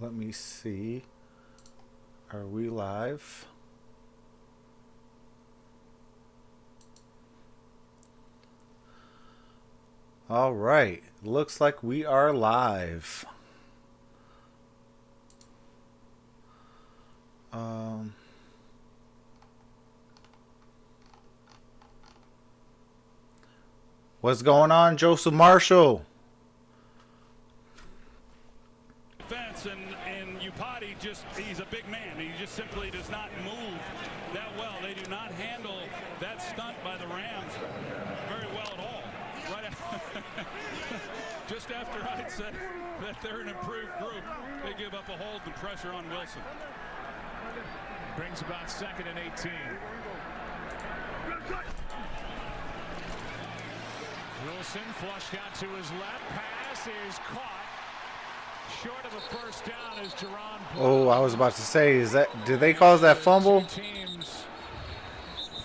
Let me see. Are we live? All right. Looks like we are live. What's going on, Joseph Marshall? Defense and Upati he's a big man. He just simply does not move that well. They do not handle that stunt by the Rams very well at all. Right after, just after I said that they're an improved group, they give up a hold and pressure on Wilson. Brings about 2nd and 18. Wilson flushed out to his left. Pass is caught. Short of a first down is Jerron. Oh, I was about to say, did they cause that fumble? Teams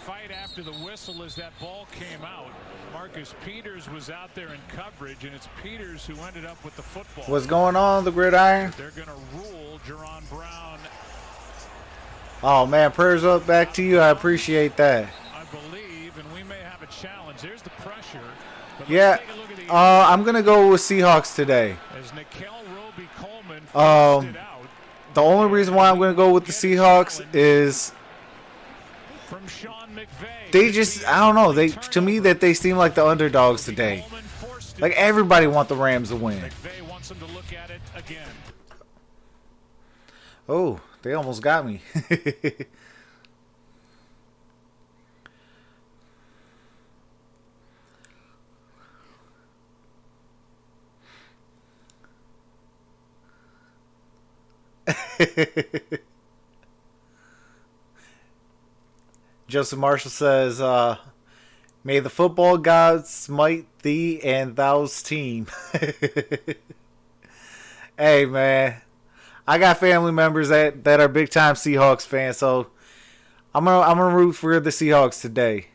fight after the whistle as that ball came out. Marcus Peters was out there in coverage, and it's Peters who ended up with the football. What's going on, the Gridiron? They're going to rule Jerron Brown. Oh man, prayers up back to you. I appreciate that. I believe, and we may have a challenge. There's the pressure. Yeah, I'm gonna go with Seahawks today. The only reason why I'm gonna go with the Seahawks is they just, I don't know, to me they seem like the underdogs today. Like everybody wants the Rams to win. Oh, they almost got me. Joseph Marshall says, may the football gods smite thee and thou's team. Hey man, I got family members that are big time Seahawks fans, so I'm gonna root for the Seahawks today.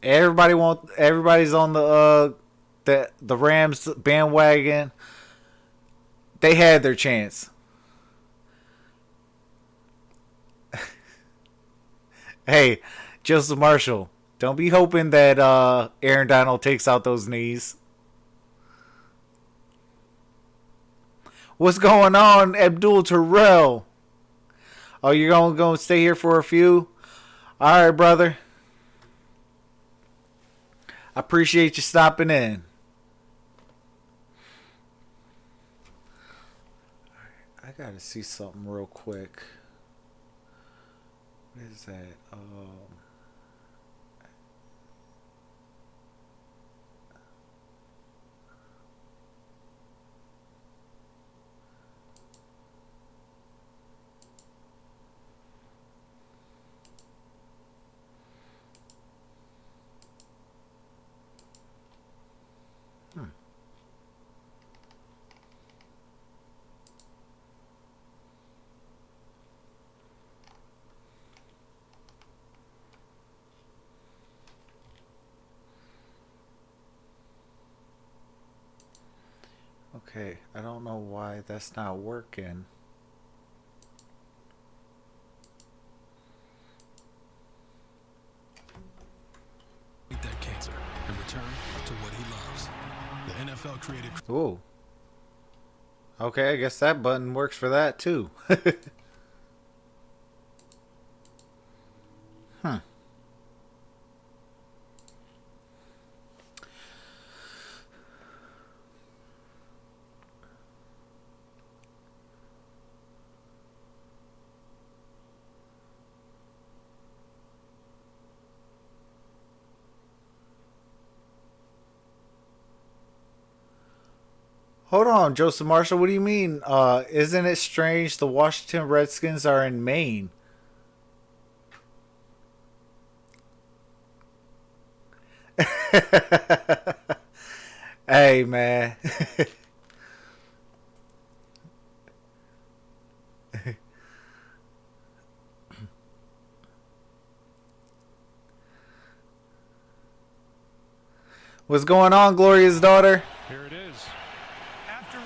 Everybody's on the Rams bandwagon. They had their chance. Hey, Joseph Marshall, don't be hoping that Aaron Donald takes out those knees. What's going on, Abdul Terrell? Oh, you're going to stay here for a few? All right, brother. I appreciate you stopping in. I gotta see something real quick. What is that? Okay, I don't know why that's not working. That cancer and return to what he loves. The NFL created. Ooh. Okay, I guess that button works for that too. Huh. Hold on, Joseph Marshall. What do you mean? Isn't it strange the Washington Redskins are in Maine? Hey, man. What's going on, Gloria's daughter? Here it is. After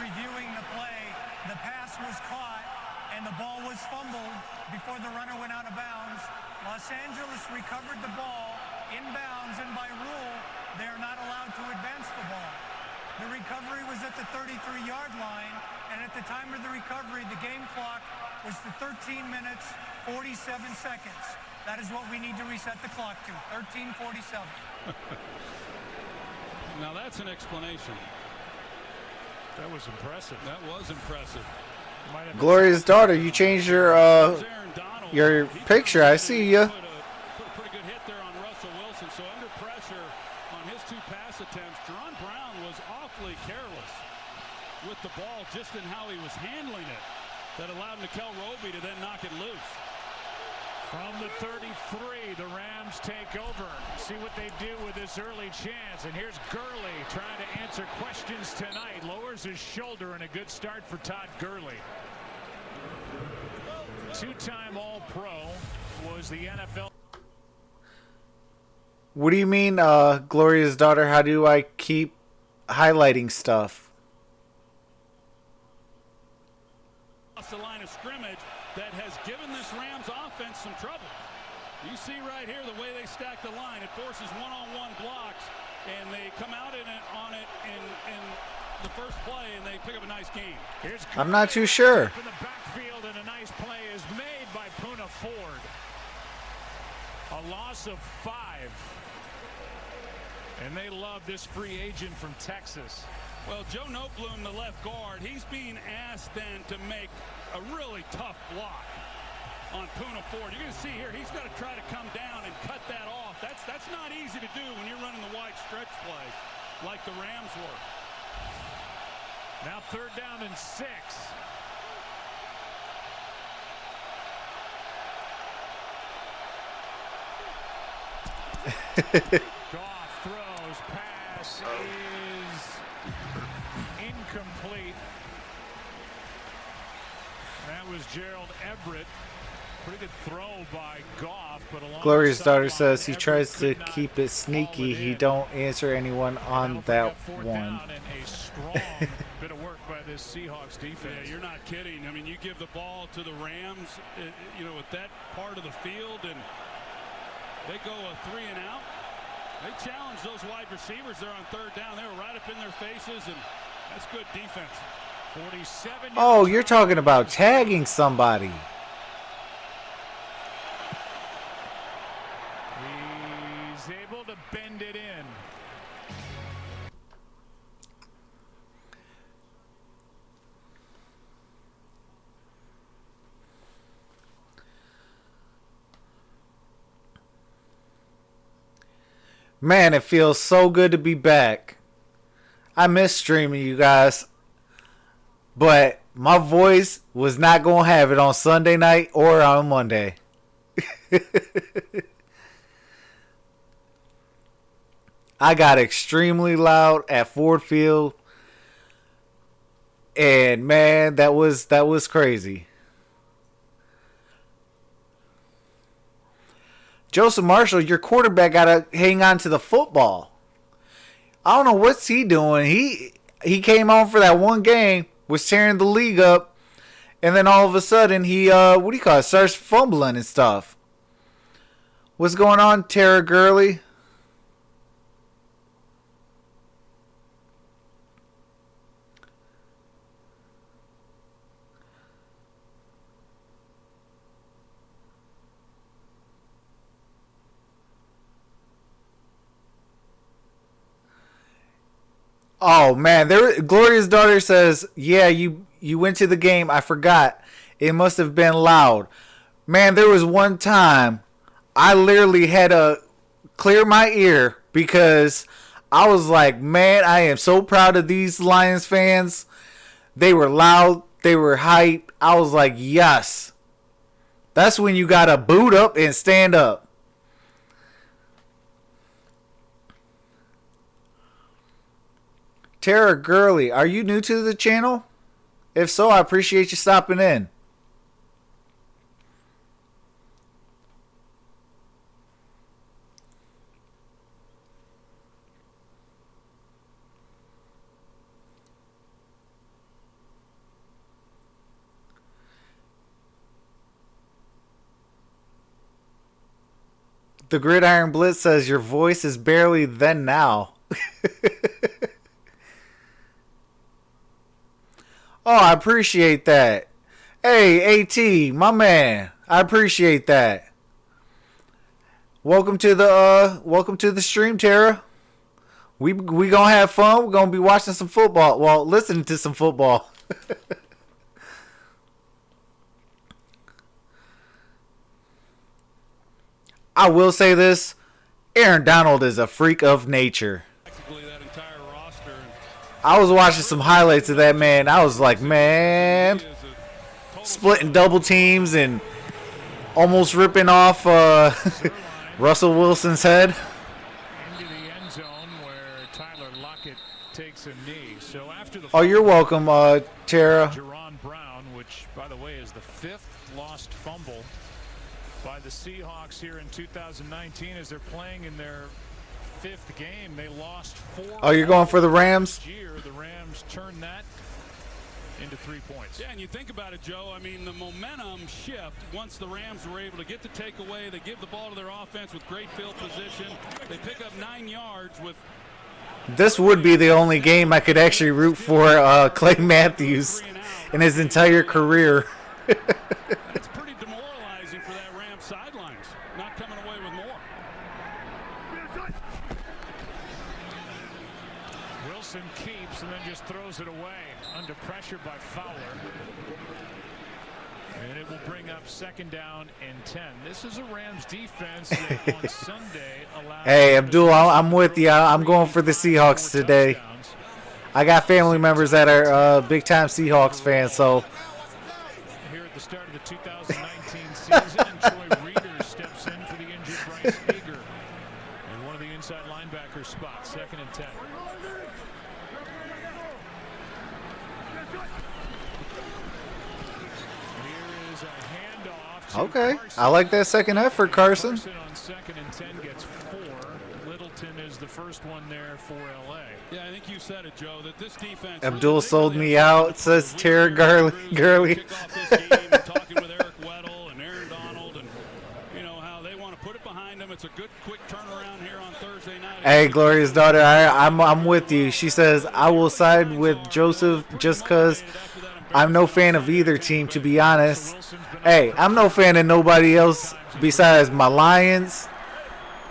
Los Angeles recovered the ball inbounds, and by rule, they are not allowed to advance the ball. The recovery was at the 33-yard line, and at the time of the recovery, the game clock was to 13 minutes, 47 seconds. That is what we need to reset the clock to, 13:47. Now that's an explanation. That was impressive. That was impressive. Gloria's daughter, you changed your picture. I see you. Put a pretty good hit there on Russell Wilson. So under pressure on his 2 pass attempts, Jerron Brown was awfully careless with the ball, just in how he was handling it. That allowed Nickel Roby to then knock it loose. From the 33, the Rams take over. See what they do with this early chance. And here's Gurley trying to answer questions tonight. Lowers his shoulder, and a good start for Todd Gurley. 2-time All-Pro, was the NFL. What do you mean, Gloria's daughter? How do I keep highlighting stuff? The line of scrimmage that has given this Rams offense some trouble. You see right here the way they stack the line. It forces one-on-one blocks, and they come out on it in the first play, and they pick up a nice game. I'm not too sure. In the backfield, and a nice play is made by Poona Ford. A loss of 5. And they love this free agent from Texas. Well, Joe Noteboom, the left guard, he's being asked then to make a really tough block on Poona Ford. You're going to see here, he's got to try to come down and cut that off. That's not easy to do when you're running the wide stretch play like the Rams were. Now 3rd down and 6. Goff throws, pass is incomplete. That was Gerald Everett. Pretty good throw by Goff, but along Gloria's the daughter sideline, says he Everett tries to could not keep it sneaky. haul it He in. don't answer anyone on That'll that pick up 4th one. down and a strong bit of work by this Seahawks defense. Yeah, you're not kidding. I mean, you give the ball to the Rams, with that part of the field, and they go a 3 and out. They challenge those wide receivers there on 3rd down. They were right up in their faces, and that's good defense. 47. Oh, you're talking about tagging somebody. He's able to bend it in. Man, it feels so good to be back. I miss streaming, you guys. But my voice was not going to have it on Sunday night or on Monday. I got extremely loud at Ford Field. And man, that was crazy. Joseph Marshall, your quarterback got to hang on to the football. I don't know what's he doing. He came on for that one game, was tearing the league up, and then all of a sudden he starts fumbling and stuff. What's going on, Tara Gurley? Oh man, Gloria's daughter says, "Yeah, you went to the game. I forgot. It must have been loud." Man, there was one time I literally had to clear my ear because I was like, "Man, I am so proud of these Lions fans. They were loud, they were hype." I was like, "Yes." That's when you got to boot up and stand up. Tara Gurley, are you new to the channel? If so, I appreciate you stopping in. The Gridiron Blitz says your voice is barely then now. Oh, I appreciate that. Hey, AT, my man. I appreciate that. Welcome to the stream, Tara. We gonna have fun. We're gonna be watching some football. Well, listening to some football. I will say this: Aaron Donald is a freak of nature. I was watching some highlights of that man. I was like, man, splitting double teams and almost ripping off Russell Wilson's head. Into the end zone where Tyler Lockett takes a knee. So after the Oh, you're welcome, Tara. Jerron Brown, which, by the way, is the 5th lost fumble by the Seahawks here in 2019 as they're playing in their 5th game. They lost 4. Oh, you're going for the Rams? Year. The Rams turned that into 3 points. Yeah, and you think about it, Joe. I mean, the momentum shift once the Rams were able to get the takeaway. They give the ball to their offense with great field position. They pick up 9 yards with. This would be the only game I could actually root for Clay Matthews in his entire career. It's pretty demoralizing for that Rams sidelines, not coming away with more. Wilson keeps and then just throws it away under pressure by Fowler. And it will bring up 2nd down and 10. This is a Rams defense that on Sunday allowed. Hey, Abdul, I'm with you. I'm going for the Seahawks today. I got family members that are big-time Seahawks fans, so. Here at the start of the 2019 season, and Troy Reeder steps in for the injured Bryce Eager. And one of the inside linebacker spots, 2nd and 10. Okay, I like that second effort, Carson. On 2nd and 10 gets 4. Littleton is the first one there for LA. Yeah, I think you said it, Joe, that this defense. Abdul sold me out, says Tara Gurley. Talking with Eric Weddle and Aaron Donald, and you know how they want to put it behind them. It's a good, quick turnaround here on Thursday night. Hey, Gloria's daughter, I'm with you. She says I will side with Joseph just because I'm no fan of either team, to be honest. Hey, I'm no fan of nobody else besides my Lions.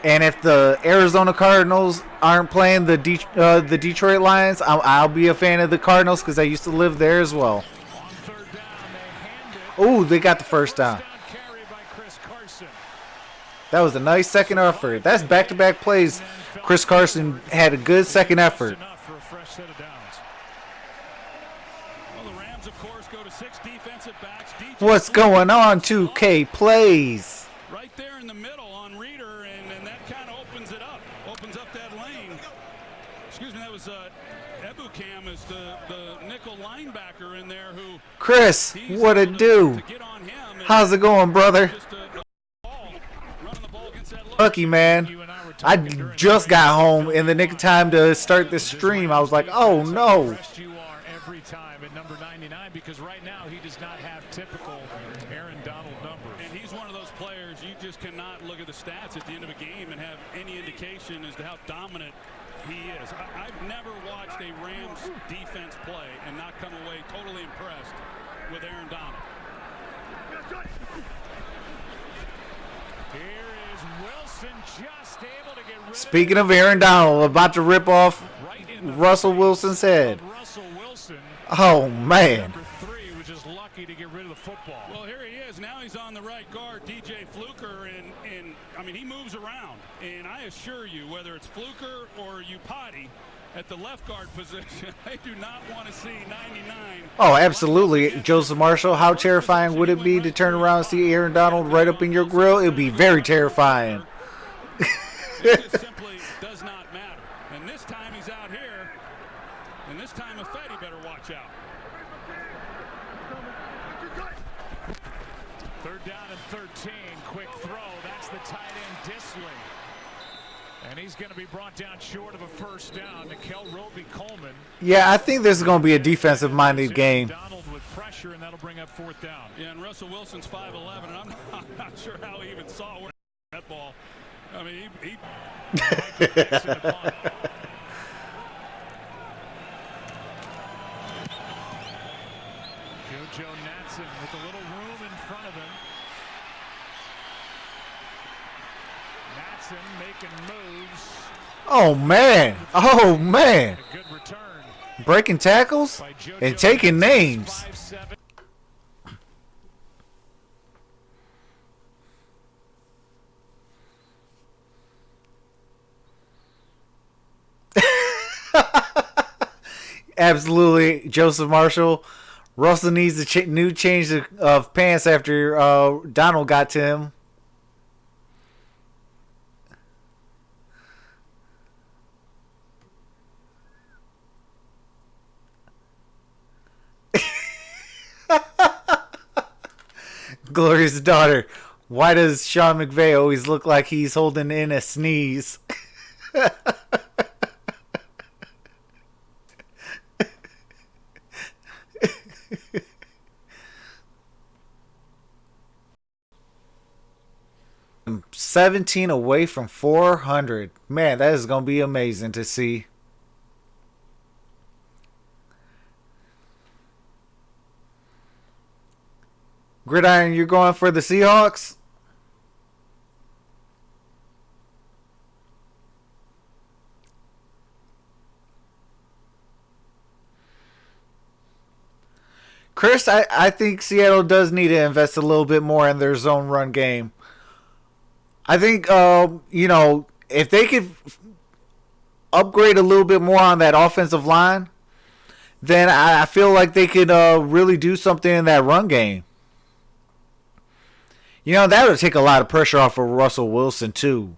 And if the Arizona Cardinals aren't playing the Detroit Lions, I'll be a fan of the Cardinals because I used to live there as well. Oh, they got the first down. That was a nice second effort. That's back-to-back plays. Chris Carson had a good second effort. What's going on, 2K Plays? Right there in the middle on Reeder, and that kind of opens it up. Opens up that lane. Excuse me, that was Ebukam is the nickel linebacker in there who. Chris, what it do? How's it going, brother? Lucky, man. I just got home in the nick of time to start this stream. I was like, oh, no. Every time at number 99 because right now he does not have typical Aaron Donald numbers. And he's one of those players you just cannot look at the stats at the end of a game and have any indication as to how dominant he is. I've never watched a Rams defense play and not come away totally impressed with Aaron Donald. Here is Wilson just able to get rid Speaking of Aaron Donald, about to rip off Russell Wilson's head. Oh, man. Number 3 was just lucky to get rid of the football. Well, here he is. Now he's on the right guard, DJ Fluker, and I mean, he moves around. And I assure you, whether it's Fluker or Upati at the left guard position, they do not want to see 99. Oh, absolutely. Joseph Marshall, how terrifying would it be to turn around and see Aaron Donald right up in your grill? It would be very terrifying. It just simply does not matter. And this time he's out here, and this time Ifedi better watch out. 3rd down and 13. Quick throw. That's the tight end Disley. And he's going to be brought down short of a first down. Nikel Roby-Coleman. Yeah, I think this is going to be a defensive-minded game. Donald with pressure, and that'll bring up 4th down. Yeah, and Russell Wilson's 5'11", and I'm not sure how he even saw where that ball. I mean, he JoJo Natson with a little room in front of him. Natson making moves. Oh, man. Oh, man. A good return. Breaking tackles and taking names. 5-7. Absolutely, Joseph Marshall. Russell needs a new change of pants after Donald got to him. Gloria's daughter. Why does Sean McVay always look like he's holding in a sneeze? I'm 17 away from 400. Man, that is going to be amazing to see. Gridiron, you're going for the Seahawks? Chris, I think Seattle does need to invest a little bit more in their zone run game. I think, if they could upgrade a little bit more on that offensive line, then I feel like they could really do something in that run game. That would take a lot of pressure off of Russell Wilson, too.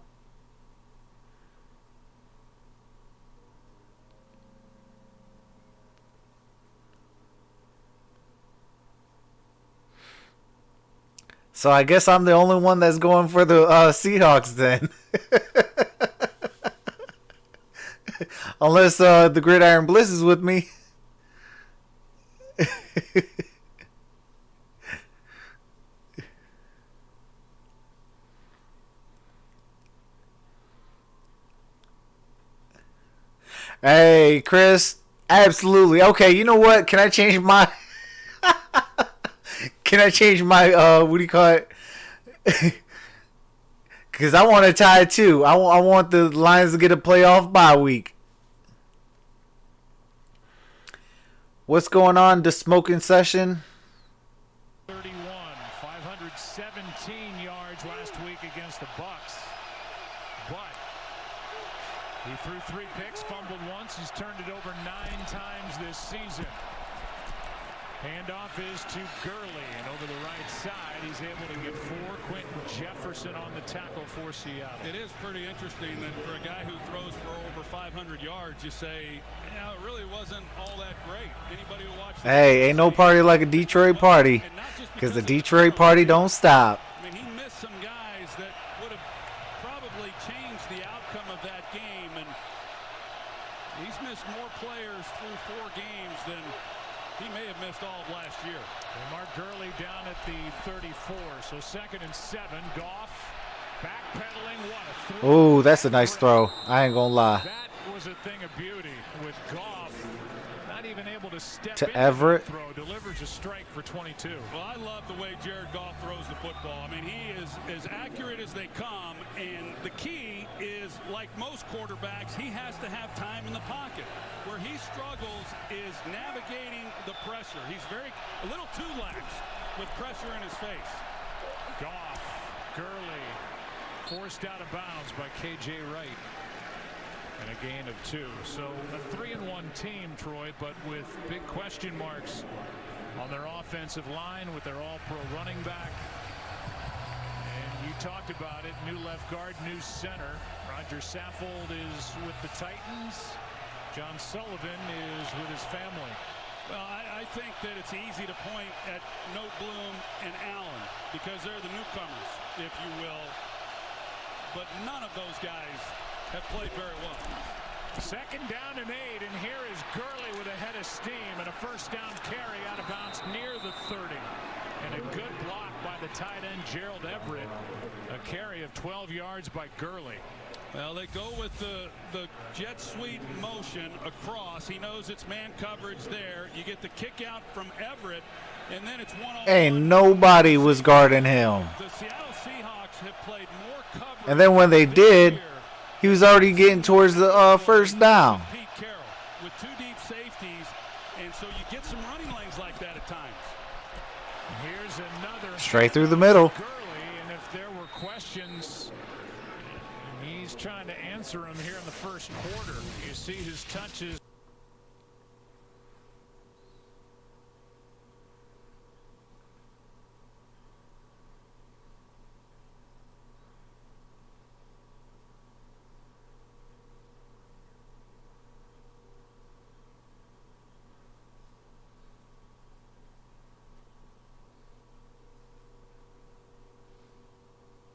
So I guess I'm the only one that's going for the Seahawks then. Unless the Gridiron Blitz is with me. Hey, Chris. Absolutely. Okay, you know what? Can I change my... Can I change my, what do you call it? Because I want to tie too. I want the Lions to get a playoff bye week. What's going on? The smoking session? 31, 517 yards last week against the Bucks. But he threw 3 picks, fumbled once. He's turned it over 9 times this season. Handoff is to Gurley, and over the right side, he's able to get 4. Quentin Jefferson on the tackle for Seattle. It is pretty interesting that for a guy who throws for over 500 yards, you say, it really wasn't all that great. Anybody who watched Hey, ain't no party like a Detroit party, because the Detroit party don't stop. I mean, he missed some guys that would have probably changed the outcome of that game, and he's missed more players through 4 games than he may have missed all of last year. And Mark Gurley down at the 34. So 2nd and 7. Goff backpedaling. What a throw. Oh, that's a nice throw. I ain't going to lie. That was a thing of beauty with Goff not even able to step to in Everett. Throw delivers a strike for 22. Well, I love the way Jared Goff throws the football. I mean, he is as accurate as they come, and the key is, like most quarterbacks, he has to have time in the pocket. Where he struggles is navigating the pressure. He's a little too lax with pressure in his face. Goff, Gurley, forced out of bounds by K.J. Wright. And a gain of 2. So a 3-1 team, Troy, but with big question marks on their offensive line with their all-pro running back. And you talked about it, new left guard, new center. Roger Saffold is with the Titans. John Sullivan is with his family. Well, I think that it's easy to point at Noteboom and Allen because they're the newcomers, if you will. But none of those guys have played very well. 2nd down and 8, and here is Gurley with a head of steam and a 1st down carry out of bounds near the 30. And a good block by the tight end, Gerald Everett. A carry of 12 yards by Gurley. Well, they go with the jet sweep motion across. He knows it's man coverage there. You get the kick out from Everett, and then it's one-on-one. Ain't nobody was guarding him. The Seattle Seahawks have played more coverage. And then when they did, he was already getting towards the first down. Pete Carroll with two deep safeties, and so you get some running lanes like that at times. Here's another Straight through the middle. Gurley, and if there were questions, he's trying to answer them here in the first quarter. You see his touches.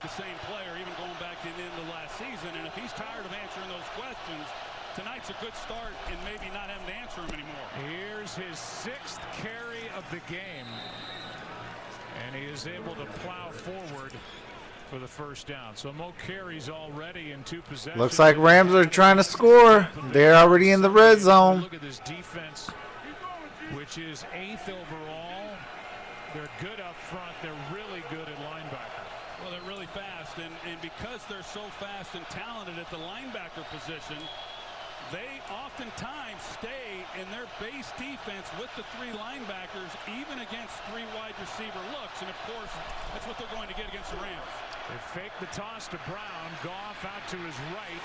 The same player, even going back to the end of last season, and if he's tired of answering those questions, tonight's a good start and maybe not having to answer them anymore. Here's his 6th carry of the game, and he is able to plow forward for the first down. So more carries already in 2 possessions. Looks like Rams are trying to score. They're already in the red zone. Look at this defense, which is 8th overall. They're good up front. They're really good at linebacker. Well, they're really fast, and because they're so fast and talented at the linebacker position, they oftentimes stay in their base defense with the 3 linebackers, even against 3 wide receiver looks. And, of course, that's what they're going to get against the Rams. They fake the toss to Brown. Goff out to his right,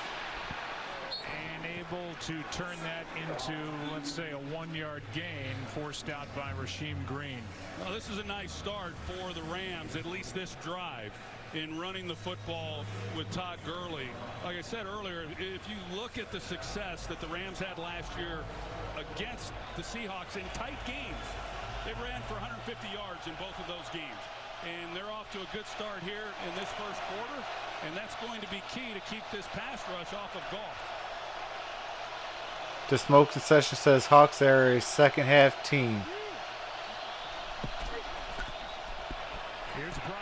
and able to turn that into, let's say, a 1-yard gain forced out by Rasheem Green. Well, this is a nice start for the Rams, at least this drive, in running the football with Todd Gurley. Like I said earlier, if you look at the success that the Rams had last year against the Seahawks in tight games, they ran for 150 yards in both of those games. And they're off to a good start here in this first quarter, and that's going to be key to keep this pass rush off of Goff. The smoke concession says Hawks are a second half team. Here's Brown.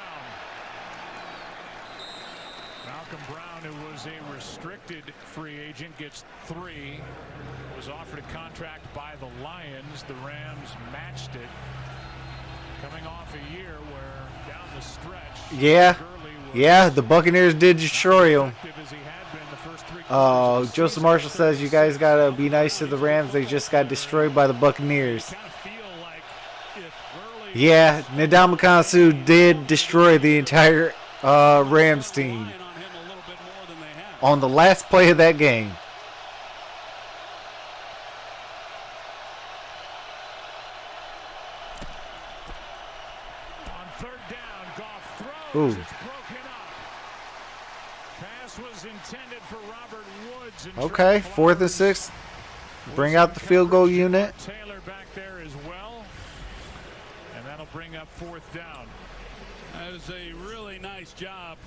Malcolm Brown, who was a restricted free agent, gets 3. Was offered a contract by the Lions. The Rams matched it. Coming off a year where down the stretch. Yeah, the Buccaneers did destroy him. Joseph Marshall says you guys gotta be nice to the Rams. They just got destroyed by the Buccaneers. Yeah, Ndamukong Suh did destroy the entire Rams team on the last play of that game. On 3rd down, Goff throws. Ooh. It's broken up. Pass was intended for Robert Woods. Okay, 4th and 6. Bring out the field goal unit. Taylor back there as well. And that'll bring up 4th down. That is a really nice job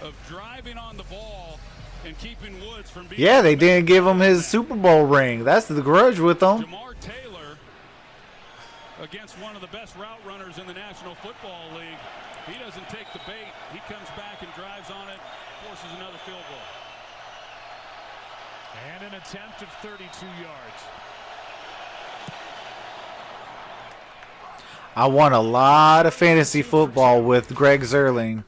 of driving on the ball and keeping Woods from being... Yeah, they didn't give him his Super Bowl ring. That's the grudge with them. Jamar Taylor against one of the best route runners in the National Football League. He doesn't take the bait. He comes back and drives on it, forces another field goal. And an attempt of 32 yards. I won a lot of fantasy football with Greg Zerling.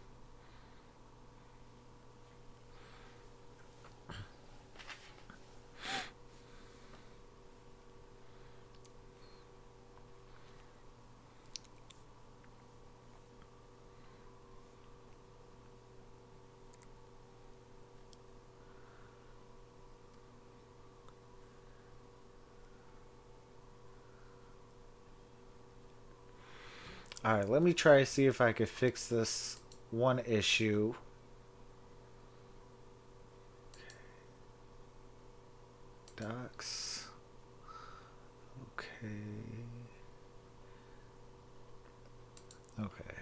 Alright, let me try to see if I could fix this one issue. Docs. Okay. Okay.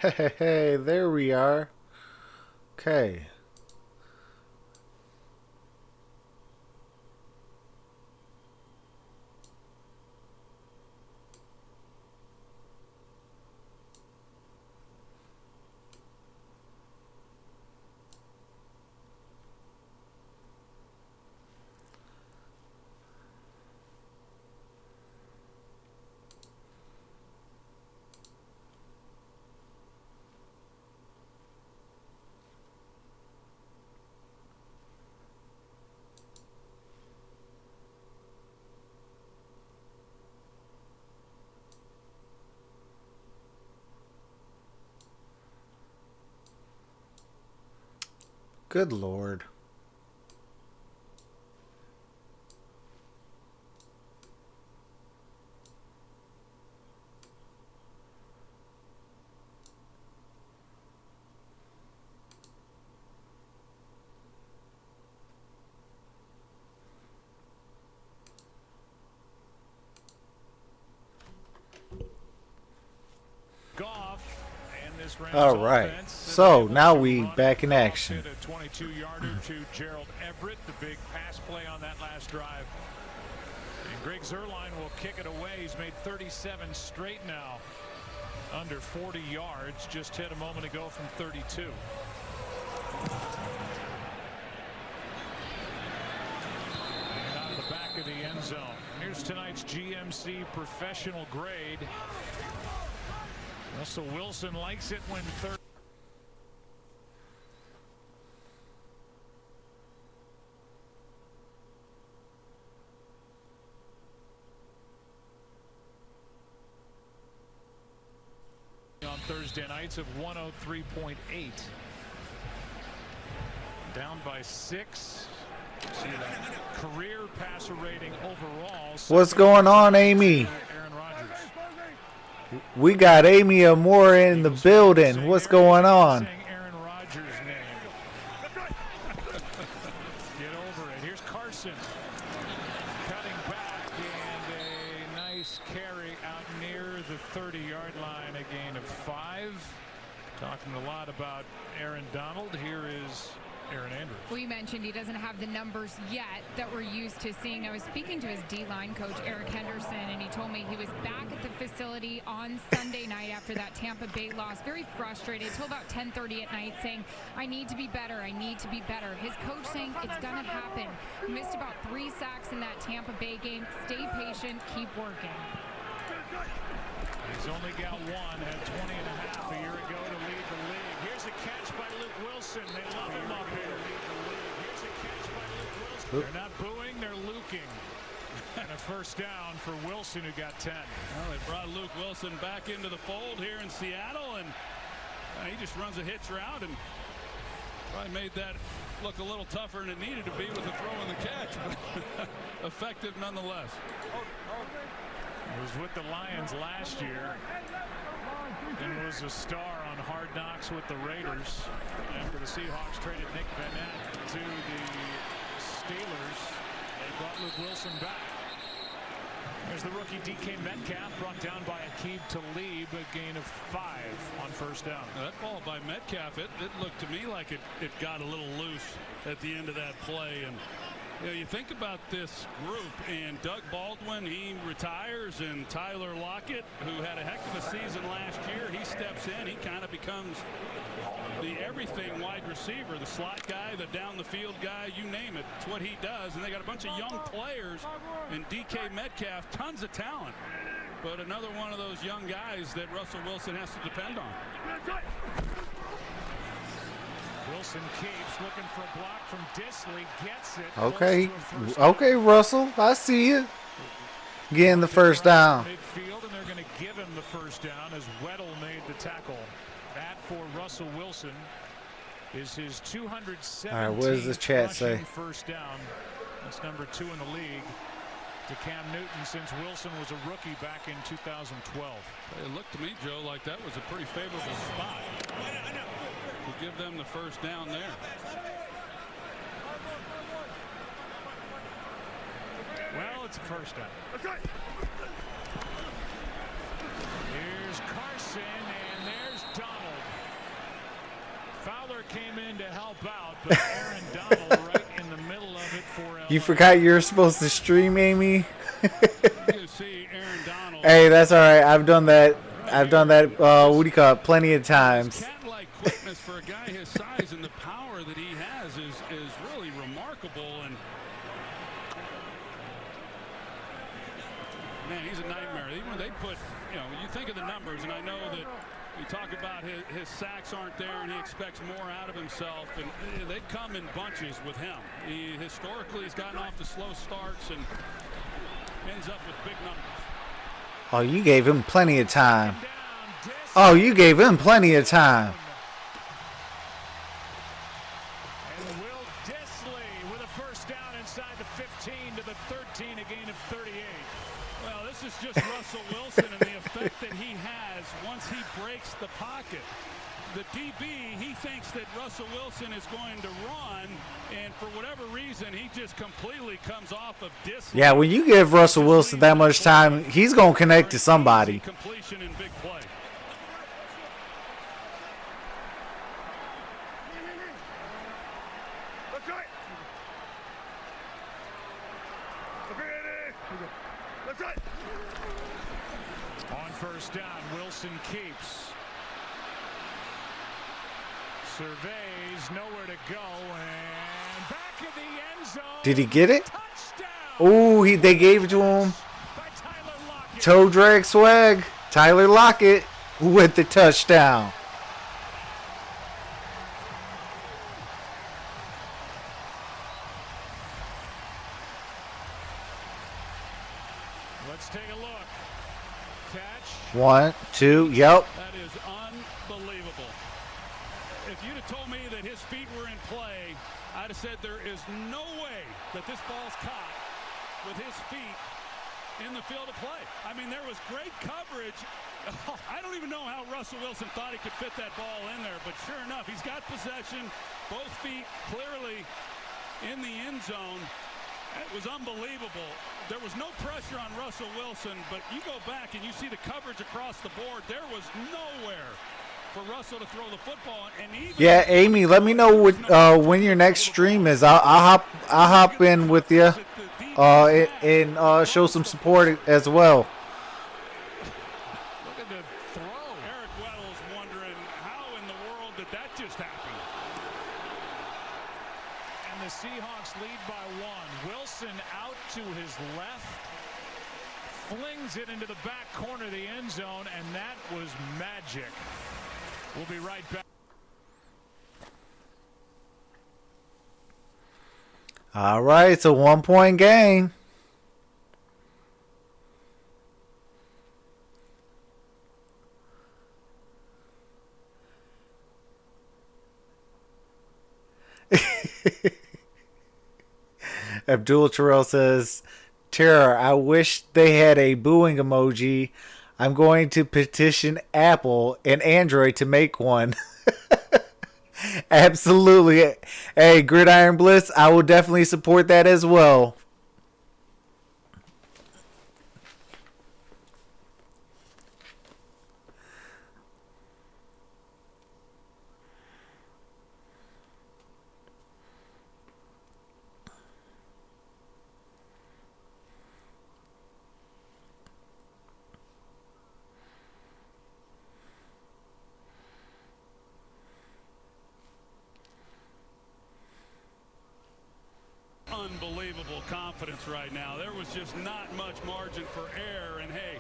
Hey, there we are. Okay. Good Lord. All right. So now we back in action. A 22-yarder to Gerald Everett, the big pass play on that last drive. And Greg Zuerlein will kick it away. He's made 37 straight now. Under 40 yards. Just hit a moment ago from 32. And out of the back of the end zone. Here's tonight's GMC professional grade. Russell Wilson likes it when third. On Thursday nights of 103.8. Down by 6. See that career passer rating overall. What's going on, Amy? Aaron Rodgers. We got Amy Amore in the building. What's going on? Saying Aaron Rodgers' name. Get over it. Here's Carson cutting back, and a nice carry out near the 30-yard line. A gain of 5. Talking a lot about Aaron Donald. Here is Aaron Andrews. We mentioned he doesn't have the numbers yet that we're used to seeing. I was speaking to his D-line coach, Eric Henderson, and he told me he was back at the facility on Sunday night after that Tampa Bay loss, very frustrated till about 10:30 at night, saying, I need to be better, I need to be better. His coach saying, it's going to happen. He missed about 3 sacks in that Tampa Bay game. Stay patient, keep working. He's only got 1, had 20 and a half a year ago to lead the league. Here's a catch by Luke Wilson. They love him up here. Here's a catch by Luke Wilson. They're not booing, they're luking. And a first down for Wilson, who got 10. Well, they brought Luke Wilson back into the fold here in Seattle, and he just runs a hitch route and probably made that look a little tougher than it needed to be with the throw and the catch, but effective nonetheless. He was with the Lions last year and was a star on Hard Knocks with the Raiders after the Seahawks traded Nick Vannett to the Steelers. They brought Luke Wilson back. There's the rookie DK Metcalf, brought down by Aqib Talib, a gain of 5 on first down. Now, that ball by Metcalf, it looked to me like it got a little loose at the end of that play. And you know, you think about this group, and Doug Baldwin, he retires, and Tyler Lockett, who had a heck of a season last year, he steps in. He kind of becomes the everything wide receiver, the slot guy, the down the field guy, you name it. It's what he does, and they got a bunch of young players, and DK Metcalf, tons of talent, but another one of those young guys that Russell Wilson has to depend on. Wilson keeps looking for a block from Disley, gets it. Okay, okay, Russell, I see you. Getting the first down. Midfield, and they're going to give him the first down as Weddle made the tackle. That for Russell Wilson is his 217th. All right, what does the chat say? First down. That's number 2 in the league to Cam Newton since Wilson was a rookie back in 2012. It looked to me, Joe, like that was a pretty favorable spot to give them the first down there. Well, it's a first down. Here's Carson, and there's Donald. came in to help out, but Aaron Donald right in the middle of it for LA. You forgot you were supposed to stream, Amy? You see Aaron Donald. Hey, that's all right. I've done that. What do you call it? Plenty of times. Cat-like quickness for a guy his size and the power that he has is really remarkable. And man, he's a nightmare. Even when they put, you think of the numbers, and I know that we talk about his sacks aren't there, and he expects more out of himself, and they come in bunches with him. Historically, he's gotten off to slow starts and ends up with big numbers. Oh, you gave him plenty of time. Oh, you gave him plenty of time. And Will Dissly with a first down inside the 15 to the 13, a gain of 38. Well, this is just Russell Wilson and the effect that he has once he breaks the pocket. The DB, he thinks that Russell Wilson is going to run, and for whatever reason, he just completely comes off of Dissly. Yeah, when you give Russell Wilson that much time, he's going to connect to somebody. Completion and big play. On first down, Wilson keeps. Surveys, nowhere to go, and back in the end zone. Did he get it? Touchdown Oh, they gave it to him. by Tyler Lockett. Toe drag swag. Tyler Lockett with the touchdown. Let's take a look. Catch. 1, 2, yep. That is unbelievable. If you'd have told me that his feet were in play, I'd have said there is no way that this ball's caught with his feet in the field of play. I mean, there was great coverage. I don't even know how Russell Wilson thought he could fit that ball in there, but sure enough, he's got possession, both feet clearly in the end zone. It was unbelievable. There was no pressure on Russell Wilson, but you go back and you see the coverage across the board. There was nowhere for Russell to throw the football, and even Yeah, Amy, let me know when your next stream is. I'll hop in with you and show some support as well. Look at the throw. Eric Weddle's wondering how in the world did that just happen. And the Seahawks lead by 1. Wilson out to his left. Flings it into the back corner of the end zone, and that was magic. We'll be right back. All right, it's a 1-point game. Abdul Terrell says, Terror, I wish they had a booing emoji. I'm going to petition Apple and Android to make one. Absolutely. Hey, Gridiron Blitz, I will definitely support that as well. Unbelievable confidence right now. There was just not much margin for error. And hey,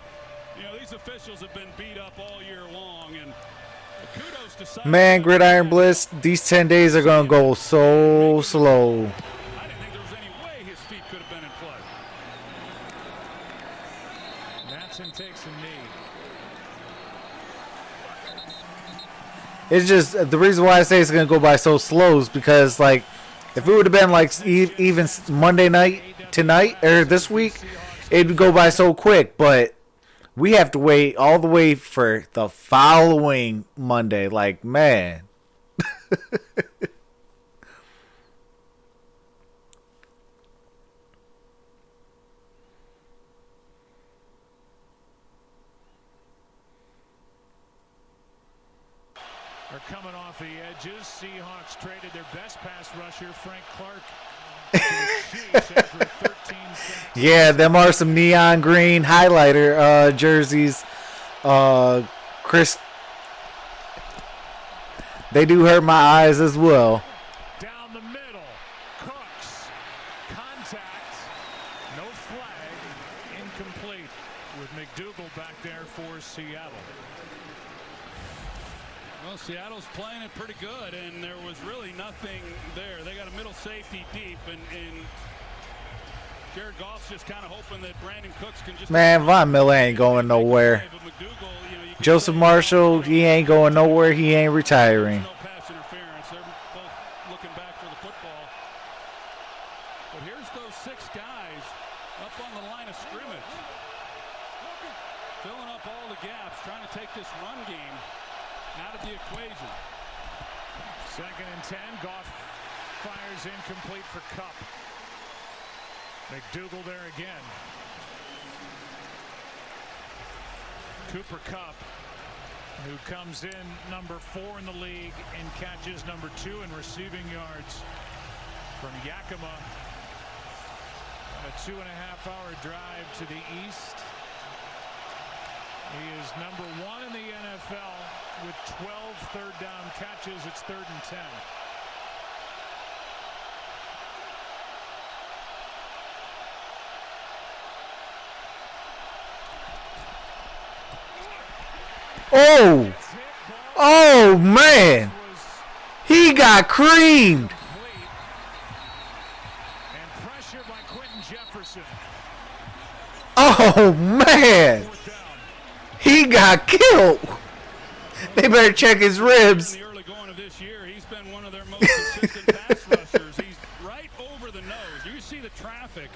these officials have been beat up all year long. And kudos to some. Man, Gridiron Bliss, these 10 days are going to go so slow. I didn't think there was any way his feet could have been in play. Matson takes a knee. It's just, the reason why I say it's going to go by so slow is because, like, if it would have been like even Monday night tonight or this week, it would go by so quick. But we have to wait all the way for the following Monday. Like, man. are coming off the edges. Seahawks traded their best pass rusher, Frank Clark. Yeah, them are some neon green highlighter jerseys. Chris, they do hurt my eyes as well. Down the middle, Cooks, contact, no flag, incomplete with McDougal back there for Seattle. Well, Seattle's playing it pretty good, and there was really nothing there. They got a middle safety deep, and Jared Goff's just kind of hoping that Brandon Cooks can just... Man, Von Miller ain't going nowhere. Joseph Marshall, he ain't going nowhere. He ain't retiring. No pass interference. They're both looking back for the football. But here's those 6 guys up on the line of scrimmage, filling up all the gaps, trying to take this run game out of the equation. 2nd and 10. Goff fires incomplete for Kupp. McDougal there again. Cooper Kupp, who comes in number 4 in the league and catches number 2 in receiving yards from Yakima. A 2.5-hour drive to the east. He is number 1 in the NFL with 12 third down catches. It's 3rd and 10. Oh! Oh, man! He got creamed! And pressure by Quentin Jefferson. Oh, man! He got killed! They better check his ribs. In the early going of this year, he's been one of their most consistent pass rushers. He's right over the nose. You see the traffic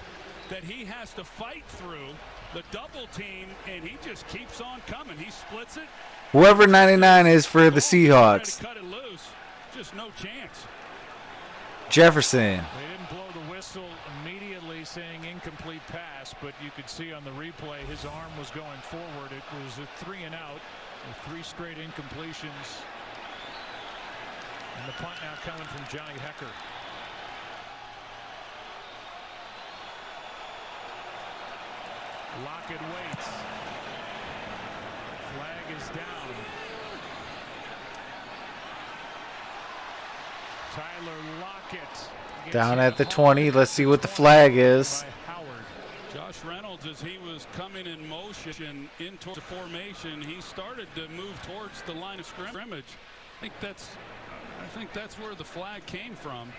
that he has to fight through, the double team, and he just keeps on coming. He splits it. Whoever 99 is for the Seahawks. Cut it loose. Just no chance. Jefferson. They didn't blow the whistle immediately saying incomplete pass, but you could see on the replay his arm was going forward. It was a 3 and out with 3 straight incompletions. And the punt now coming from Johnny Hecker. Lockett waits. Flag is down. Tyler Lockett Down at the 20. Let's see what the flag is. Josh Reynolds, as he was coming in motion into formation, he started to move towards the line of scrimmage. I think that's where the flag came from.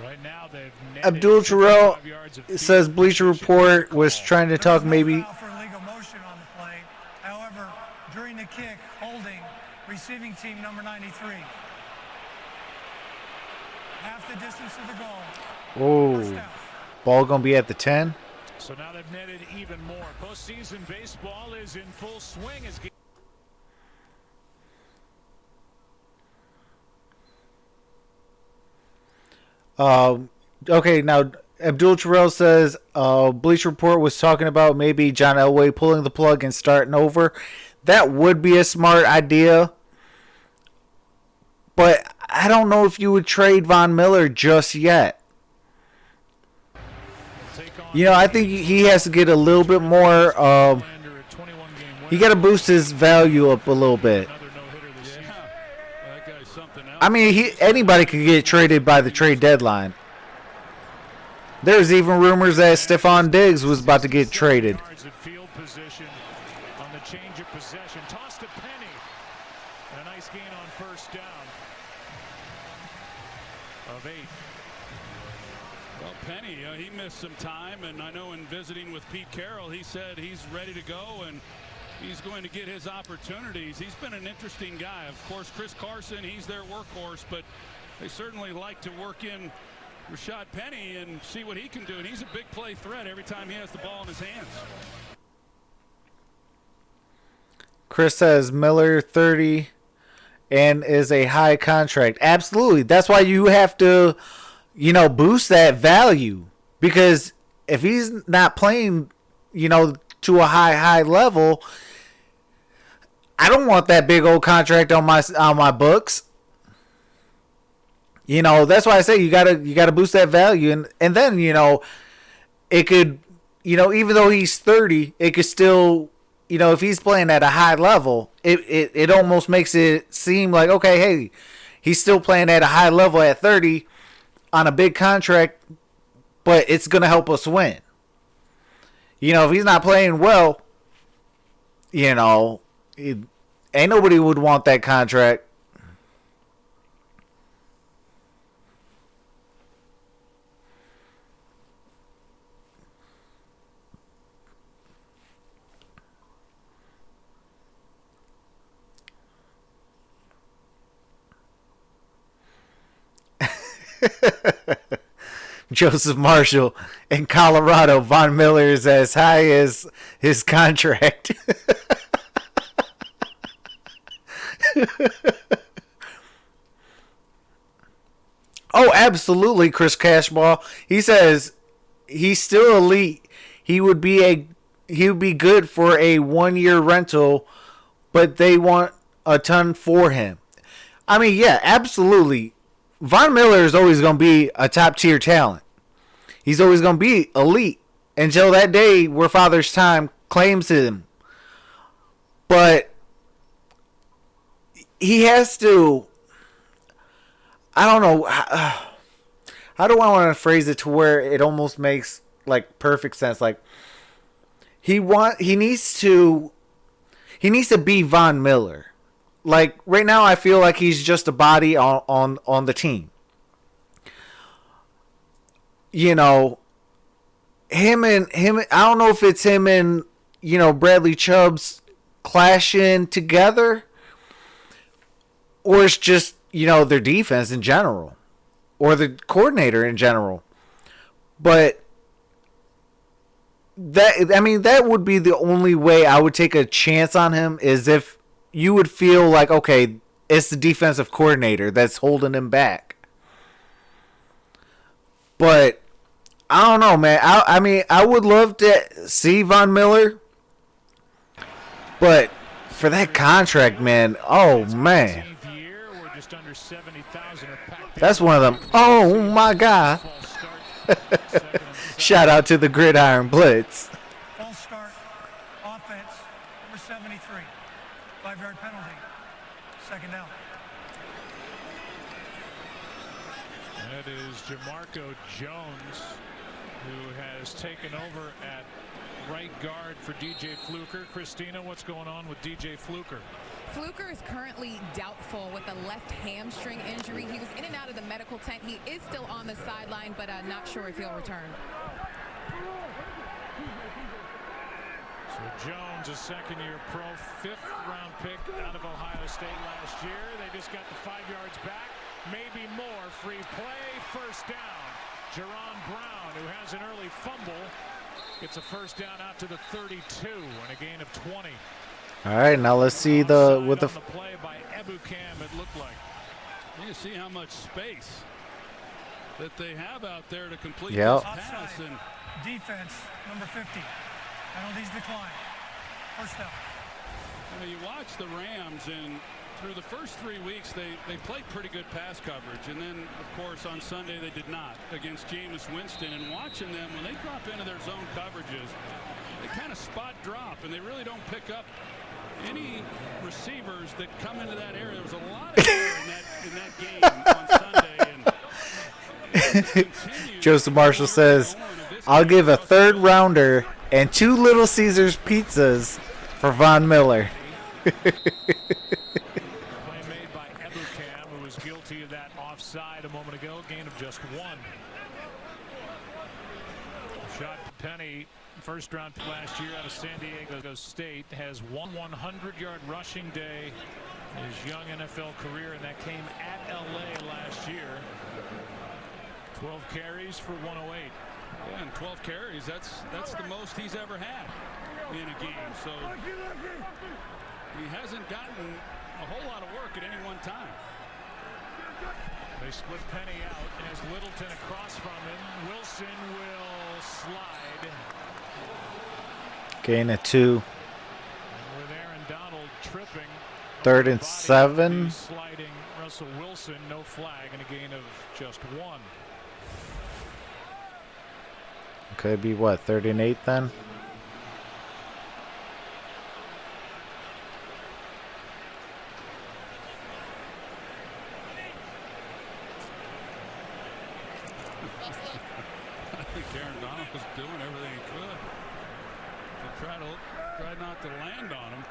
Right now, they've Abdul Terrell says Bleacher Report was trying to talk maybe. For illegal motion on the play. However, during the kick, holding receiving team number 93. Half the distance to the goal. Oh, ball gonna be at the 10. So now they've netted even more. Postseason baseball is in full swing. Okay, now Abdul Terrell says Bleacher Report was talking about maybe John Elway pulling the plug and starting over. That would be a smart idea, but I don't know if you would trade Von Miller just yet. You know, I think he has to get a little bit more. He got to boost his value up a little bit. I mean, anybody could get traded by the trade deadline. There's even rumors that Stephon Diggs was about to get traded. Field position on the change of possession. Toss to Penny. A nice gain on 1st down of 8. Well, Penny, he missed some time, and I know in visiting with Pete Carroll, he said he's ready to go and he's going to get his opportunities. He's been an interesting guy. Of course, Chris Carson, he's their workhorse, but they certainly like to work in Rashad Penny and see what he can do. And he's a big play threat every time he has the ball in his hands. Chris says Miller 30 and is a high contract. Absolutely. That's why you have to, you know, boost that value. Because if he's not playing, you know, to a high level, I don't want that big old contract on my books. You know, that's why I say you gotta boost that value, and then, you know, it could, you know, even though he's 30, it could still, you know, if he's playing at a high level, it almost makes it seem like, okay, hey, he's still playing at a high level at 30 on a big contract, but it's gonna help us win. You know, if he's not playing well, you know, ain't nobody would want that contract. Joseph Marshall in Colorado, Von Miller is as high as his contract. Oh, absolutely, Chris Cashball. He says he's still elite. He would be good for a 1-year rental, but they want a ton for him. I mean, yeah, absolutely. Von Miller is always going to be a top-tier talent. He's always going to be elite until that day where Father's Time claims him. But he has to... I don't know. How do I want to phrase it to where it almost makes like perfect sense? Like he needs to be Von Miller. Like right now, I feel like he's just a body on the team. You know, him. I don't know if it's him and, you know, Bradley Chubb's clashing together, or it's just, you know, their defense in general, or the coordinator in general. But that would be the only way I would take a chance on him, is if you would feel like, okay, it's the defensive coordinator that's holding him back. But I don't know, man. I mean, I would love to see Von Miller, but for that contract, man, oh man, that's one of them. Oh my God! Shout out to the Gridiron Blitz. False start, offense, number 73. 5-yard penalty. Second down. That is Jamarco Jones, who has taken over at right guard for DJ Fluker. Christina, what's going on with DJ Fluker? Fluker is currently doubtful with a left hamstring injury. He was in and out of the medical tent. He is still on the sideline, but not sure if he'll return. So Jones, a second-year pro, 5th-round pick out of Ohio State last year. They just got the 5 yards back, maybe more. Free play, first down. Jerron Brown, who has an early fumble, gets a first down out to the 32 and a gain of 20. All right, now let's see with the play by Ebukam, it looked like. You see how much space that they have out there to complete yep. this pass. And defense, number 50. Penalties decline. First down. you know, you watch the Rams, and through the first 3 weeks, they played pretty good pass coverage. And then, of course, on Sunday, they did not against Jameis Winston. And watching them, when they drop into their zone coverages, they kind of spot drop, and they really don't pick up any receivers that come into that area. There was a lot of air in that game on Sunday. And Joseph Marshall says, I'll give a 3rd rounder and 2 Little Caesars pizzas for Von Miller. Play made by Ebukam, who was guilty of that offside a moment ago. Gain of just 1. Shot Penny, first round last year out of San Diego State, has one 100-yard rushing day in his young NFL career, and that came at LA last year. 12 carries for 108. Yeah, and 12 carries, that's the most he's ever had in a game. So he hasn't gotten a whole lot of work at any one time. They split Penny out, and as Littleton across from him, Wilson will slide. Gain of 2. With Aaron Donald tripping. 3rd and 7. Sliding Russell Wilson, no flag, and a gain of just 1. Could be what, 3rd and 8 then? I think Aaron Donald was doing everything he could to try not to land on him.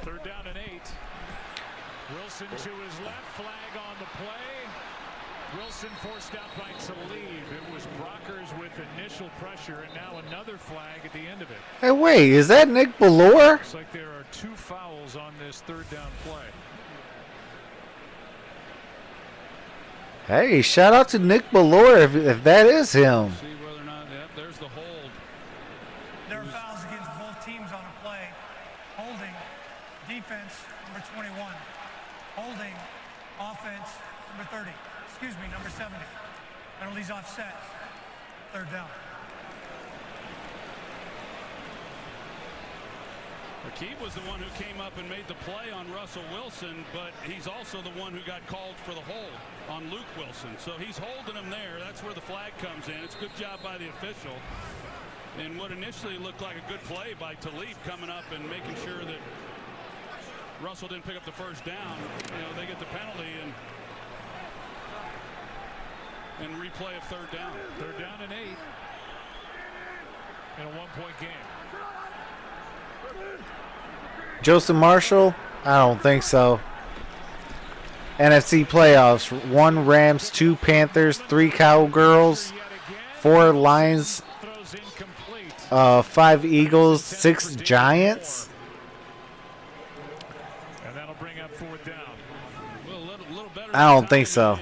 Third down and 8. Wilson to his left, flag on the play. Wilson forced out by Talib. It was Brockers with initial pressure, and now another flag at the end of it. Hey, wait, is that Nick Bellore? Looks like there are 2 fouls on this third down play. Hey, shout out to Nick Bellore if that is him. See whether or not, yep, there's the hold. There are fouls against both teams on a play. Holding, defense, number 21. Holding, offense, number 30. Excuse me, number 70. Penalties offset. Third down. Akeem was the one who came up and made the play on Russell Wilson, but he's also the one who got called for the hold on Luke Wilson. So he's holding him there. That's where the flag comes in. It's a good job by the official. And what initially looked like a good play by Talib coming up and making sure that Russell didn't pick up the first down. You know, they get the penalty and replay of third down. Third down and 8 in a 1-point game. Joseph Marshall? I don't think so. NFC playoffs. 1 Rams, 2 Panthers, 3 Cowgirls, 4 Lions, 5 Eagles, 6 Giants. And that'll bring up fourth down. I don't think so.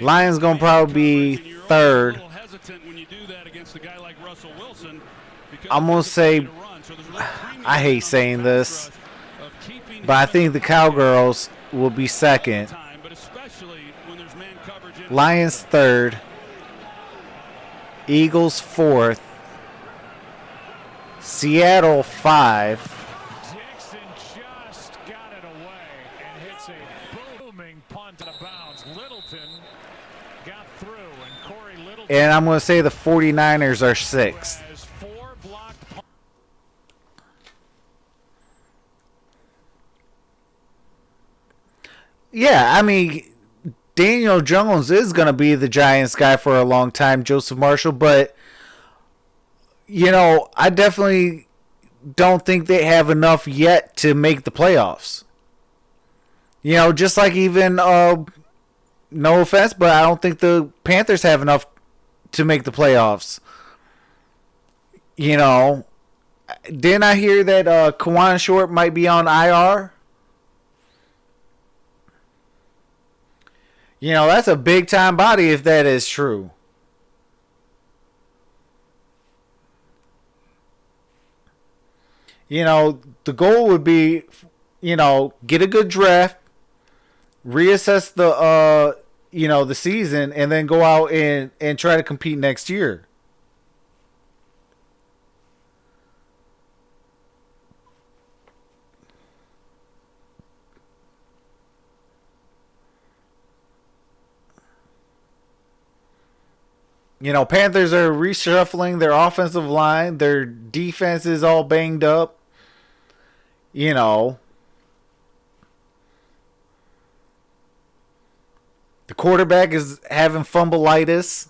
Lions gonna probably be 3rd. I'm gonna say, I hate saying this, but I think the Cowgirls will be 2nd. Lions 3rd. Eagles 4th. Seattle 5. Dixon just got it away and hits a booming punt out of bounds. Littleton got through, and Corey Littleton. And I'm going to say the 49ers are 6th. Yeah, I mean, Daniel Jones is going to be the Giants guy for a long time, Joseph Marshall, but, you know, I definitely don't think they have enough yet to make the playoffs. You know, just like even, no offense, but I don't think the Panthers have enough to make the playoffs. You know, didn't I hear that Kawan Short might be on IR? You know, that's a big-time body if that is true. You know, the goal would be, you know, get a good draft, reassess the, you know, the season, and then go out and try to compete next year. You know, Panthers are reshuffling their offensive line. Their defense is all banged up. You know. The quarterback is having fumbleitis.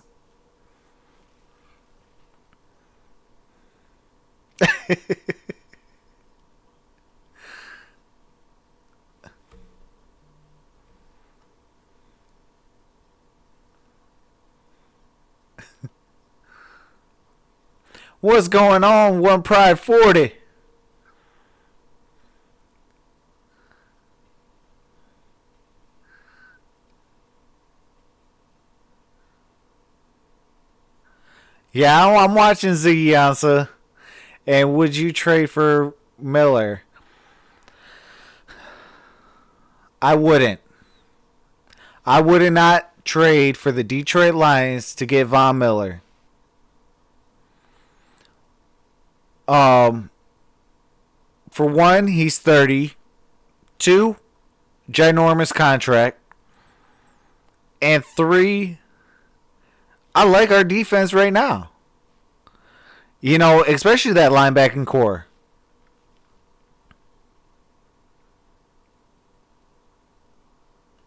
What's going on, One Pride 40? Yeah, I'm watching Ziggy Ansah. And would you trade for Miller? I wouldn't. I would not trade for the Detroit Lions to get Von Miller. For one, he's 30. Two, ginormous contract. And three, I like our defense right now. You know, especially that linebacking core.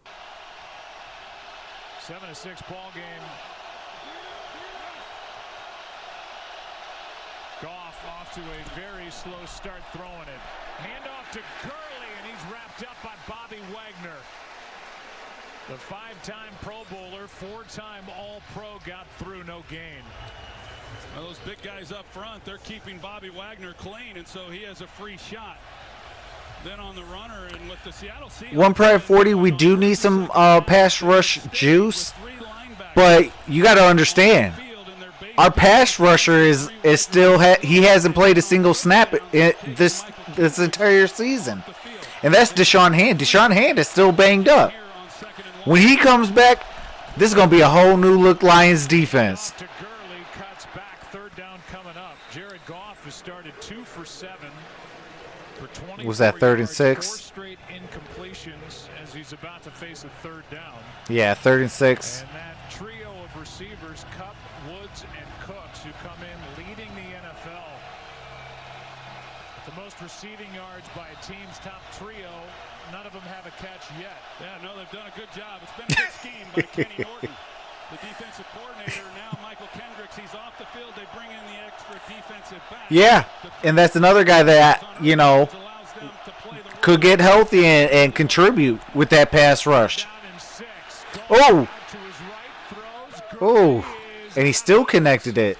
A 7-6 ball game. Goff off to a very slow start throwing it. Handoff to Gurley, and he's wrapped up by Bobby Wagner. The 5-time Pro Bowler, 4-time All-Pro got through, no gain. Well, those big guys up front, they're keeping Bobby Wagner clean, and so he has a free shot. Then on the runner, and with the Seattle Seahawks, One Pride 40, we do need some pass rush juice, but you got to understand, our pass rusher is still he hasn't played a single snap this entire season, and that's Deshaun Hand. Deshaun Hand is still banged up. When he comes back, this is going to be a whole new look Lions defense. Gurley cuts back, third down coming up. Jared Goff has started 2 for 7 for 20. Was that 3rd and 6? 4 straight incompletions as he's about to face a third down. Yeah, 3rd and 6. And that trio of receivers, Kupp, Woods, and Cooks, who come in leading the NFL. The most receiving yards by a team's top trio. None of them have a catch yet. Yeah, no, they've done a good job. It's been a good scheme by Kenny Norton, the defensive coordinator. Now Michael Kendricks, he's off the field. They bring in the extra defensive back. Yeah, and that's another guy that, you know, could get healthy and contribute with that pass rush. Oh! Oh! And he still connected it.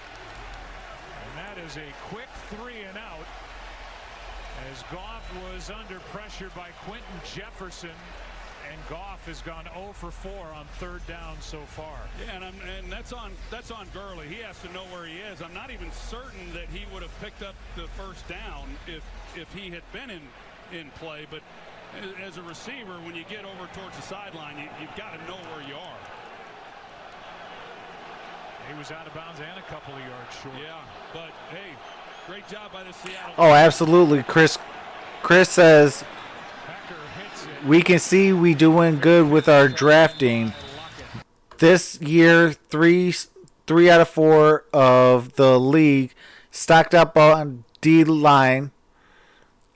And that is a quick 3 and out as Goff was under pressure by Quentin Jefferson, and Goff has gone 0 for 4 on third down so far. Yeah, and that's on Gurley. He has to know where he is. I'm not even certain that he would have picked up the first down if he had been in play, but as a receiver, when you get over towards the sideline, you've got to know where you are. He was out of bounds and a couple of yards short. Yeah, but hey, great job by the Seattle. Oh, absolutely. Chris says, we can see we doing good with our drafting. This year, three out of 4 of the league stocked up on D-line.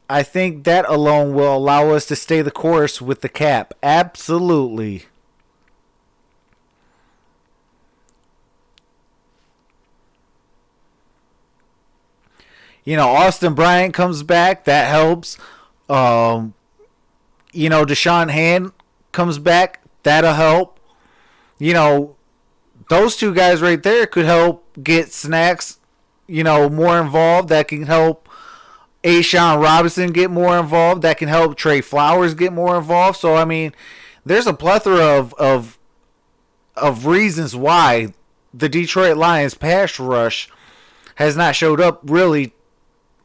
I think that alone will allow us to stay the course with the cap. Absolutely. You know, Austin Bryant comes back. That helps. You know, Deshaun Hand comes back. That'll help. You know, those two guys right there could help get Snacks, you know, more involved. That can help A'Shawn Robinson get more involved. That can help Trey Flowers get more involved. So, I mean, there's a plethora of reasons why the Detroit Lions pass rush has not showed up really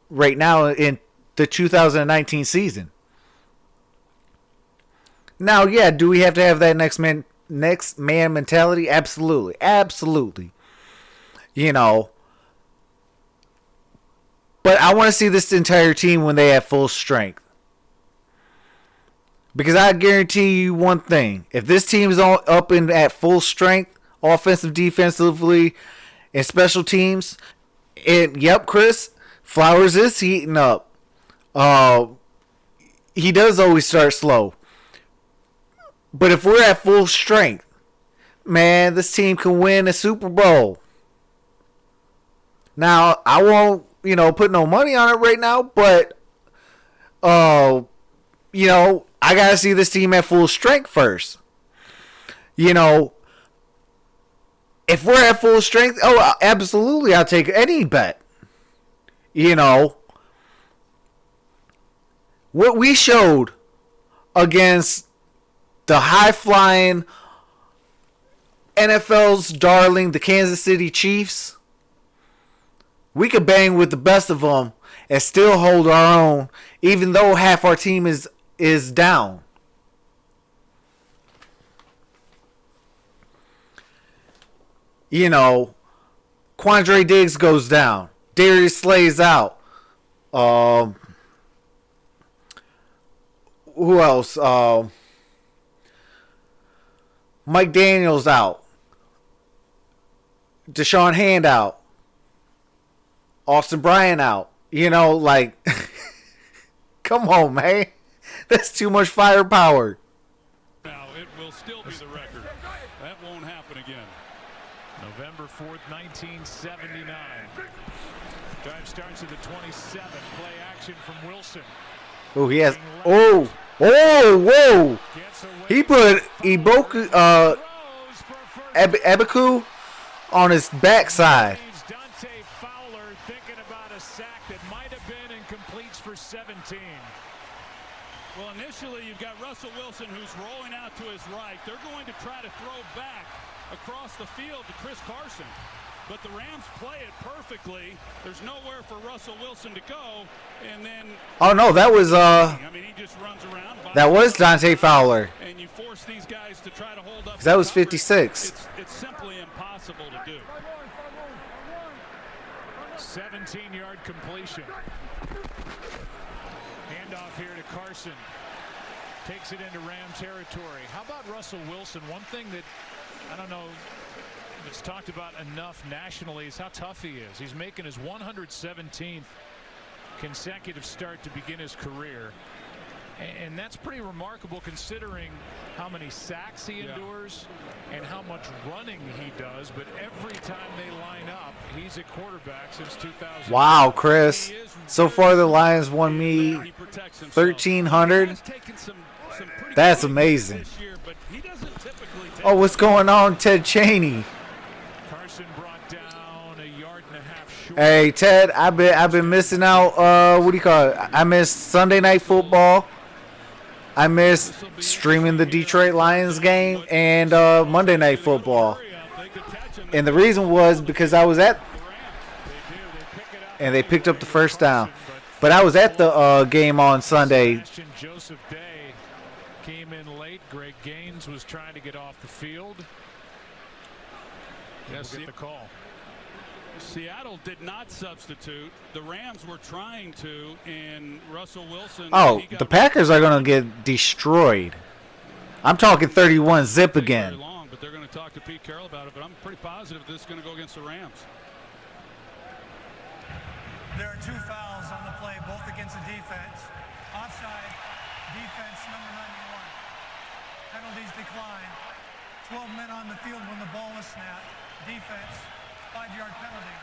right now in the 2019 season. Now, yeah, do we have to have that next man mentality? Absolutely. Absolutely. You know, but I want to see this entire team when they have full strength. Because I guarantee you one thing. If this team is up and at full strength, offensive, defensively, and special teams, and yep, Chris, Flowers is heating up. He does always start slow. But if we're at full strength, man, this team can win a Super Bowl. Now, I won't, you know, put no money on it right now, but, you know, I got to see this team at full strength first. You know, if we're at full strength, oh, absolutely, I'll take any bet. You know, what we showed against the high-flying NFL's darling, the Kansas City Chiefs, we could bang with the best of them and still hold our own, even though half our team is down. You know, Quandre Diggs goes down. Darius Slay's out. Who else? Mike Daniels out. Deshaun Hand out. Austin Bryant out. You know, like, come on, man. That's too much firepower. Now, it will still be the record. That won't happen again. November 4th, 1979. Drive starts at the 27. Play action from Wilson. Oh, he has. Oh, whoa. He put Iboku, Ebiku on his backside. Dante Fowler thinking about a sack that might have been and completes for 17. Well, initially, you've got Russell Wilson, who's rolling out to his right. They're going to try to throw back across the field to Chris Carson. But the Rams play it perfectly. There's nowhere for Russell Wilson to go. And then... Oh, no, that was... I mean, he just runs around. That was Dante Fowler. And you force these guys to try to hold up. That was 56. It's simply impossible to do. 17-yard completion. Handoff here to Carson. Takes it into Ram territory. How about Russell Wilson? One thing that, I don't know, it's talked about enough nationally is how tough he is. He's making his 117th consecutive start to begin his career. And that's pretty remarkable considering how many sacks he endures and how much running he does. But every time they line up, he's a quarterback since 2000. Wow, Chris. So far, the Lions won me 1,300. That's amazing. Oh, what's going on, Ted Cheney? Carson brought down a yard and a half short. Hey, Ted, I've been missing out. What do you call it? I missed Sunday Night Football. I missed streaming the Detroit Lions game and Monday Night Football. And the reason was because I was at, and they picked up the first down. But I was at the game on Sunday. Joseph Day came in late. Greg Gaines was trying to get off the field. Yes, We'll get the call. Seattle did not substitute. The Rams were trying to, and Russell Wilson. Oh, the Packers are going to get destroyed. I'm talking 31 zip again. Very long, but they're going to talk to Pete Carroll about it. But I'm pretty positive this is going to go against the Rams. There are 2 fouls on the play, both against the defense. Offside, defense number 91. Penalties decline. 12 men on the field when the ball was snapped. Defense, 5-yard penalty.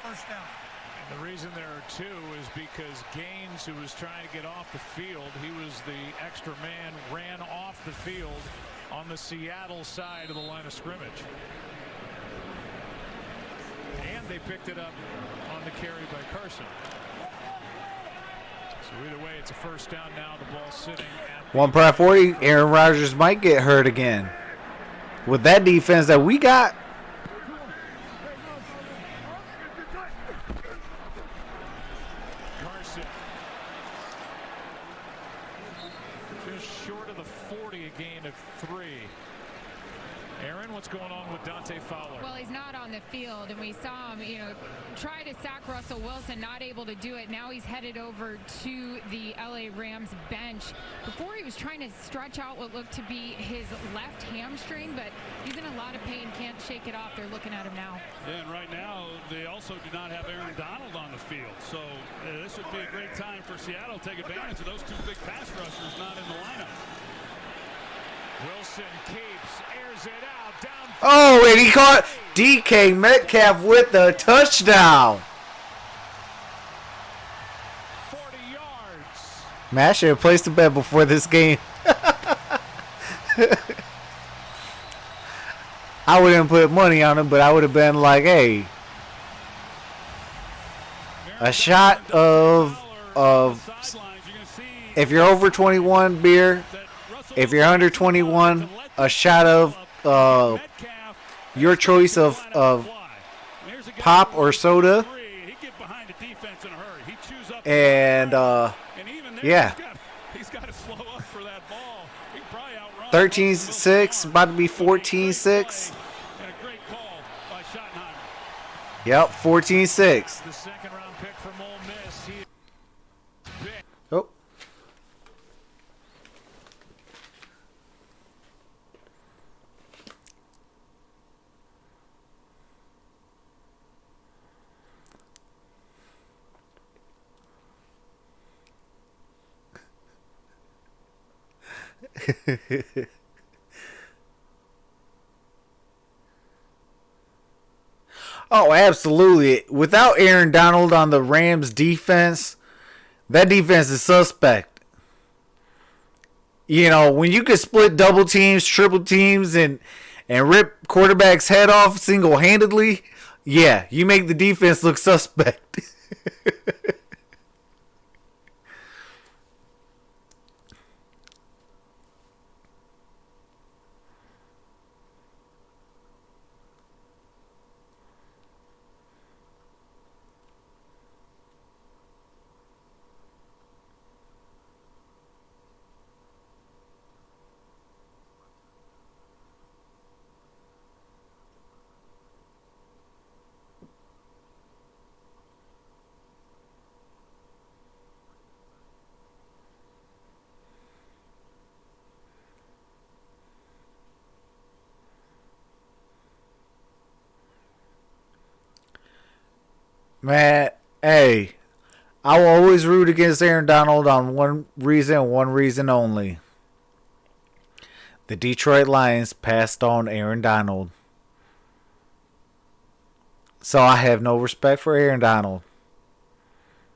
First down. And the reason there are 2 is because Gaines, who was trying to get off the field, he was the extra man, ran off the field on the Seattle side of the line of scrimmage. And they picked it up on the carry by Carson. So either way, it's a first down now. The ball sitting at 1 prep 40. Aaron Rodgers might get hurt again. With that defense that we got. Carson. Just short of the 40, a gain of 3. Aaron, what's going on with Dante Fowler? Well, he's not on the field, and we saw him, try to sack Russell Wilson, not able to do it. Now he's headed over to the LA Rams bench. Before he was trying to stretch out what looked to be his left hamstring, but he's in a lot of pain, can't shake it off. They're looking at him now. Yeah, and right now they also do not have Aaron Donald on the field. So this would be a great time for Seattle to take advantage of those 2 big pass rushers not in the lineup. Wilson keeps, airs it out, down. Oh, and he caught DK Metcalf with the touchdown. 40 yards. Man, I should have placed a bet before this game. I wouldn't put money on him, but I would have been like, hey, a shot of if you're over 21 beer, if you're under 21, a shot of your choice of pop or soda. And yeah, 13-6, about to be 14-6. Yep, 14-6. The second round pick from Ole Miss. Oh. Oh, absolutely. Without Aaron Donald on the Rams defense, that defense is suspect. You know, when you can split double teams, triple teams, and rip quarterback's head off single-handedly, yeah, you make the defense look suspect. Man, hey, I will always root against Aaron Donald on one reason and one reason only. The Detroit Lions passed on Aaron Donald. So I have no respect for Aaron Donald.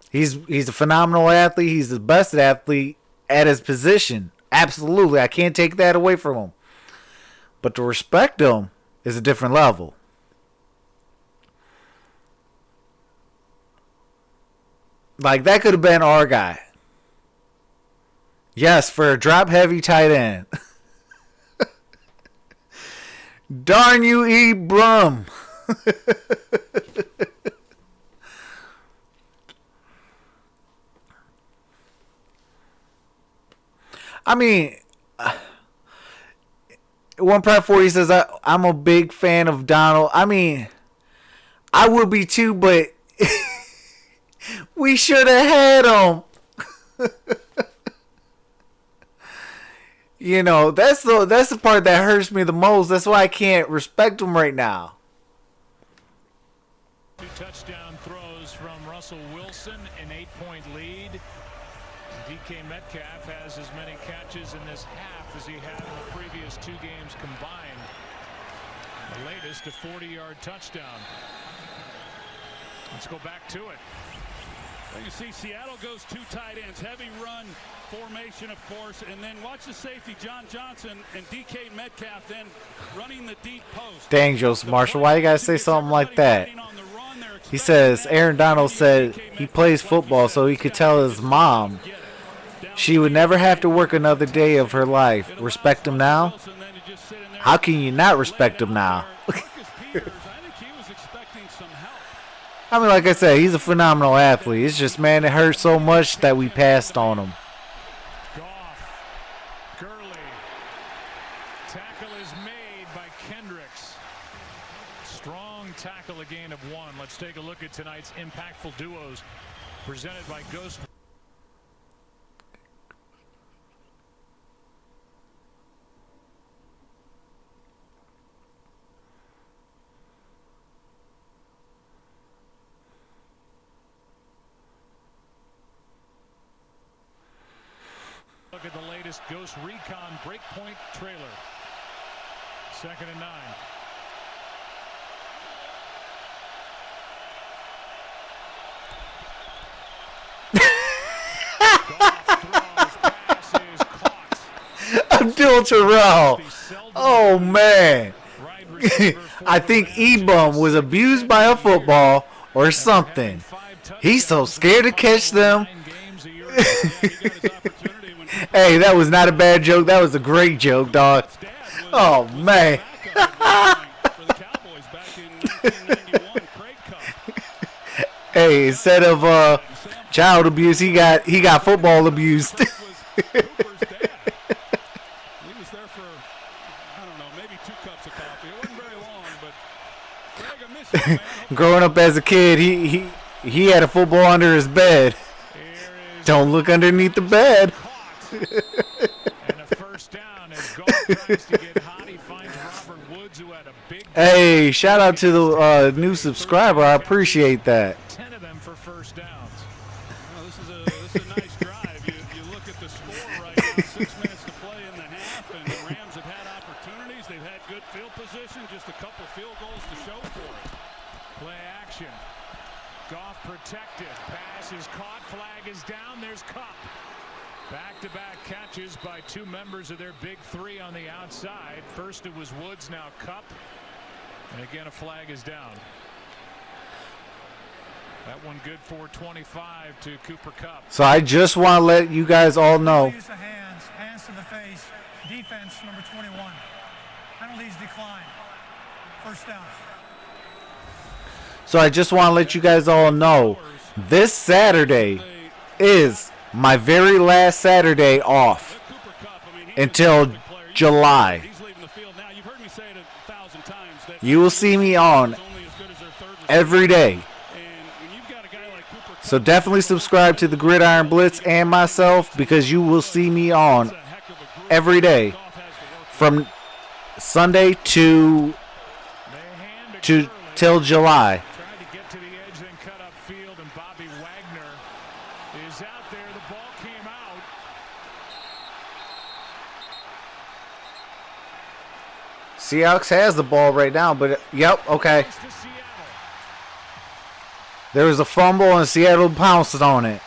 He's a phenomenal athlete. He's the best athlete at his position. Absolutely. I can't take that away from him. But to respect him is a different level. Like, that could have been our guy. Yes, for a drop-heavy tight end. Darn you, E. Brum. I mean, one Prep 40 says, I'm a big fan of Donald. I mean, I would be too, but we should have had him. You know, that's the part that hurts me the most. That's why I can't respect him right now. 2 touchdown throws from Russell Wilson, an 8-point lead. DK Metcalf has as many catches in this half as he had in the previous 2 games combined. The latest, a 40-yard touchdown. Let's go back to it. Well, you see Seattle goes 2 tight ends, heavy run formation, of course, and then watch the safety, John Johnson and DK Metcalf then running the deep post. Dang, Joseph Marshall, why you gotta say something like that? He says Aaron Donald said he plays football so he could tell his mom she would never have to work another day of her life. Respect him now? How can you not respect him now? I mean, like I said, he's a phenomenal athlete. It's just, man, it hurts so much that we passed on him. Goff, Gurley. Tackle is made by Kendricks. Strong tackle, a gain of 1. Let's take a look at tonight's impactful duos presented by Ghost. Look at the latest Ghost Recon Breakpoint trailer. 2nd and 9. Abdul Terrell. Oh, man. I think E-Bum was abused by a football or something. He's so scared to catch them. Hey, that was not a bad joke. That was a great joke, dog. Oh, man. Hey, instead of child abuse, he got football abused. He was there for, I don't know, maybe 2 cups of coffee. It wasn't very long, but Greg, I miss you, man. Growing up as a kid, he had a football under his bed. Don't look underneath the bed. And a first down as Goff tries to get hot. He finds Robert Woods, who had a big. Hey, shout out to the new subscriber. I appreciate that. 10 of them for first downs. Well, this is a nice drive. You look at the score right now. 6 minutes to play in the half, and the Rams have had opportunities. They've had good field position. Just a couple field goals to show for it. Play action. Goff protected. Pass is caught. Flag is down. There's Kupp. Back-to-back catches by two members of their big three on the outside. First it was Woods, now Kupp. And again, a flag is down. That one good for 25 to Cooper Kupp. So I just want to let you guys all know. Use of hands to the face. Defense number 21. Penalties decline. First down. So I just want to let you guys all know. This Saturday is my very last Saturday off until July. You will see me on every day. So definitely subscribe to the Gridiron Blitz and myself, because you will see me on every day from Sunday till July. Tried to get to the edge, then cut upfield, and Bobby Wagner is out there. The ball came out. Seahawks has the ball right now, but yep, okay. To Seattle. There was a fumble and Seattle pounced on it.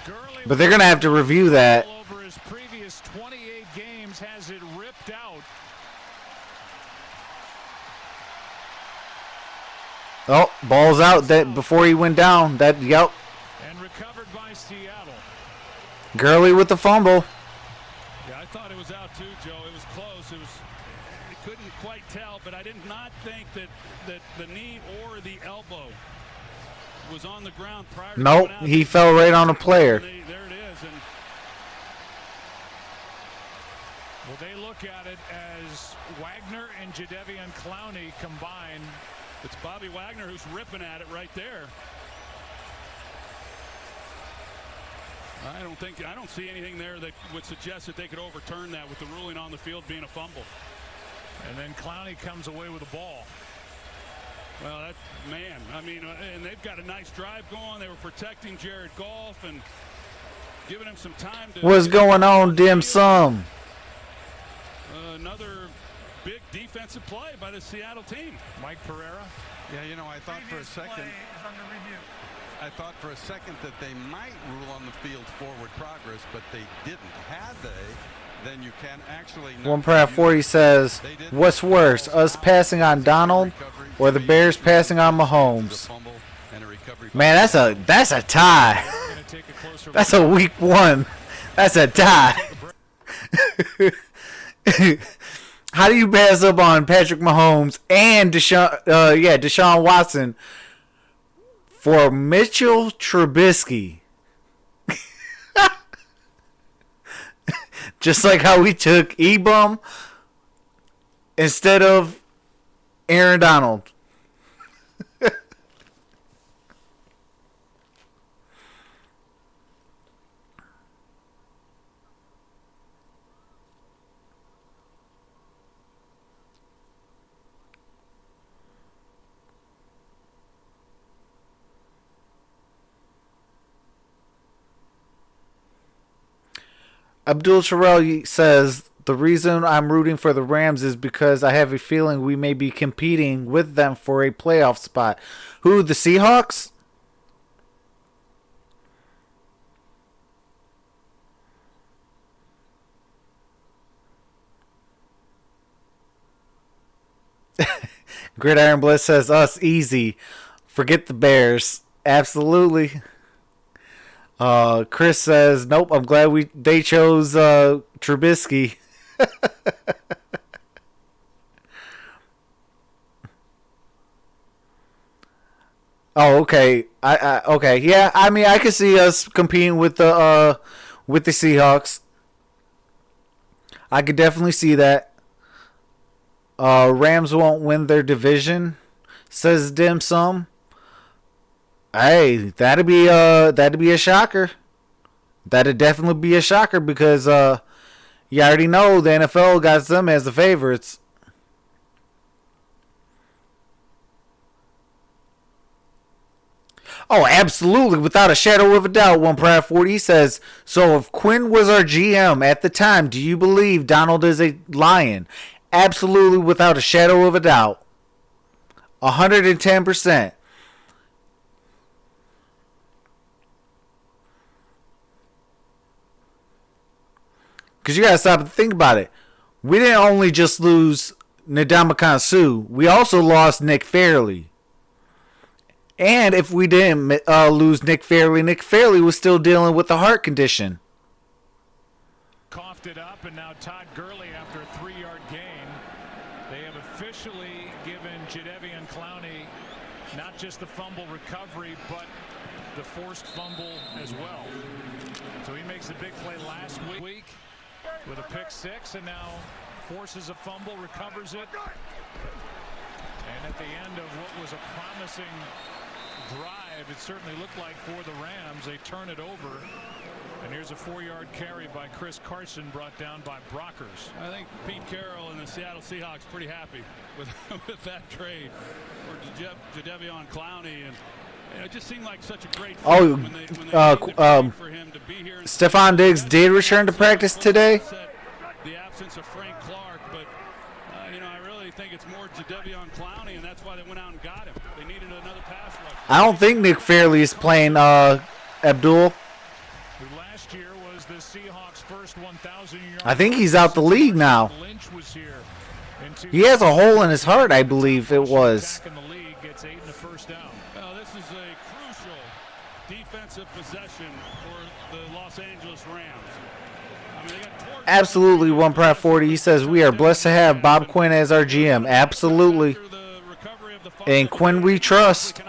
Gurley But they're going to have to review that. over his previous 28 games, has it ripped out. Oh, ball's out that before he went down. That yep. And recovered by Seattle. Gurley with the fumble. Yeah, I thought it was out too, Joe. It was close. I couldn't quite tell, but I did not think that the knee or the elbow was on the ground prior to Nope, going out. he fell right on a player. There it is. And Well, they look at it as Wagner and Jadeveon Clowney combined. it's Bobby Wagner who's ripping at it right there. I don't see anything there that would suggest that they could overturn that with the ruling on the field being a fumble. And then Clowney comes away with the ball. Well, and they've got a nice drive going. They were protecting Jared Goff and giving him some time to. What's going on, dim sum? Another big defensive play by the Seattle team. Mike Pereira. Yeah, I thought for a second. Play is under review. I thought for a second that they might rule on the field forward progress, but they didn't. Had they, then you can actually. One Pratt 40 says, "What's worse, us passing on Donald or the Bears passing on Mahomes?" Man, that's a tie. That's a week one. That's a tie. How do you pass up on Patrick Mahomes and Deshaun Watson for Mitchell Trubisky? Just like how we took Ebum instead of Aaron Donald. Abdul Terrell says, the reason I'm rooting for the Rams is because I have a feeling we may be competing with them for a playoff spot. Who, the Seahawks? Gridiron Bliss says, us, easy. Forget the Bears. Absolutely. Chris says, nope, I'm glad they chose Trubisky. Oh, okay. Okay. Yeah, I mean, I could see us competing with the Seahawks. I could definitely see that. Rams won't win their division, says Dim Sum. Hey, that'd be a shocker. That'd definitely be a shocker because you already know the NFL got them as the favorites. Oh, absolutely, without a shadow of a doubt. One Pride 40 says, so if Quinn was our GM at the time, do you believe Donald is a Lion? Absolutely, without a shadow of a doubt. 110%. Because you got to stop and think about it. We didn't only just lose Ndamukong Suh. We also lost Nick Fairley. And if we didn't lose Nick Fairley was still dealing with a heart condition. Coughed it up, and now Todd Gurley after a 3-yard gain. They have officially given Jadeveon Clowney not just the fumble recovery, but the forced fumble as well. So he makes a big play last week with a pick 6, and now forces a fumble, recovers it. And at the end of what was a promising drive, it certainly looked like for the Rams, they turn it over. And here's a 4-yard carry by Chris Carson, brought down by Brockers. I think Pete Carroll and the Seattle Seahawks pretty happy with that trade for Jadeveon Clowney, and it just seemed like such a great fit when they for him to be here. Stephon Diggs did return to practice today. The absence of Frank Clark, but I really think it's more Jadeveon Clowney, and that's why they went out and got him. They needed another pass rush. I don't think Nick Fairley is playing Abdul. Who last year was the Seahawks' first 1,000-yard. I think he's out the league now. Lynch was here. He has a hole in his heart, I believe it was. In the league, gets 8 and a first down. Well, this is a crucial defensive possession for the Los Angeles Rams. Absolutely, One Pride 40. He says we are blessed to have Bob Quinn as our GM. Absolutely. And Quinn we trust.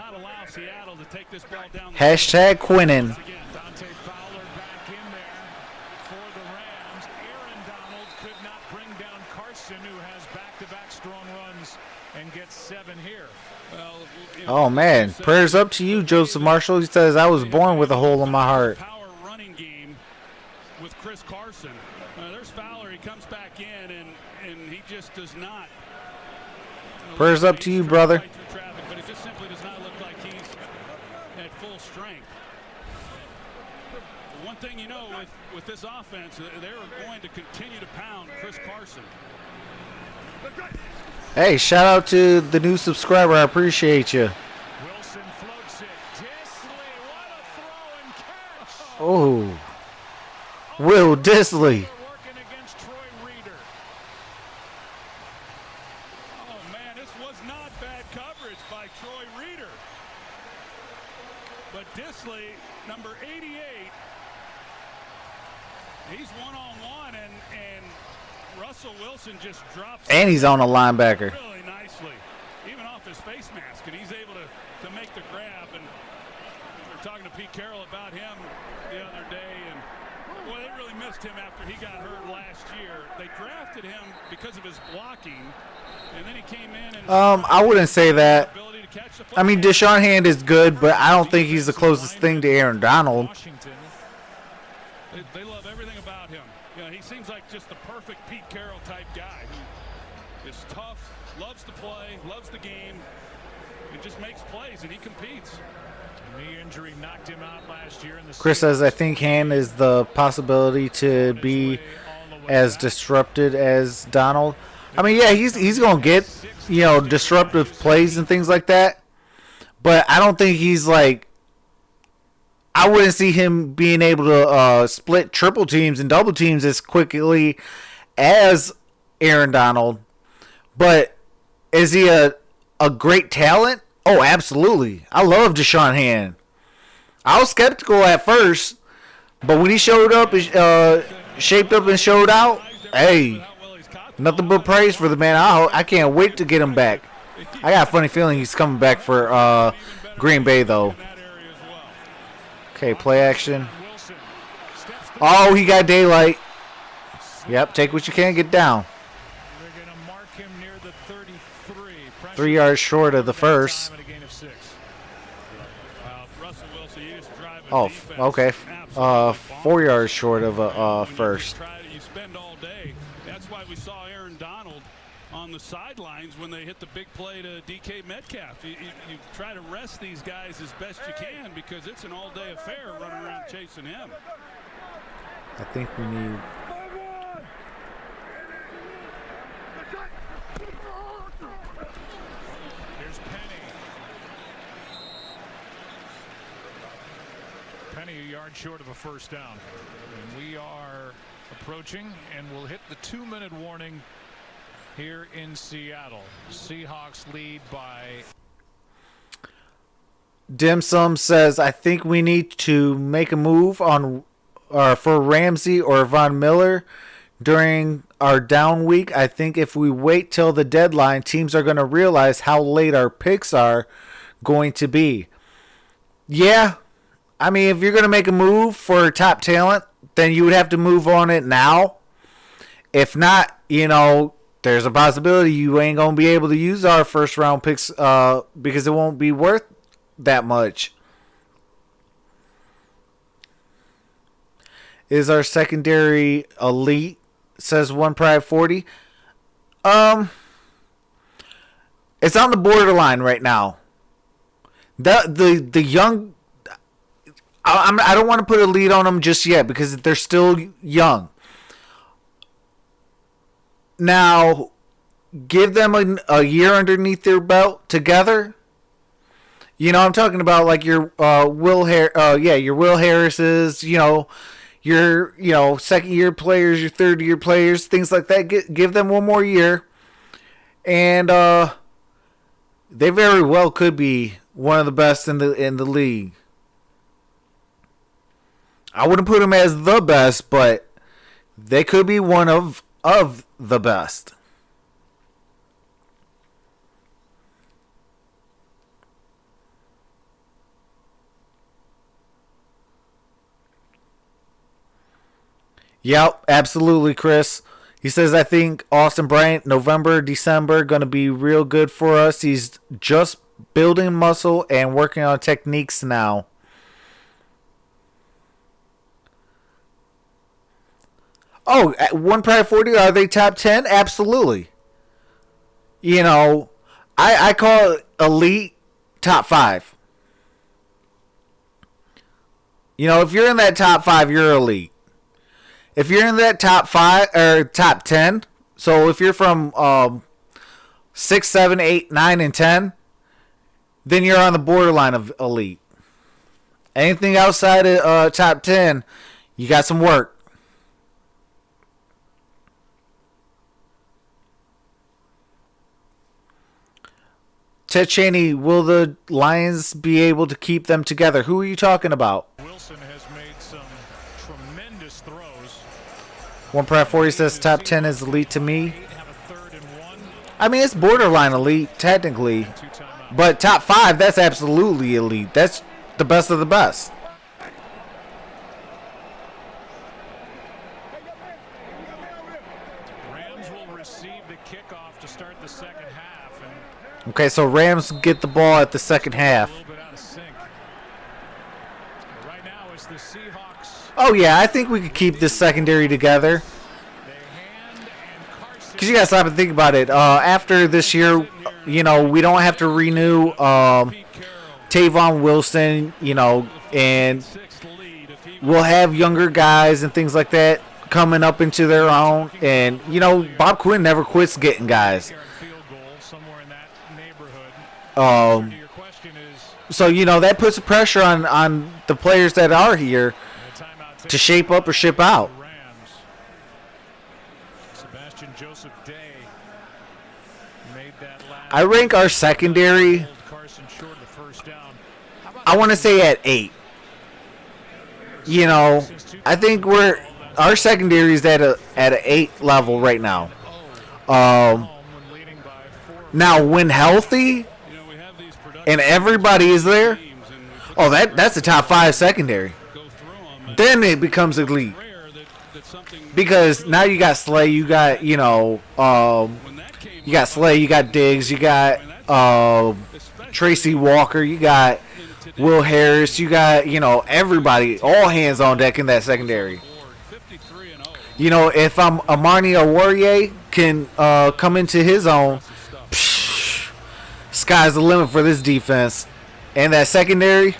Hashtag Quinnin. Dante Fowler back in there for the Rams. Aaron Donald could not bring down Carson, who has back-to-back strong runs and gets 7 here. Oh man, prayers up to you, Joseph Marshall. He says I was born with a hole in my heart. Power running game with Chris Carson. There's Fowler. He comes back in and he just does not. Prayers up to you, brother. But it just simply does not look like he's at full strength. One thing you know with this offense, they're going to continue to pound Chris Carson. Hey, shout out to the new subscriber. I appreciate you. Wilson floats it. Disley, what a throw and catch. Oh, Will Disley. Working against Troy Reader. Oh man, this was not bad coverage by Troy Reader. But Disley, number 88, he's one-on-one, and Russell Wilson just drops. And he's on a linebacker. Really nicely, even off his face mask, and he's able to make the grab. And we were talking to Pete Carroll about him the other day, and boy, they really missed him after he got hurt last year. They drafted him because of his blocking, and then he came in and I wouldn't say that. I mean, Deshaun Hand is good, but I don't think he's the closest thing to Aaron Donald. Washington. They love everything about him. He seems like just the perfect Pete Carroll type guy. He is tough, loves to play, loves the game, and just makes plays, and he competes. Knee injury knocked him out last year in the Chris says, I think Hand is the possibility to be as disrupted as Donald. I mean, yeah, he's going to get, disruptive plays and things like that. But I don't think he's like, I wouldn't see him being able to split triple teams and double teams as quickly as Aaron Donald. But is he a great talent? Oh, absolutely. I love Deshaun Hand. I was skeptical at first, but when he showed up, shaped up and showed out, hey, nothing but praise for the man. I can't wait to get him back. I got a funny feeling he's coming back for Green Bay, though. Okay, play action. Oh, he got daylight. Yep, take what you can, get down. They're going to mark him near the 3 yards short of the first. Oh, okay. 4 yards short of a first. You spend all day. That's why we saw Aaron Donald on the sidelines when they hit the big play to DK Metcalf. You try to rest these guys as best you can because it's an all-day affair running around chasing him. I think we need. Here's Penny. Penny a yard short of a first down. And we are approaching and we'll hit the 2-minute warning here in Seattle. Seahawks lead by. Dim Sum says, I think we need to make a move on for Ramsey or Von Miller during our down week. I think if we wait till the deadline, teams are going to realize how late our picks are going to be. Yeah. I mean, if you're going to make a move for top talent, then you would have to move on it now. If not, there's a possibility you ain't going to be able to use our first round picks because it won't be worth that much. Is our secondary elite? Says One Pride 40. It's on the borderline right now. The young. I don't want to put a lead on them just yet because they're still young. Now, give them a year underneath their belt together. I'm talking about like your your Will Harris's, your second year players, your third year players, things like that. Give them one more year, and they very well could be one of the best in the league. I wouldn't put them as the best, but they could be one of the best. Yep, absolutely, Chris. He says, I think Austin Bryant, November, December, going to be real good for us. He's just building muscle and working on techniques now. Oh, at One Pride 40, are they top 10? Absolutely. I call it elite top 5. If you're in that top 5, you're elite. If you're in that top 5 or top 10, so if you're from 6, 7, 8, 9, and 10, then you're on the borderline of elite. Anything outside of top 10, you got some work. Ted Cheney, will the Lions be able to keep them together? Who are you talking about? Wilson has made some tremendous throws. One Pride 40 says top 10 is elite to me. I mean, it's borderline elite, technically. But top 5, that's absolutely elite. That's the best of the best. Rams will receive the kickoff to start the second half. Okay, so Rams get the ball at the second half. Right now it's the Seahawks. Oh, yeah, I think we could keep this secondary together. Because you got to stop and think about it. After this year, we don't have to renew Tavon Wilson, and we'll have younger guys and things like that coming up into their own. And, Bob Quinn never quits getting guys. So, that puts pressure on the players that are here to shape up or ship out. I rank our secondary, I want to say at 8. I think our secondary is at an 8 level right now. Now, when healthy and everybody is there, that's a top 5 secondary. Then it becomes elite. Because now you got Slay, you got, you got Slay, you got Diggs, you got Tracy Walker, you got Will Harris, you got, everybody, all hands on deck in that secondary. If Amani Oruwariye can come into his own, sky's the limit for this defense. And that secondary,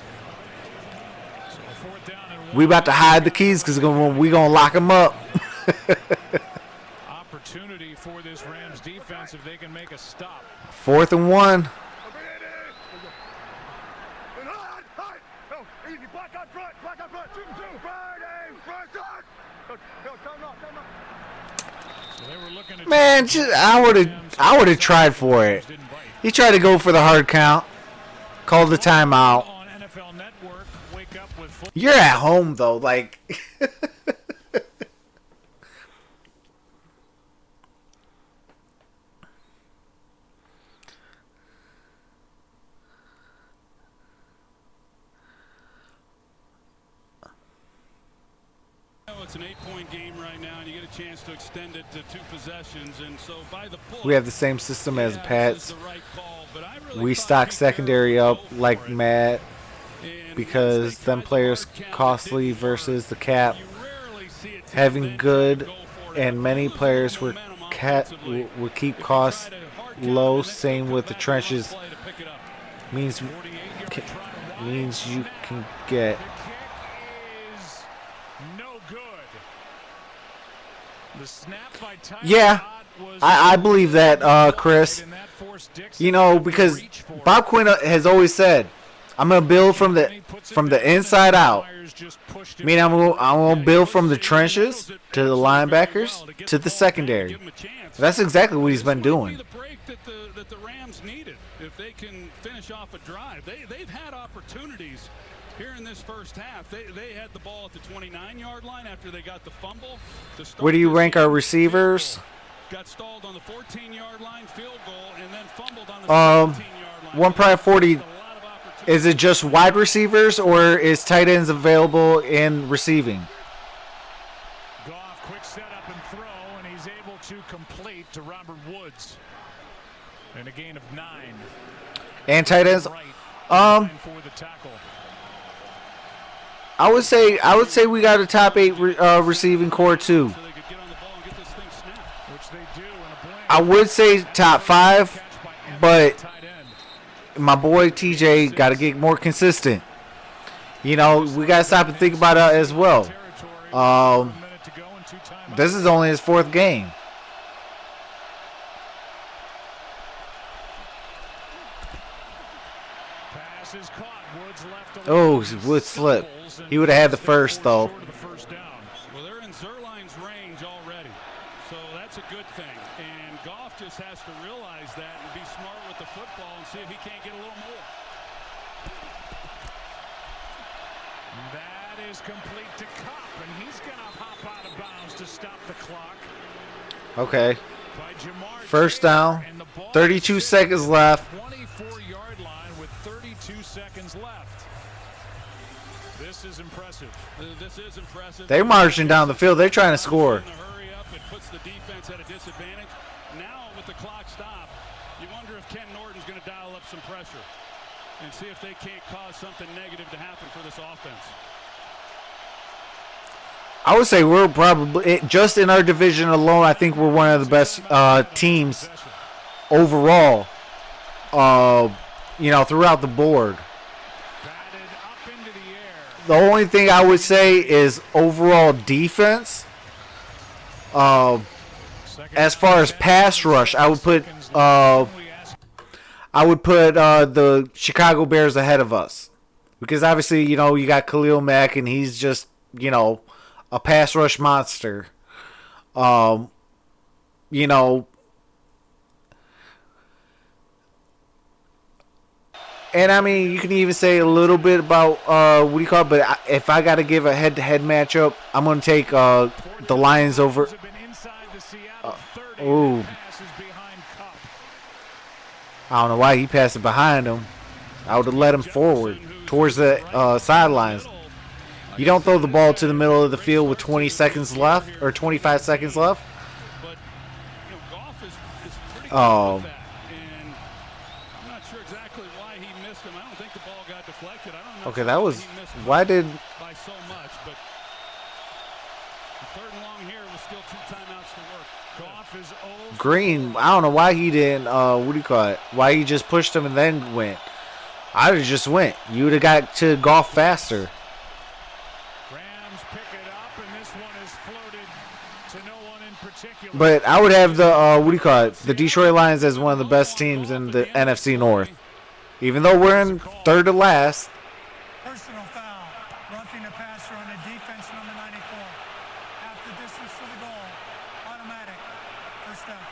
we about to hide the keys because we going to lock them up. Opportunity for this Rams defense if they can make a stop. 4th and 1. Man, I would have tried for it. He tried to go for the hard count. Called the timeout. You're at home though, like. It's an 8-point game right now, and you get a chance to extend it to 2 possessions. And so by the pull, we have the same system as Pats. Right call, really we stock secondary up like mad because them players costly versus the cap. Having good and many players will keep costs low. Same with the trenches. Means you can get. Yeah, I believe that, Chris. Because Bob Quinn has always said, "I'm gonna build from the inside out." I mean, I'm gonna build from the trenches to the linebackers to the secondary. That's exactly what he's been doing. That the Rams needed if they can finish off a drive. They've had opportunities. Here in this first half, they had the ball at the 29-yard line after they got the fumble. Where do you rank our receivers? Got stalled on the 14-yard line, field goal, and then fumbled on the 17-yard line. 1 Pride 40. Is it just wide receivers or is tight ends available in receiving? Goff, quick setup and throw, and he's able to complete to Robert Woods. And a gain of 9. And tight ends. For the tackle. I would say we got a top 8 receiving core too. I would say top 5, but my boy TJ got to get more consistent. We got to stop and think about it as well. This is only his 4th game. Oh, Woods slipped. He would have had the first, though. Well, they're in Zerline's range already, so that's a good thing. And Goff just has to realize that and be smart with the football and see if he can't get a little more. That is complete to Cup, and he's going to hop out of bounds to stop the clock. Okay. First down, 32 seconds left. 24-yard line with 32 seconds left. This is impressive. This is impressive. They're marching down the field. They're trying to score. Hurry up. It puts the defense at a disadvantage. Now with the clock stopped, you wonder if Ken Norton's going to dial up some pressure and see if they can't cause something negative to happen for this offense. I would say we're probably, just in our division alone, I think we're one of the best teams overall, throughout the board. The only thing I would say is overall defense. As far as pass rush, I would put the Chicago Bears ahead of us, because obviously you got Khalil Mack and he's just a pass rush monster. And I mean, you can even say a little bit about but if I got to give a head-to-head matchup, I'm going to take the Lions over. I don't know why he passed it behind him. I would have led him forward towards the sidelines. You don't throw the ball to the middle of the field with 20 seconds left or 25 seconds left. Okay, that was. Why did. By so much, but the third and long here was still 2 timeouts to work. Goff is over. Green, I don't know why he didn't. What do you call it? Why he just pushed him and then went? I'd have just went. You would have got to Goff faster. Rams pick it up, and this one is floated to no one in particular. But I would have the what do you call it? The Detroit Lions as one of the best teams in the NFC North. Even though we're in third to last. Personal foul. Roughing the passer on the defense, number 94. Half the distance to the goal. Automatic. First down.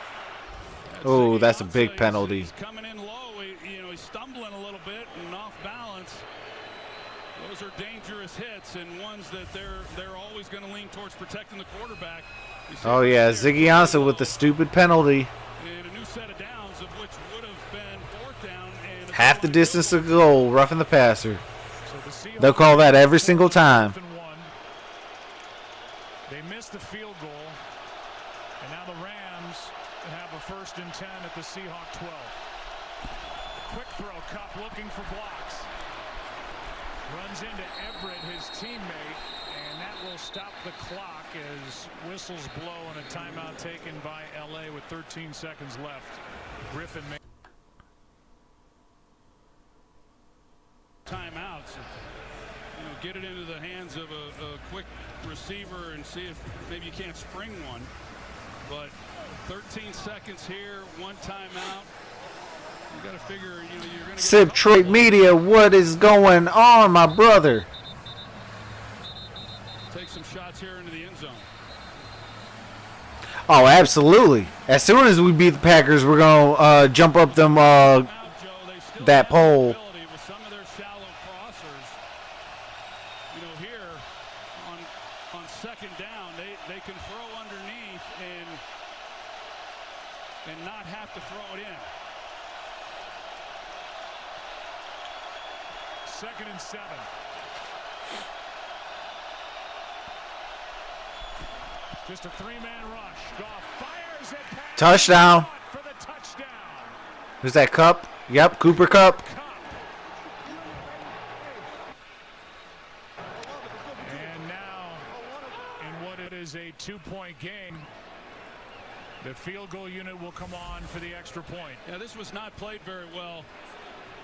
Oh, that's a big penalty. He's coming in low. He's stumbling a little bit and off balance. Those are dangerous hits and ones that they're always going to lean towards protecting the quarterback. Oh yeah, Ziggy Ansah with the stupid penalty. And a new set of downs, of which would have been 4th down. And Half the distance to goal, roughing the passer. They'll call that every single time. They missed the field goal, and now the Rams have a 1st and 10 at the Seahawks 12. Quick throw, Cup looking for blocks. Runs into Everett, his teammate, and that will stop the clock as whistles blow and a timeout taken by LA with 13 seconds left. Griffin made timeouts. Get it into the hands of a quick receiver and see if maybe you can't spring one. But 13 seconds here, 1 timeout. You got to figure, you're going to Sip Trade Media, what is going on, my brother? take some shots here into the end zone. Oh, absolutely. As soon as we beat the Packers, we're going to jump up them that pole. With some of their shallow crossers, here on 2nd down, they can throw underneath and not have to throw it in. 2nd and 7. Just a 3-man rush. Goff fires it. Touchdown. For the touchdown. Who's that, Cup? Yep, Cooper Cup. And now, in what it is a 2-point game, the field goal unit will come on for the extra point. Yeah, this was not played very well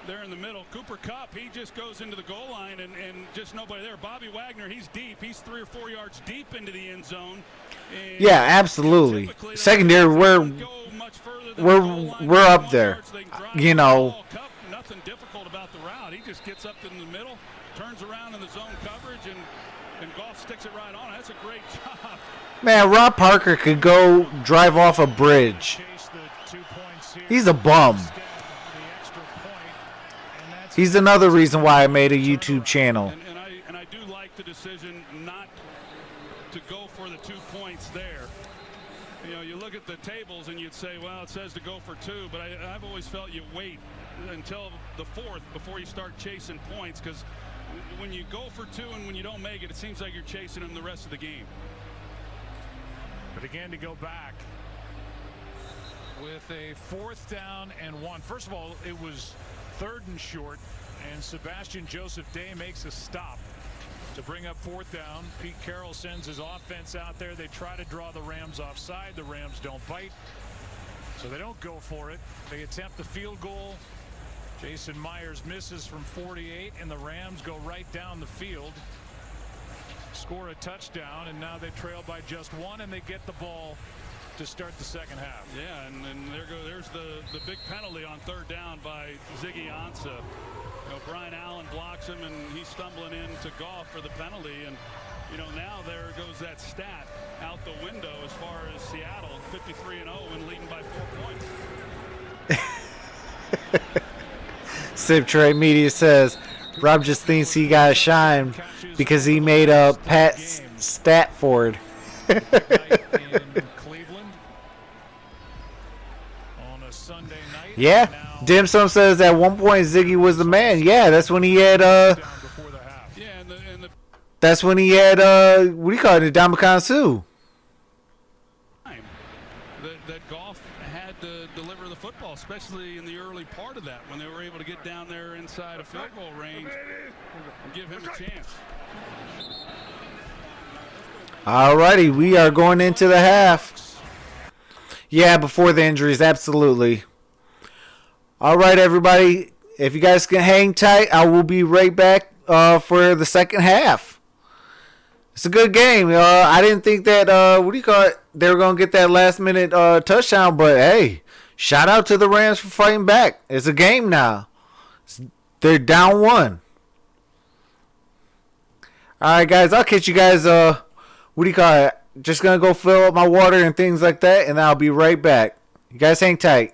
there in the middle. Cooper Kupp, he just goes into the goal line and just nobody there. Bobby Wagner, he's deep. He's 3 or 4 yards deep into the end zone. And yeah, absolutely. Secondary, we're up there. Nothing difficult about the route. He just gets up in the middle, turns around in the zone coverage, and Goff sticks it right on. That's a great job. Man, Rob Parker could go drive off a bridge. He's a bum. He's another reason why I made a YouTube channel. And I do like the decision not to go for the 2 points there. You look at the tables and you'd say, well, it says to go for 2, but I've always felt you wait until the 4th before you start chasing points, because when you go for 2 and when you don't make it, it seems like you're chasing them the rest of the game. But again, to go back with a 4th down and 1. First of all, it was 3rd and short, and Sebastian Joseph Day makes a stop to bring up 4th down. Pete Carroll sends his offense out there. They try to draw the Rams offside. The Rams don't bite, so they don't go for it. They attempt the field goal. Jason Myers misses from 48, and the Rams go right down the field, score a touchdown, and now they trail by just 1, and they get the ball to start the second half. Yeah, and there's the big penalty on 3rd down by Ziggy Ansah. Brian Allen blocks him, and he's stumbling into Goff for the penalty. And now there goes that stat out the window as far as Seattle 53-0 and leading by 4 points. Sip Trade Media says Rob just thinks he got a shine because he made a Pat Statford. Yeah, Dim Sum says at one point Ziggy was the man. Yeah, that's when he had that's when he had what do you call it, Ndamukong Suh. That Goff had to deliver the football especially in the early part of that when they were able to get down there inside a field goal range and give him a chance. Alrighty, we are going into the half. Yeah, before the injuries, absolutely. Alright, everybody. If you guys can hang tight, I will be right back for the second half. It's a good game. I didn't think that, they were going to get that last minute touchdown, but hey, shout out to the Rams for fighting back. It's a game now. They're down 1. Alright, guys, I'll catch you guys, just going to go fill up my water and things like that, and I'll be right back. You guys hang tight.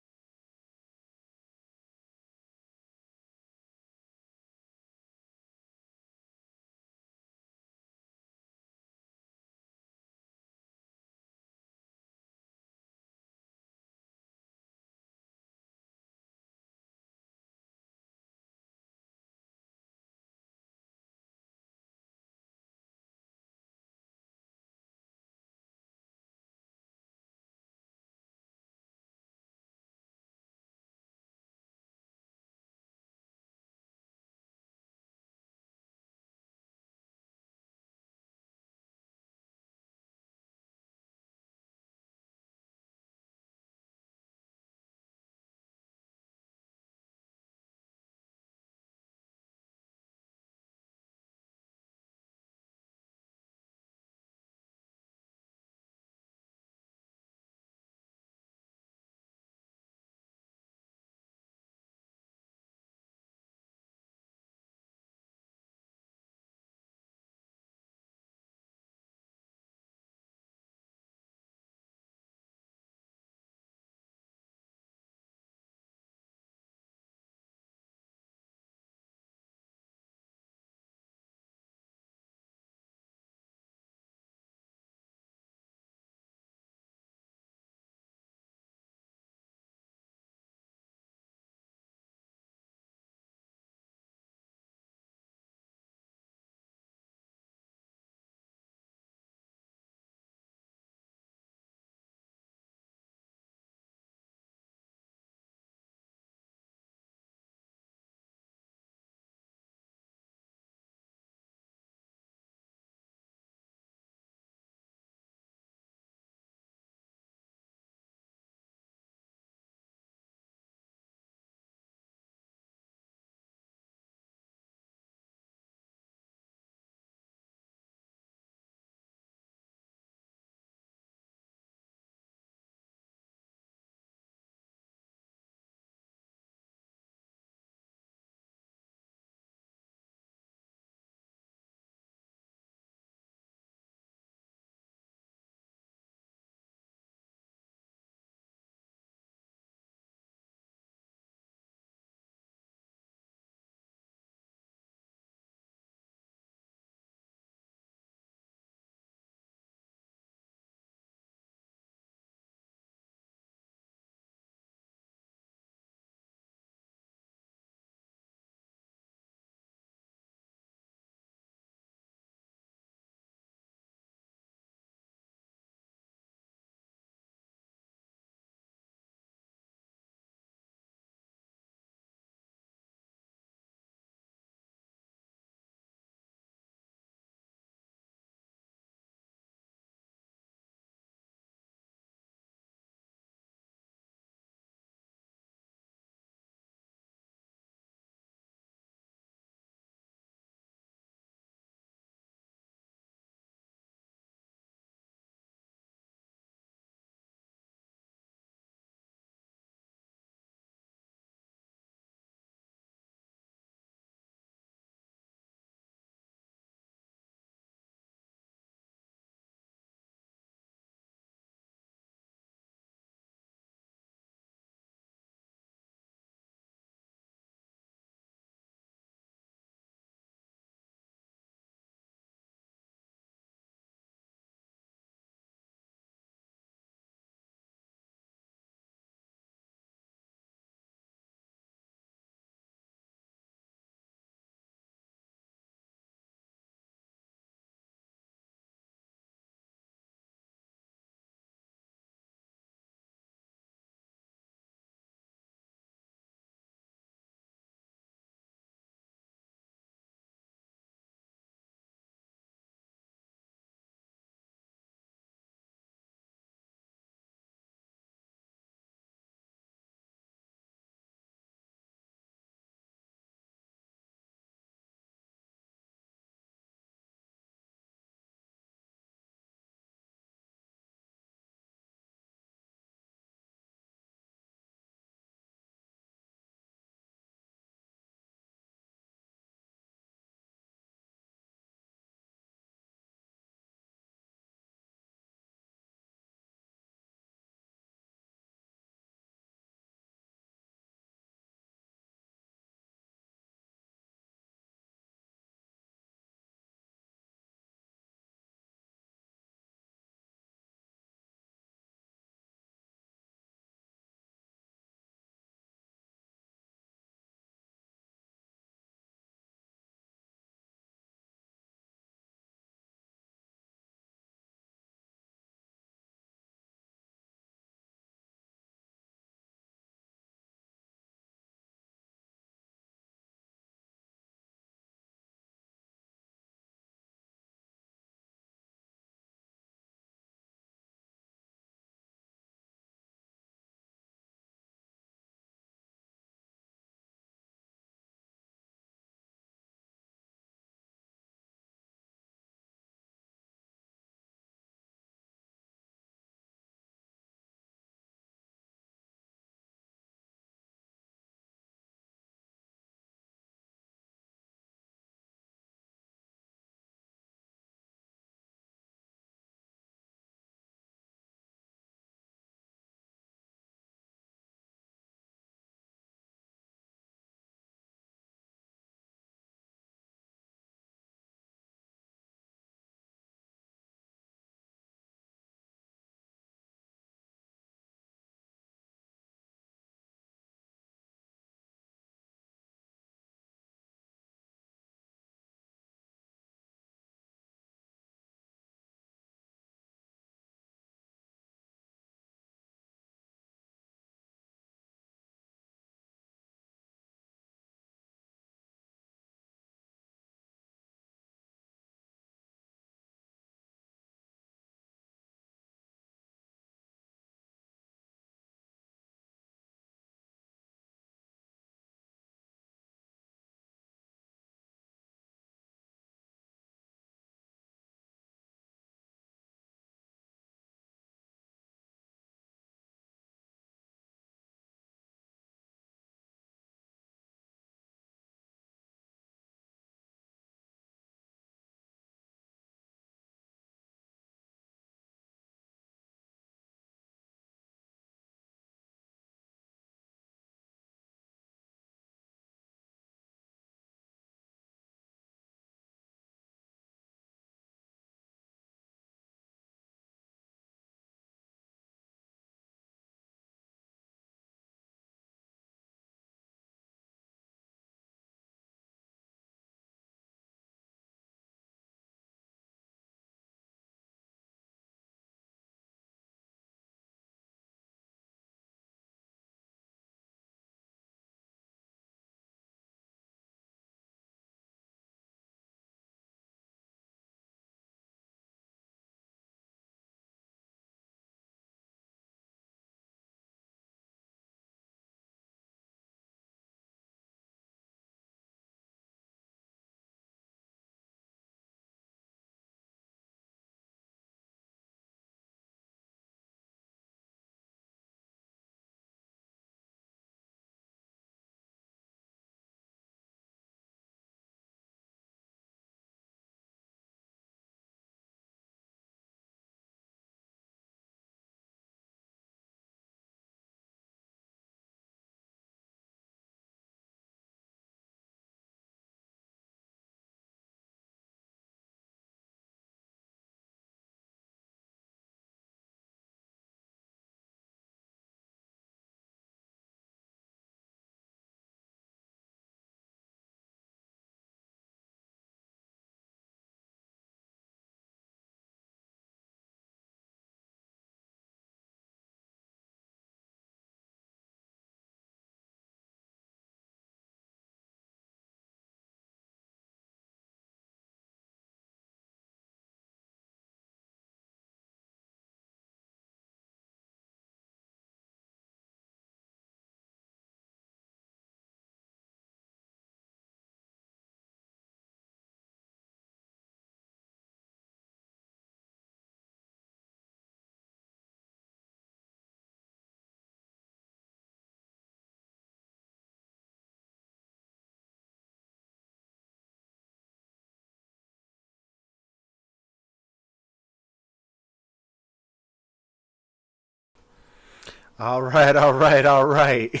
All right, all right, all right.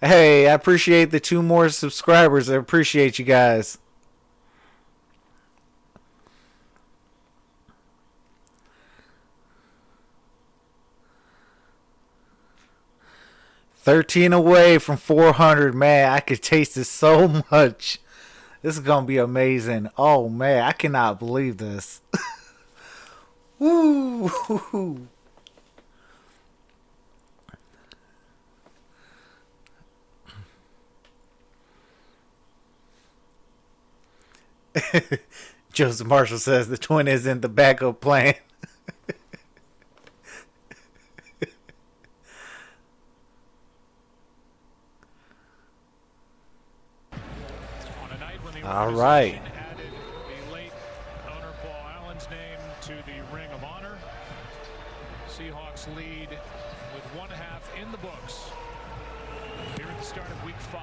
Hey, I appreciate the 2 more subscribers. I appreciate you guys. $13 away from 400. Man, I could taste it so much. This is going to be amazing. Oh, man, I cannot believe this. Woo! Joseph Marshall says the twin is in the backup plan. All right. Added the late owner Paul Allen's name to the Ring of Honor. Seahawks lead with 1/2 in the books here at the start of Week 5.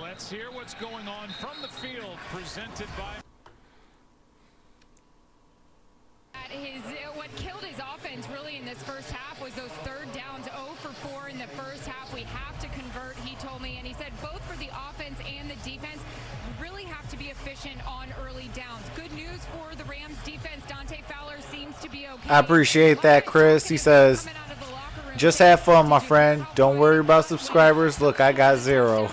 Let's hear what's going on from the field, presented by. What killed his offense really in this first half was those 3rd downs. 0 for 4 in the first half. We have to convert, he told me, and he said both for the offense and the defense really have to be efficient on early downs. Good news for the Rams defense. Dante Fowler seems to be okay. I appreciate that, Chris. He says, just have fun, my friend. Don't worry about subscribers. Look, I got 0.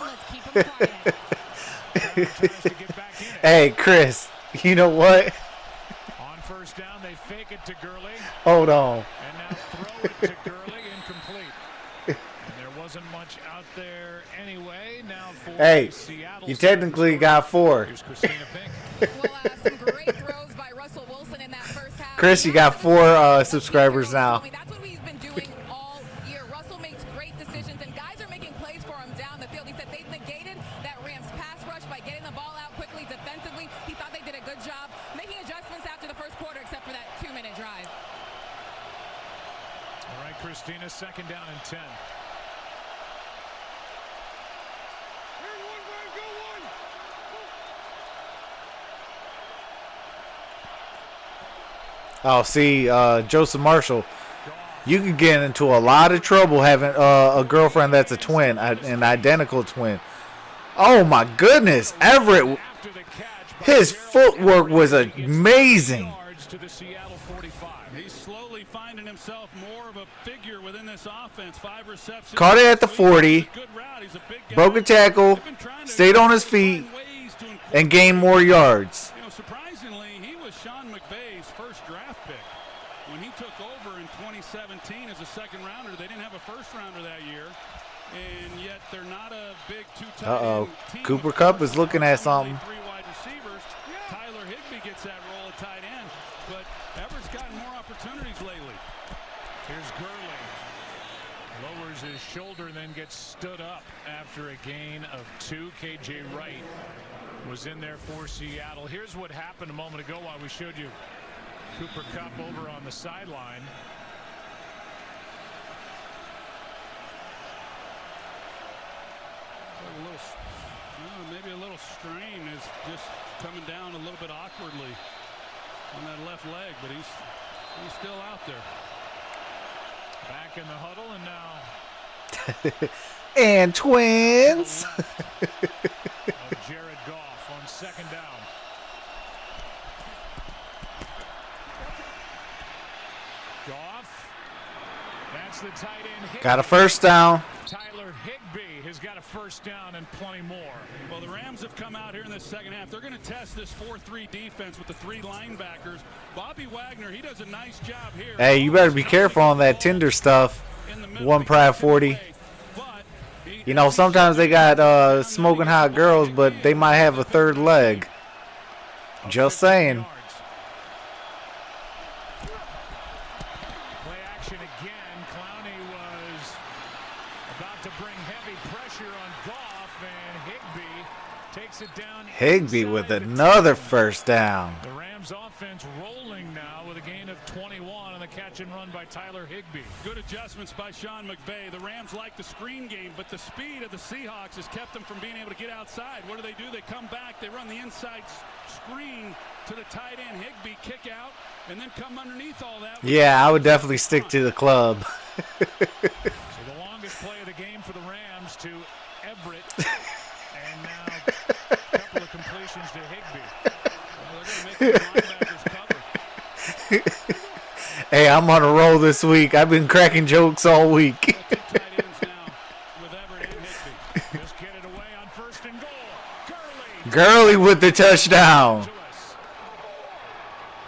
Hey, Chris, you know what? On first down, they fake it to Gurley. Hold on. And now throw it to Gurley, incomplete. And there wasn't much out there anyway. Now for Hey, Seattle, you technically got 4. Here's Christina Pink. Some great throws by Russell Wilson in that first half. Chris, you got 4 subscribers now. That's what he's been doing all year. Russell makes great decisions, and guys are making plays for him down the field. He said they've negated that Rams pass rush by getting the ball out quickly defensively. He thought they did a good job making adjustments after the first quarter, except for that 2-minute drive. All right, Christina, 2nd down and 10. Oh, see, Joseph Marshall, you could get into a lot of trouble having a girlfriend that's a twin, an identical twin. Oh, my goodness. Everett, his footwork was amazing. He's slowly finding himself more of a figure within this offense. 5 receptions. Caught it at the 40, broke a tackle, stayed on his feet, and gained more yards. You know, surprisingly, he was Sean McVay's first draft pick. When he took over in 2017 as a 2nd rounder, they didn't have a 1st rounder that year. And yet they're not a big 2-tight team. Cooper Kupp is looking at something. 3 wide receivers. Tyler Higbee gets that role at tight end. But Everett's gotten more opportunities lately. Here's Gurley. Lowers his shoulder and then gets stood up after a gain of 2. KJ Wright was in there for Seattle. Here's what happened a moment ago while we showed you Cooper Kupp over on the sideline. Maybe a little strain is just coming down a little bit awkwardly on that left leg, but he's still out there. Back in the huddle, and now And twins. Jared Goff on 2nd down. Goff. That's the tight end. Got a 1st down. Tyler Higbee has got a 1st down and plenty more. Well, the Rams have come out here in the 2nd half. They're going to test this 4-3 defense with the 3 linebackers. Bobby Wagner, he does a nice job here. Hey, you better be careful on that Tinder stuff. 1 Pride 40. You know, sometimes they got smoking hot girls, but they might have a 3rd leg. Just saying. Play action again. Clowney was about to bring heavy pressure on Goff, and Higbee Takes it down. Higbee with another first down. The Rams offense rolling now with a gain of 21 on the catch and run by Tyler Higbee. Good adjustments by Sean McVay. The Rams like the screen game, but the speed of the Seahawks has kept them from being able to get outside. What do? They come back, they run the inside screen to the tight end Higbee, kick out, and then come underneath all that. Yeah, I would definitely stick to the club. So the longest play of the game for the Rams to Everett. And now a couple of completions to Higbee. Well, they're going to make the linebackers cover. Hey, I'm on a roll this week. I've been cracking jokes all week. Two tight ends now with Everett and Higbee. Just get it away on 1st and goal. Gurley with the touchdown.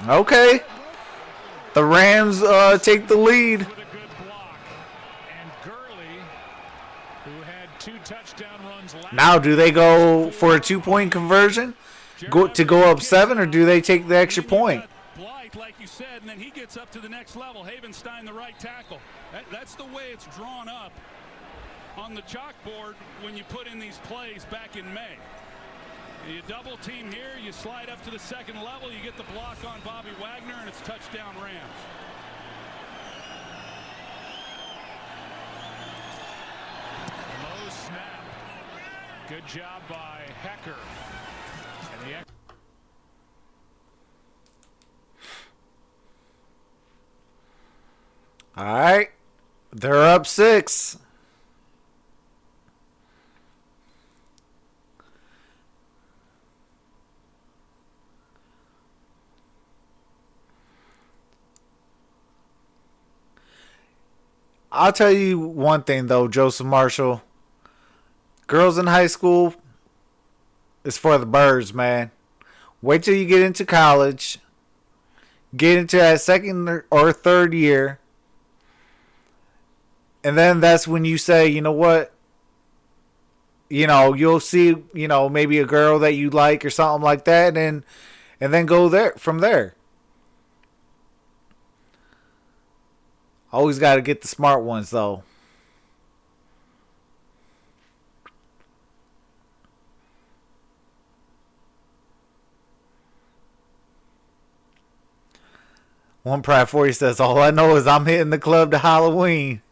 Okay. The Rams take the lead. With a good block. And Gurley, who had 2 touchdown runs last Now, do they go for a 2-point conversion to go up 7, or do they take the extra point? BLITZ, like you said, and then he gets up to the next level. Havenstein, the right tackle. That's the way it's drawn up on the chalkboard when you put in these plays back in May. You double team here, you slide up to the 2nd level, you get the block on Bobby Wagner, and it's touchdown Rams. low snap. Good job by Hecker. And the All right. They're up 6. I'll tell you one thing, though, Joseph Marshall. Girls in high school, it's for the birds, man. Wait till you get into college. Get into that 2nd or 3rd year. And then that's when you say, you know what? You know, you'll see, you know, maybe a girl that you like or something like that. And then go there from there. Always got to get the smart ones, though. One Pride 40 says, all I know is I'm hitting the club to Halloween.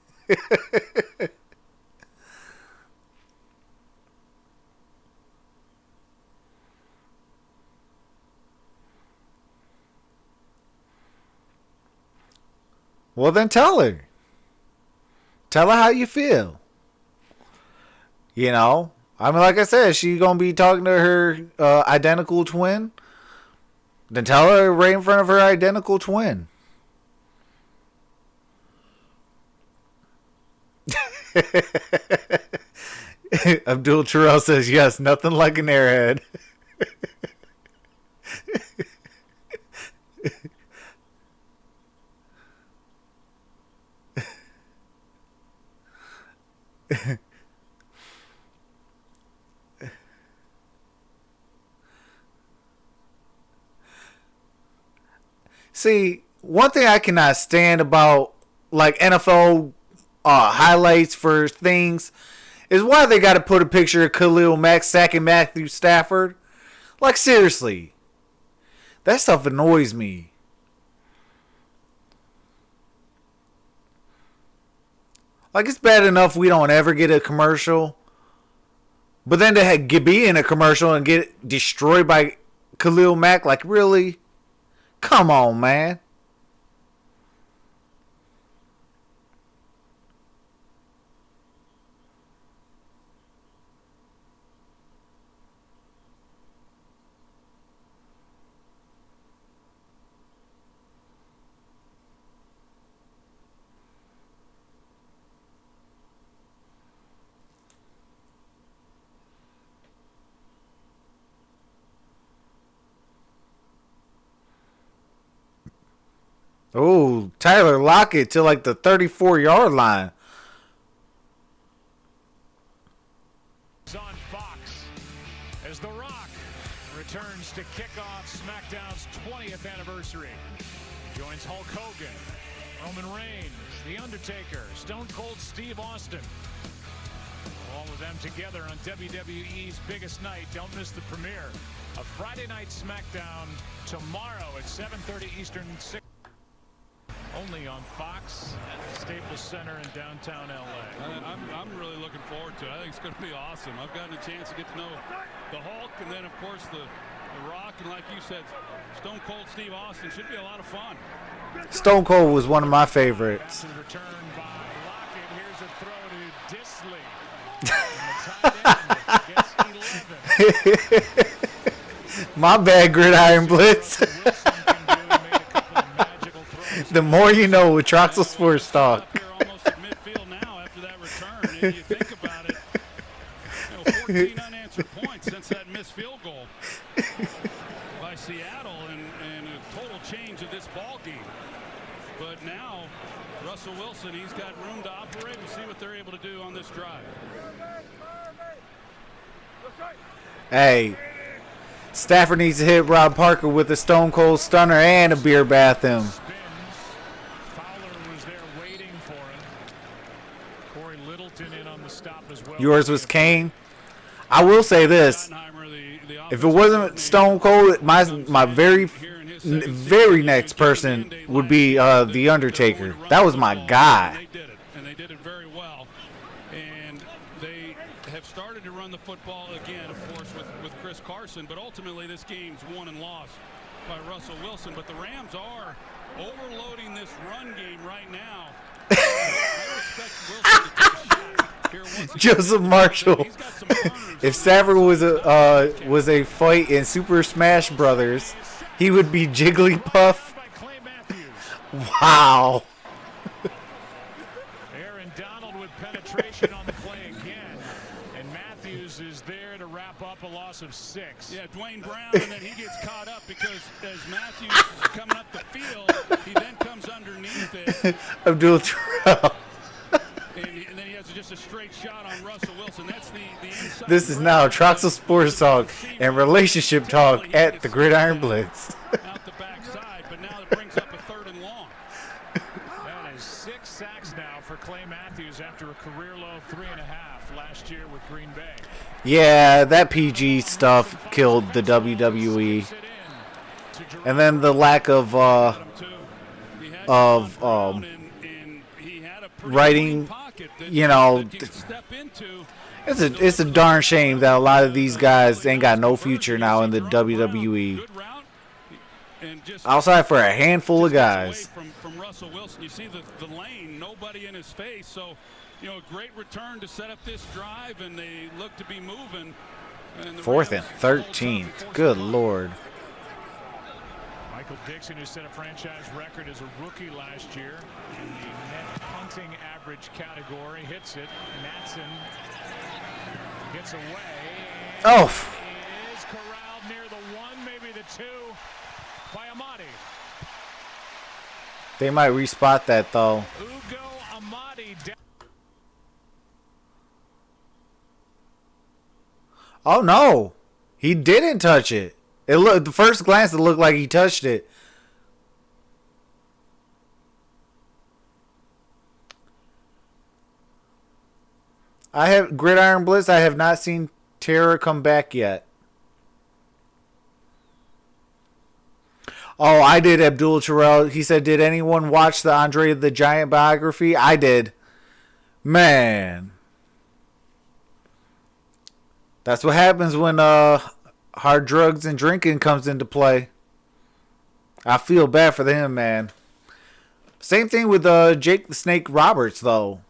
Well, then tell her. Tell her how you feel. You know? I mean, like I said, she's going to be talking to her identical twin. Then tell her right in front of her identical twin. Abdul Terrell says, yes, nothing like an airhead. See, one thing I cannot stand about like NFL highlights for things is why they got to put a picture of Khalil Mack sacking Matthew Stafford. Like, seriously. That stuff annoys me. Like, it's bad enough we don't ever get a commercial. But then to be in a commercial and get destroyed by Khalil Mack, like, really? Come on, man. Oh, Tyler Lockett to like the 34-yard line. It's on Fox as The Rock returns to kick off SmackDown's 20th anniversary. Joins Hulk Hogan, Roman Reigns, The Undertaker, Stone Cold Steve Austin. all of them together on WWE's biggest night. Don't miss the premiere. A Friday night SmackDown tomorrow at 7:30 Eastern, 6 only on Fox at the Staples Center in downtown LA. I'm really looking forward to it. I think it's going to be awesome. I've gotten a chance to get to know the Hulk and then, of course, the Rock. And like you said, Stone Cold Steve Austin should be a lot of fun. Stone Cold was one of my favorites. Return by Lockett. Here's a throw to Disley. And the tight end gets 11. My bad, Gridiron Blitz. The more you know with Troxel Sports Talk. Almost at midfield now after that return. If you think about it, 14 unanswered points since that missed field goal by Seattle, and a total change of this ball game. But now Russell Wilson, he's got room to operate. We'll see what they're able to do on this drive. Hey, Stafford needs to hit Rob Parker with a Stone Cold Stunner and a beer bath him. Yours was Kane. I will say this: if it wasn't Stone Cold, my very next person would be the Undertaker. That was my guy. And they did it very well. And they have started to run the football again, of course, with Chris Carson. But ultimately, this game's won and lost by Russell Wilson. But the Rams are overloading this run game right now. I respect Wilson to take a shot. Joseph Marshall. If Stafford was a fight in Super Smash Brothers, he would be Jigglypuff. Wow. Aaron Donald with penetration on the play again, and Matthews is there to wrap up a loss of 6. Yeah, Dwayne Brown, and then he gets caught up because as Matthews is coming up the field, he then comes underneath it. Abdul Terrell. And then he has just a straight shot on Russell Wilson. That's the inside. This is now Troxel Sports Talk and Relationship Talk at the Gridiron Blitz. Out the backside, but now it brings up a 3rd and long. That is 6 sacks now for Clay Matthews after a career low 3.5 last year with Green Bay. Yeah, that PG stuff killed the WWE. And then the lack of writing, you know, it's a darn shame that a lot of these guys ain't got no future now in the WWE. Outside for a handful of guys. From Russell Wilson, you see the lane, nobody in his face. So, you know, a great return to set up this drive, and they look to be moving. 4th and 13. Good Lord. Michael Dixon, who set a franchise record as a rookie last year in the net punting average category, hits it. Natson gets away. Oh. Is corralled near the 1, maybe the 2 by Amadi. They might respot that though. Ugo Amadi. Oh no, he didn't touch it. It looked, the first glance, it looked like he touched it. I have Gridiron Blitz. I have not seen Terror come back yet. Oh, I did. Abdul Terrell. He said, "Did anyone watch the Andre the Giant biography?" I did. Man, that's what happens when hard drugs and drinking comes into play. I feel bad for him, man. Same thing with Jake the Snake Roberts, though.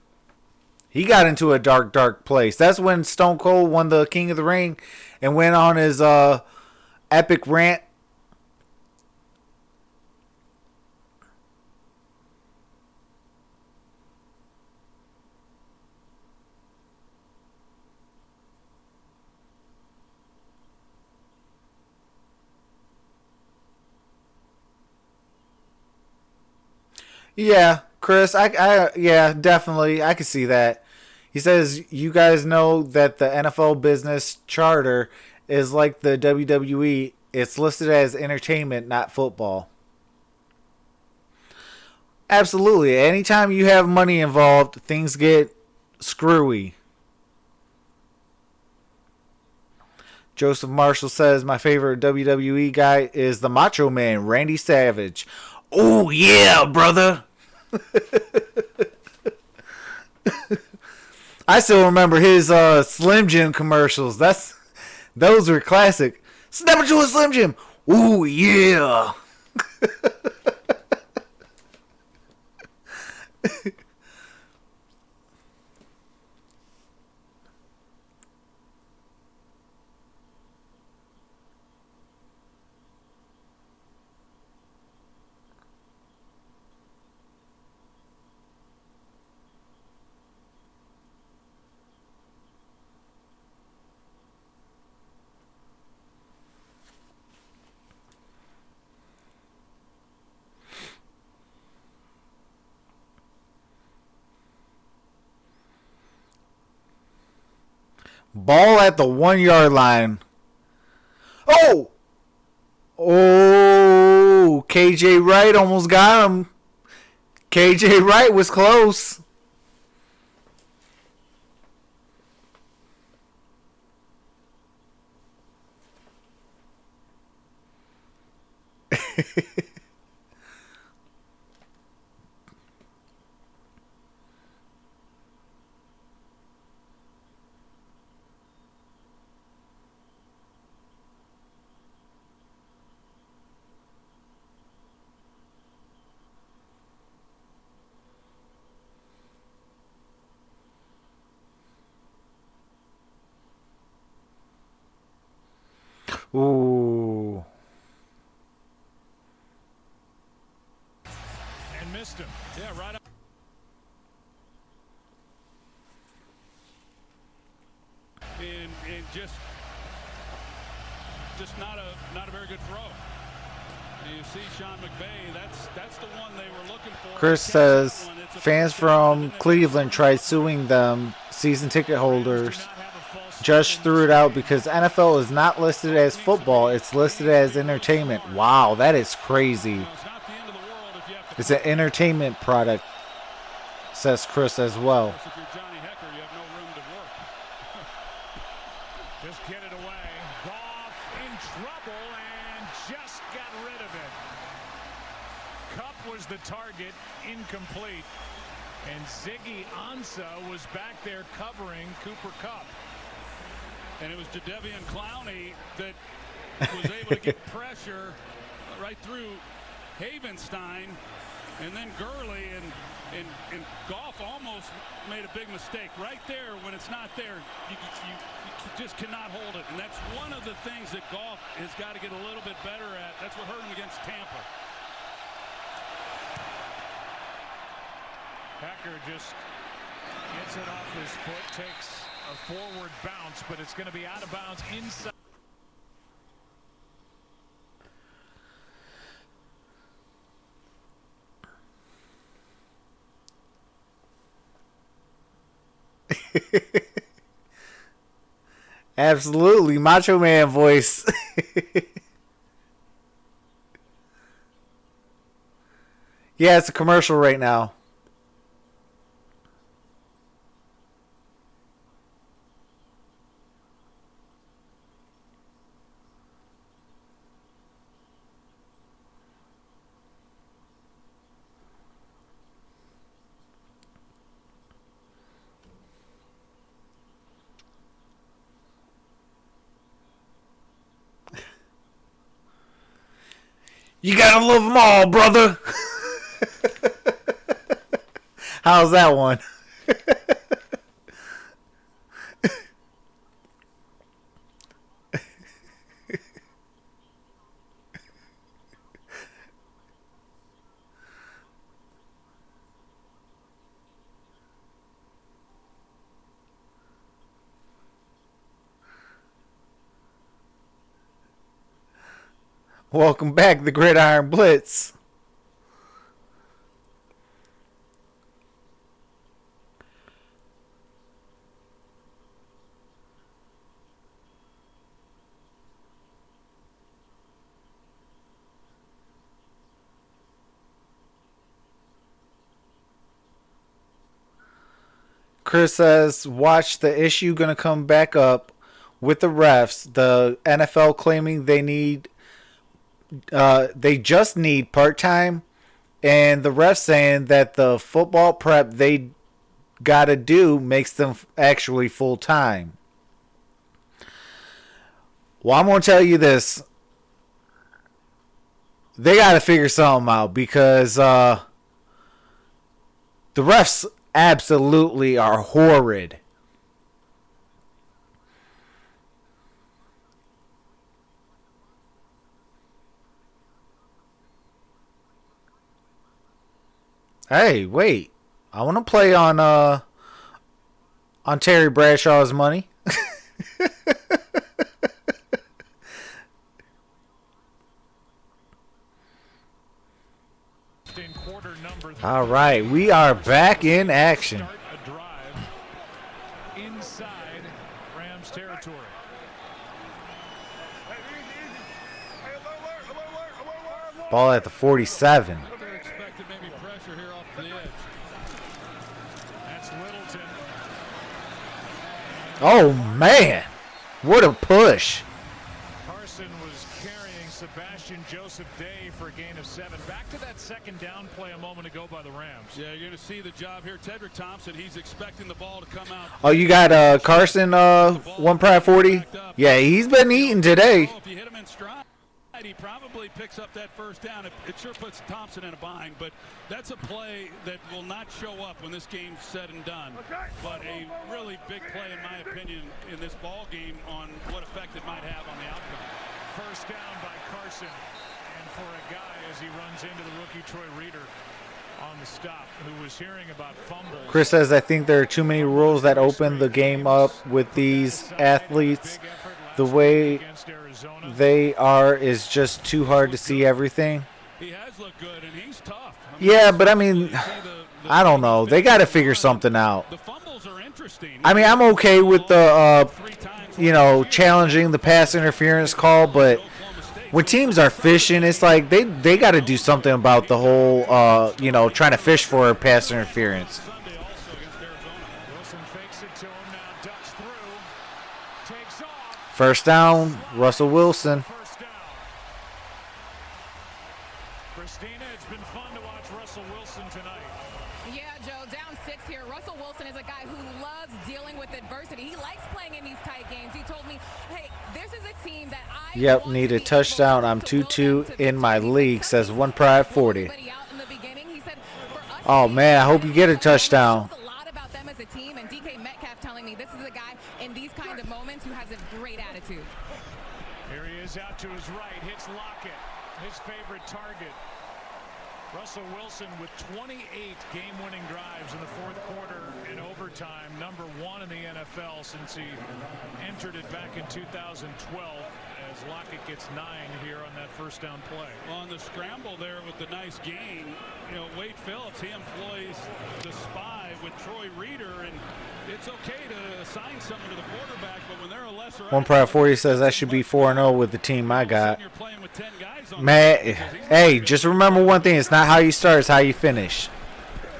He got into a dark, dark place. That's when Stone Cold won the King of the Ring and went on his epic rant. Yeah, Chris, yeah, definitely. I can see that. He says, you guys know that the NFL business charter is like the WWE. It's listed as entertainment, not football. Absolutely. Anytime you have money involved, things get screwy. Joseph Marshall says, my favorite WWE guy is the Macho Man, Randy Savage. Oh, yeah, brother. I still remember his Slim Jim commercials. Those were classic. Step into a Slim Jim. Oh, yeah. Ball at the 1 yard line. Oh! Oh! KJ Wright almost got him. KJ Wright was close. Ooh. And missed him. Yeah, right up. And just not a very good throw. And you see Sean McVay, that's the one they were looking for. Chris says fans from Cleveland tried suing them, season ticket holders. Judge threw it out because NFL is not listed as football, it's listed as entertainment. Wow, that is crazy. It's an entertainment product, says Chris as well. If you're Johnny Hecker, you have no room to work. Just get it away. Goff in trouble and just got rid of it. Kupp was the target, incomplete. And Ziggy Ansah was back there covering Cooper Kupp. And it was Jadeveon Clowney that was able to get pressure right through Havenstein, and then Gurley and Goff almost made a big mistake right there. When it's not there, you just cannot hold it, and that's one of the things that Goff has got to get a little bit better at. That's what hurt him against Tampa. Packer just gets it off his foot, takes a forward bounce, but it's going to be out of bounds inside. Absolutely, Macho Man voice. Yeah, it's a commercial right now. You gotta love them all, brother. How's that one? Welcome back, the Gridiron Blitz. Chris says, watch the issue gonna come back up with the refs. The NFL claiming they just need part-time, and the refs saying that the football prep they got to do makes them actually full-time. Well, I'm going to tell you this. They got to figure something out because the refs absolutely are horrid. Hey, wait. I want to play on Terry Bradshaw's money. All right, we are back in action. A drive inside Rams territory. Ball at the 47. They're expecting maybe pressure here off the edge. That's Littleton. Oh, man. What a push. Carson was carrying Sebastian Joseph Day for a gain of 7. Back to that second down play a moment ago by the Rams. Yeah, you're going to see the job here. Tedrick Thompson, he's expecting the ball to come out. Oh, you got Carson, 1 Pride 40? Yeah, he's been eating today. If you hit him in stride, he probably picks up that first down. It sure puts Thompson in a bind, but that's a play that will not show up when this game's said and done. But a really big play, in my opinion, in this ball game on what effect it might have on the outcome. First down by Carson. And for a guy as he runs into the rookie Troy Reader on the stop, who was hearing about fumbles. Chris says, I think there are too many rules that open the game up with these athletes. The way they are is just too hard to see everything. He has looked good, and he's tough. Yeah, but I mean, I don't know. They got to figure something out. The fumbles are interesting. I mean, I'm okay with the, challenging the pass interference call, but when teams are fishing, it's like they got to do something about the whole, trying to fish for pass interference. First down, Russell Wilson. Christina, it's been fun to watch Russell Wilson tonight. Yeah, Joe, down 6 here. Russell Wilson is a guy who loves dealing with adversity. He likes playing in these tight games. He told me, hey, this is a team that I Yep, need a touchdown. I'm 2-2 in my league, says 1 Pride 40. Oh, man, I hope you get a touchdown. A lot about them as a team, and DK Metcalf telling me this is a guy in these kind of moments who has a great attitude. Here he is out to his right, hits Lockett, his favorite target. Russell Wilson with 28 game-winning drives in the fourth quarter and overtime, #1 in the NFL since he entered it back in 2012. As Lockett gets 9 here on that first down play. On the scramble there with the nice gain, Wade Phillips, he employs the spy with Troy Reader, and it's okay to assign someone to the quarterback, but when they're a lesser 1 Pride 40 says I should be 4-0 with the team I got. Man, hey, just remember one thing. It's not how you start, it's how you finish.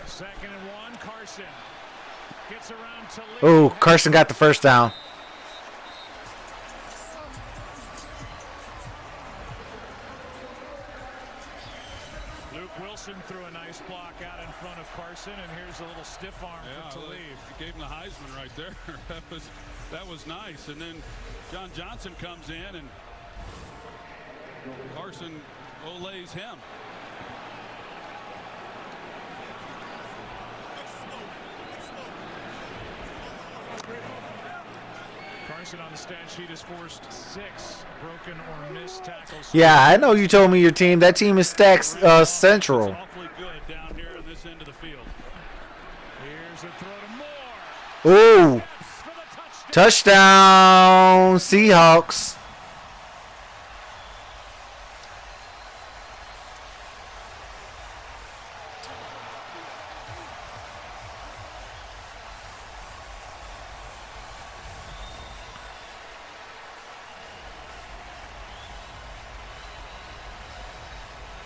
Second and 1, Carson gets around to lead. Oh, Carson got the first down. Wilson threw a nice block out in front of Carson, and here's a little stiff arm for Talib. He gave him the Heisman right there. that was nice. And then John Johnson comes in, and Carson olays him. Carson on the stat sheet has forced 6 broken or missed tackles. Yeah, I know you told me your team. That team is Stacks Central. Awfully good down here on this end of the field. Here's a throw to Moore. Ooh. Touchdown, Seahawks.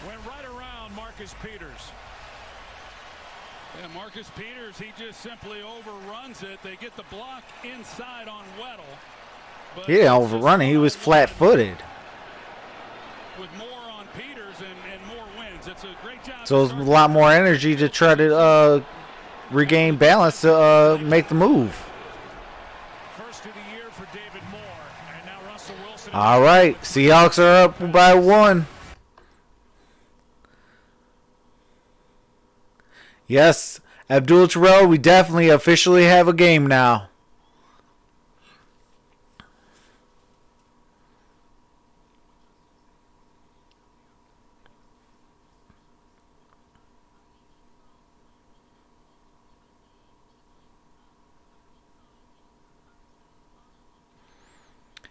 Went right around Marcus Peters. Yeah, Marcus Peters, he just simply overruns it. They get the block inside on Weddle. He didn't overrun it. He was flat-footed. With more on Peters and more wins. It's a great job. So it's a lot more energy to try to regain balance to make the move. First of the year for David Moore. And now Russell Wilson. All right. Seahawks are up by 1. Yes, Abdul Terrell, we definitely officially have a game now.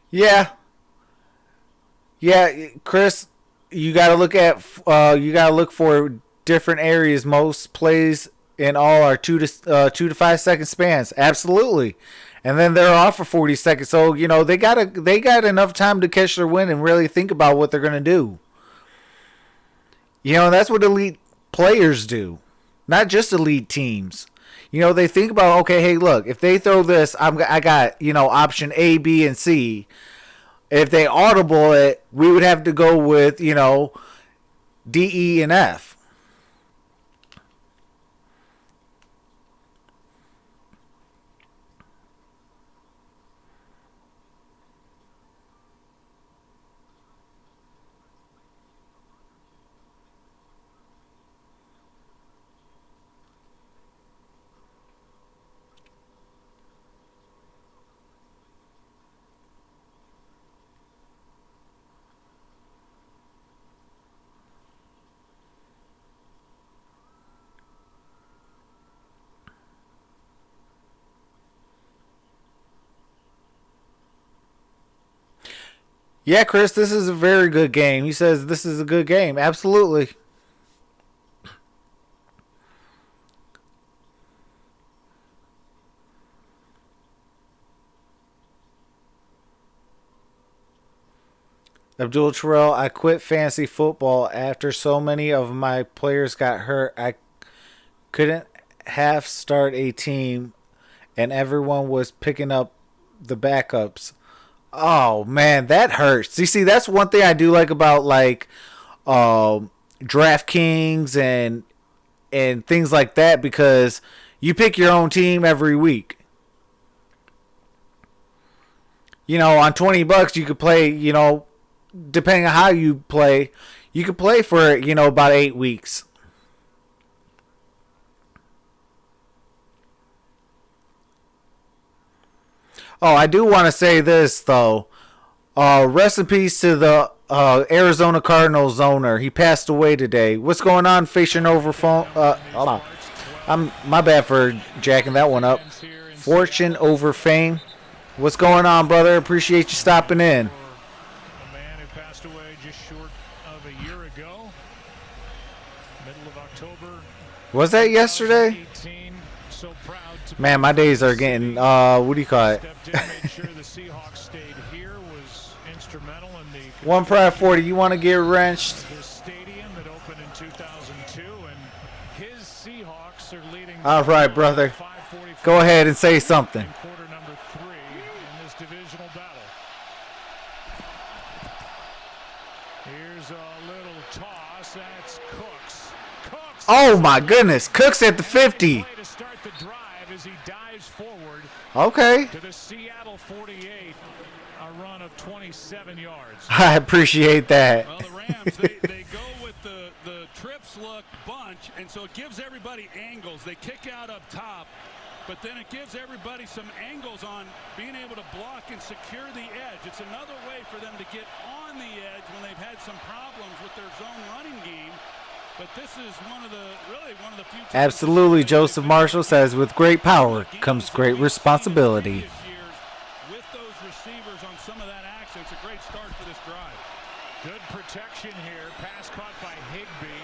Yeah. Yeah, Chris, you got to look for different areas. Most plays in all are 2 to 5 second spans. Absolutely. And then they're off for 40 seconds. So, they got enough time to catch their wind and really think about what they're going to do. That's what elite players do. Not just elite teams. They think about, okay, hey, look, if they throw this, I got, option A, B, and C. If they audible it, we would have to go with, D, E, and F. Yeah, Chris, this is a very good game. He says this is a good game. Absolutely. Abdul Terrell, I quit fantasy football after so many of my players got hurt. I couldn't half start a team, and everyone was picking up the backups. Oh man, that hurts. You see, that's one thing I do like about DraftKings and things like that, because you pick your own team every week. On $20 you could play, depending on how you play, you could play for, about 8 weeks. Oh, I do want to say this, though. Rest in peace to the Arizona Cardinals owner. He passed away today. What's going on, Fashion Over Phone? Hold on. My bad for jacking that one up. Fortune Over Fame. What's going on, brother? Appreciate you stopping in. A man who passed away just short of a year ago. Middle of October. Was that yesterday? So proud to Man, my days are getting, what do you call it? made sure the Seahawks stayed here, was instrumental in the 1 Pride 40, you want to get wrenched? this stadium that opened in 2002, and his Seahawks are leading. All right, brother. 5:45 Go ahead and say something. in quarter number 3 in this divisional battle. Here's a little toss. That's Cooks. Cooks. Oh, my goodness. Cook's at the 50. Play to start the drive as he dives forward Okay. to the Seattle 48, a run of 27 yards. I appreciate that. Well, the Rams, they go with the trips look bunch, and so it gives everybody angles. They kick out up top, but then it gives everybody some angles on being able to block and secure the edge. It's another way for them to get on the edge when they've had some problems with their zone running game. But this is one of the few times. Absolutely, Joseph Marshall says, with great power comes great responsibility. With those receivers on some of that action, it's a great start for this drive. Good protection here. Pass caught by Higbee.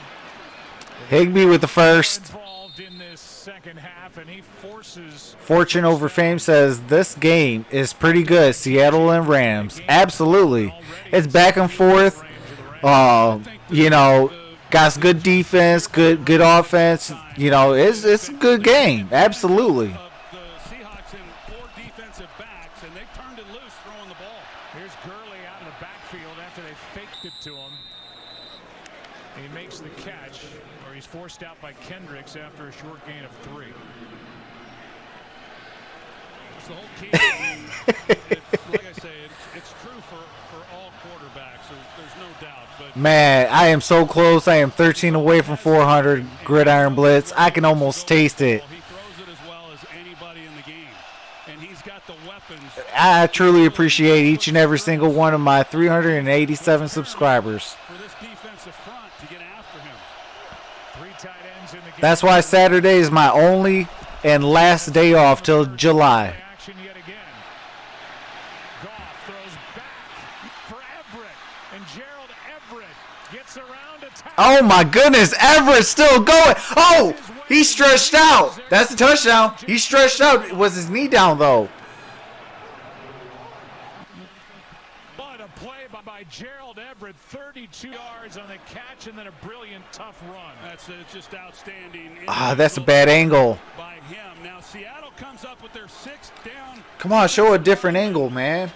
Higbee with the first. Involved in this second half, and he forces. Fortune Over Fame says, this game is pretty good, Seattle and Rams. Absolutely. It's back and forth. Got good defense, good offense. It's a good game. Absolutely. The Seahawks in 4 defensive backs, and they've turned it loose throwing the ball. Seahawks after a short gain of 3. It's the whole key. Like I say, it's true for all quarterbacks. There's no doubt. But Man, I am so close. I am 13 away from 400 Gridiron Blitz. I can almost taste it. he throws it as well as anybody in the game, and he's got the weapons. I truly appreciate each and every single one of my 387 subscribers. For this defensive front to get after him. 3 tight ends in the game. That's why Saturday is my only and last day off till July. Action yet again. Goff throws back for Everett, and Gerald Everett gets around to tackle. Oh my goodness, Everett's still going. Oh, he stretched out. That's a touchdown. He stretched out. Was his knee down though? But a play by Gerald Everett, 32 yards on the catch, and then a brilliant, tough run. That's just outstanding. That's a bad angle. By him. Now Seattle comes up with their 6th down. Come on, show a different angle, man.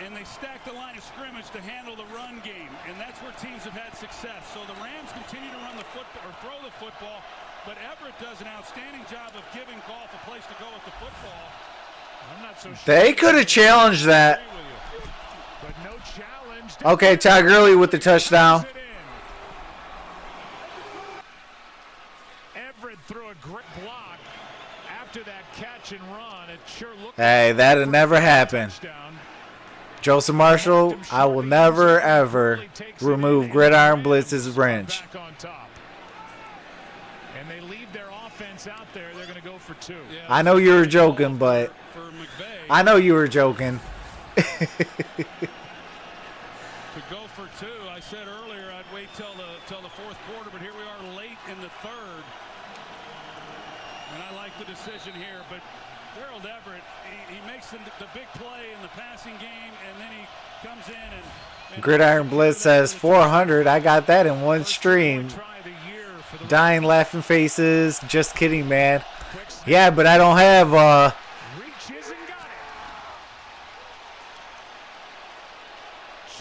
And they stack the line of scrimmage to handle the run game, and that's where teams have had success. So the Rams continue to run the football or throw the football, but Everett does an outstanding job of giving Goff a place to go with the football. I'm not so sure. They could have challenged that. But no challenge. Okay, Todd Gurley with the touchdown. Everett threw a great block after that catch and run. It sure looked Hey, that'll never happen. touchdown. Joseph Marshall, I will never, ever remove Gridiron Blitz's wrench. Back on top. And they leave their offense out there. They're going to go for 2. Yeah, I know you were joking, but for McVay I know you were joking. to go for 2. I said earlier I'd wait till the 4th quarter, but here we are late in the 3rd. And I like the decision here, but Gerald Everett, he makes the big play in the passing game, and then he comes in and Gridiron Blitz says 400. I got that in one stream. Try the year for the Dying laughing faces. Just kidding, man. Yeah, but I don't have reaches and got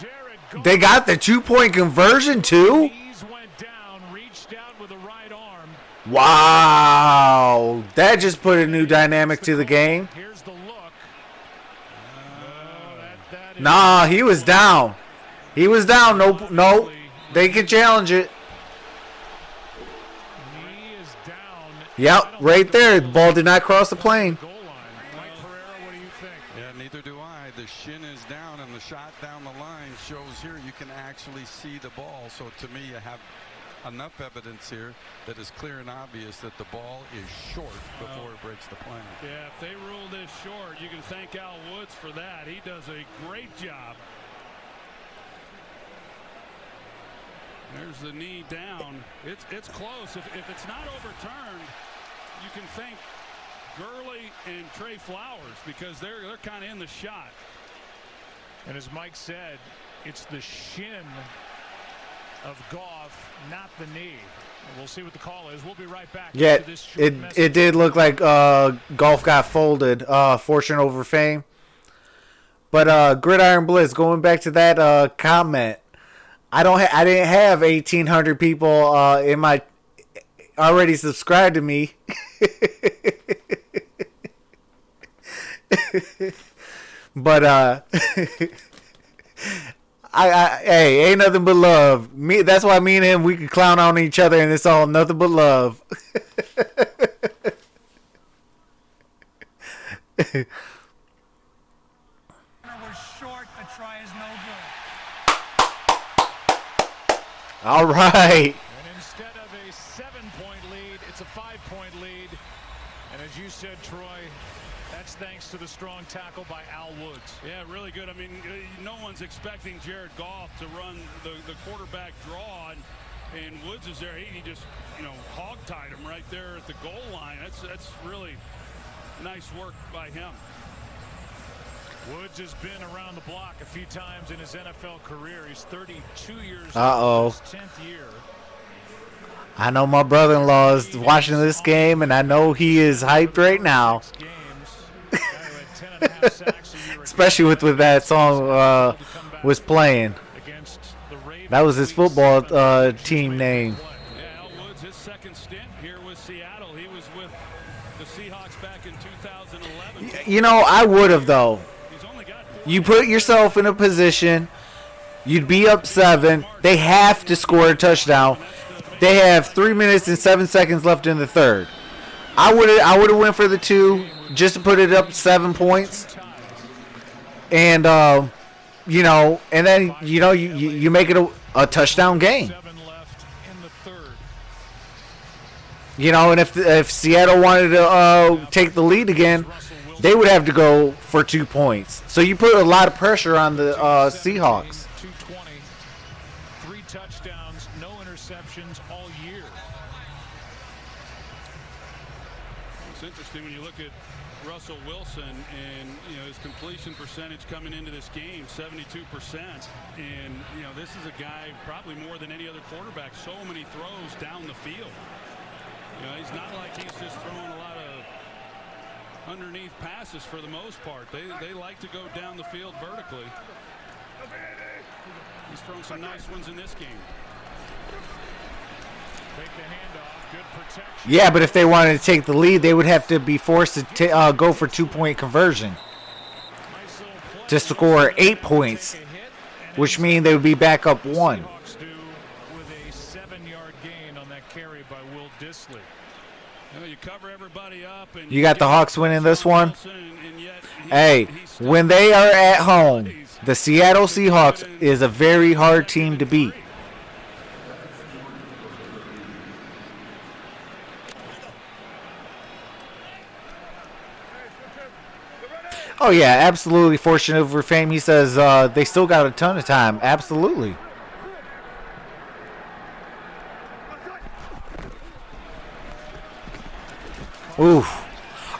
it. Jared Goff. they got the 2-point conversion too? Knees went down, reached out with the right arm. Wow. That just put a new dynamic to the game. Here's the look. That is Nah, he was down. He was down. No. They can challenge it. knee is down. Yep, right there. The ball did not cross the plane. Goal line. Mike Pereira, what do you think? Yeah, neither do I. The shin is down, and the shot down the line shows here you can actually see the ball. So to me, you have enough evidence here that is clear and obvious that the ball is short before it breaks the plane. yeah, if they rule this short, you can thank Al Woods for that. He does a great job. There's the knee down. It's close. If it's not overturned, you can thank Gurley and Trey Flowers because they're kind of in the shot. And as Mike said, it's the shin of Goff, not the knee. And we'll see what the call is. We'll be right back. Yeah, after this short message. it did look like Golf got folded. Fortune over fame. But Gridiron Blitz, going back to that comment, I didn't have 1,800 people in my already subscribed to me. But hey, ain't nothing but love. That's why me and him, we can clown on each other, and it's all nothing but love. Was short. The try is no good. All right. And instead of a 7-point lead, it's a 5-point lead. And as you said, Troy, that's thanks to the strong tackle by Al Woods. Yeah, really good. I mean, no one's expecting Jared Goff to run the quarterback draw, and Woods is there. He just, hog-tied him right there at the goal line. That's really nice work by him. Woods has been around the block a few times in his NFL career. He's 32 years Uh-oh. old, his 10th year. I know my brother-in-law is watching this game, and I know he is hyped right now. Especially with that song was playing. That was his football team name. Yeah, Al Woods, his second stint here with Seattle. Troxel, he was with the Seahawks back in 2011. You know, I would have, though. He's only got 4 You put yourself in a position, you'd be up 7. They have to score a touchdown. They have 3 minutes and 7 seconds left in the third. I would have went for the 2 just to put it up 7 points. And, you know, and then, you know, you make it a touchdown game. 7 left in the third. You know, and if Seattle wanted to take the lead again, they would have to go for 2 points. So you put a lot of pressure on the Seahawks. 220, 3 touchdowns, no interceptions all year. It's interesting when you look at Russell Wilson and, you know, his completion percentage coming into this game, 72%. And, you know, this is a guy probably more than any other quarterback, so many throws down the field. You know, he's not like he's just throwing a lot of underneath passes for the most part. They like to go down the field vertically. He's thrown some nice ones in this game. Take the handoff, good protection. Yeah, but if they wanted to take the lead, they would have to be forced to go for 2-point conversion to score 8 points, which means they would be back up 1. Seahawks do with a 7-yard gain on that carry by Will Dissly. You know, you cover everybody up and You got the Hawks winning this one? Hey, when they are at home, the Seattle Seahawks is a very hard team to beat. Oh, yeah, absolutely. Fortunate for fame. He says they still got a ton of time. Absolutely. Oof.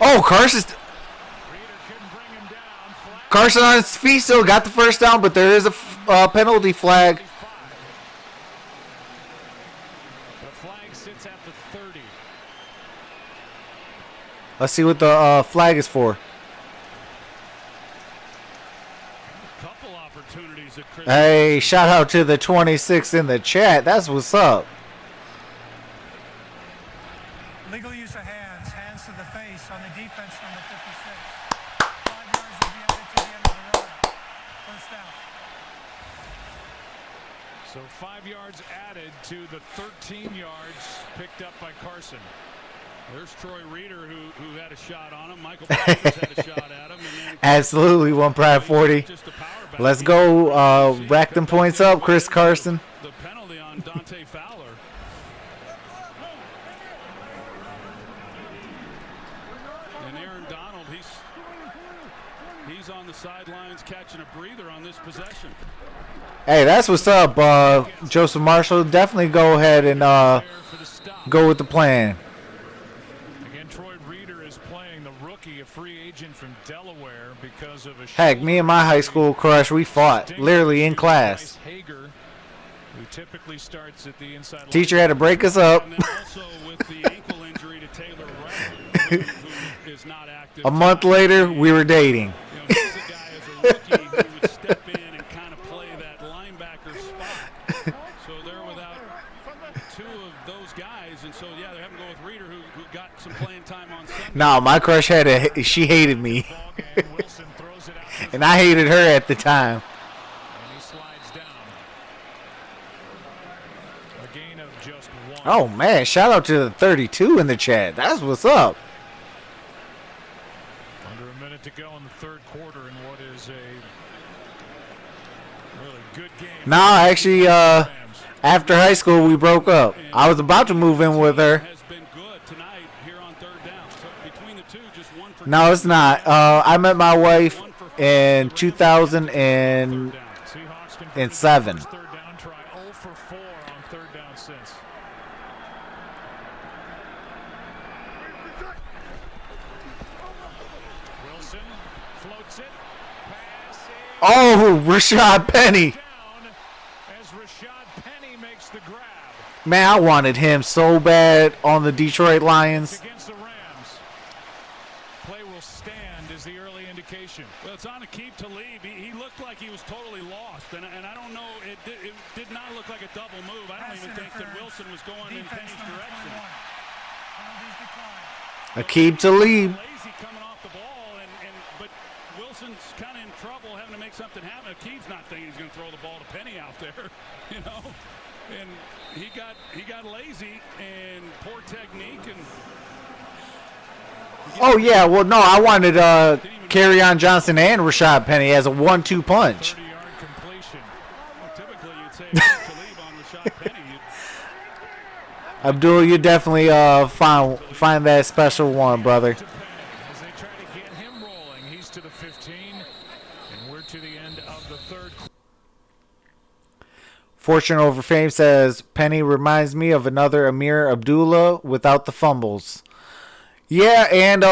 Oh, Carson on his feet still got the first down, but there is a penalty flag. The flag sits at the 30. Let's see what the flag is for. couple opportunities at Chris. Hey, shout out to the 26 in the chat. That's what's up. Legal use of hands, hands to the face on the defense, number 56. 5 yards will be added to the end of the run. First down. So 5 yards added to the 13 yards picked up by Carson. There's Troy Reeder who had a shot on him. Michael Parsons had a shot at him. And then Absolutely, 1 pride 40. just a power back. Let's go rack them points up, Chris Carson. The penalty on Dante Fowler. And Aaron Donald, he's on the sidelines catching a breather on this possession. Hey, that's what's up, Joseph Marshall. Definitely go ahead and go with the plan. Again, Troy Reeder is playing the rookie, a free agent from Delaware, because of a Heck, me and my high school crush, we fought literally in class. Hager, who typically starts at the inside. Teacher had to break us up. And then also with the ankle injury to Taylor Wright, who is not active. A month later, we were dating. You know, he's a guy as a rookie who would step in and kind of play that linebacker spot. So they're without 2 of those guys, and so yeah, they're having to go with Reeder, who got some playing time on Sunday. No, my crush she hated me. And Wilson throws it out. And I hated her at the time. And he slides down. A gain of just 1. Oh, man, shout out to the 32 in the chat. That's what's up. Under a minute to go in the third quarter in what is a really good game. No, actually, after high school, we broke up. I was about to move in with her. Has been good tonight here on third down. So between the two, just 1 for No, it's not. I met my wife in 2007. Seahawks can finish the first third down try. 0 for 4 on third down since. Wilson floats it. Pass is Oh, Rashad Penny. down as Rashad Penny makes the grab. Man, I wanted him so bad on the Detroit Lions. Against the Rams. Play will stand is the early indication. Well, it's on a keep to leave. He looked like he was totally lost, and I don't know. It did not look like a double move. I don't even think that Wilson was going in Defense Penny's number direction. 21. Penalties decline. Aqib Talib. Lazy coming off the ball, but Wilson's kind of in trouble having to make something happen. Akeem's not thinking he's going to throw the ball to Penny out there, you know. And he got lazy and poor technique and. Oh yeah, well no, I wanted Kerryon Johnson and Rashad Penny as a 1-2 punch. 30-yard completion. Well, typically you'd say Talib on Rashad Penny. Abdul, you definitely find that special one, brother. As they try to get him rolling, he's to the 15, and we're to the end of the third. Fortune Over Fame says Penny reminds me of another Amir Abdullah without the fumbles. Yeah, and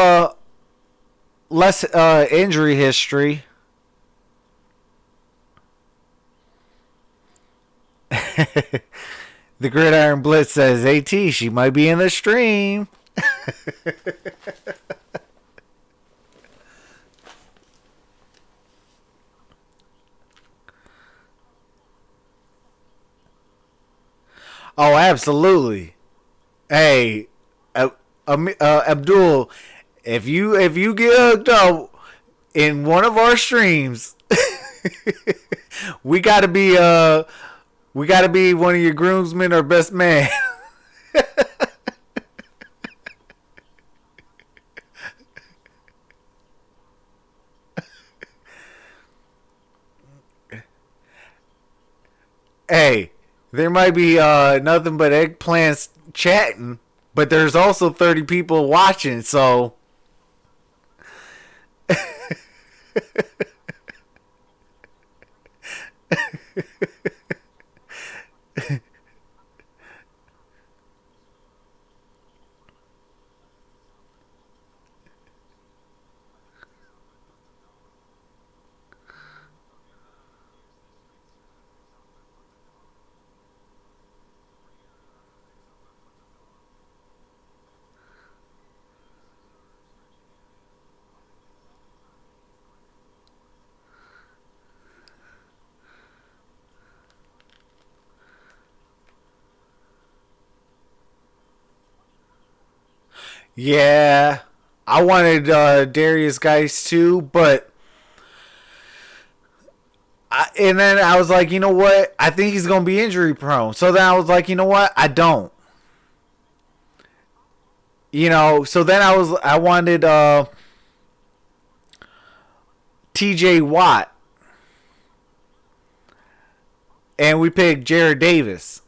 less injury history. The Gridiron Blitz says, AT, she might be in the stream. Oh, absolutely. Hey, Abdul, if you get hooked up in one of our streams, we gotta be one of your groomsmen or best man. Hey, there might be nothing but eggplants chatting, but there's also 30 people watching, so yeah, I wanted Darius Geis too, but and then I was like, you know what? I think he's gonna be injury prone. So then I was like, you know what? I don't. You know, so then I wanted TJ Watt, and we picked Jared Davis,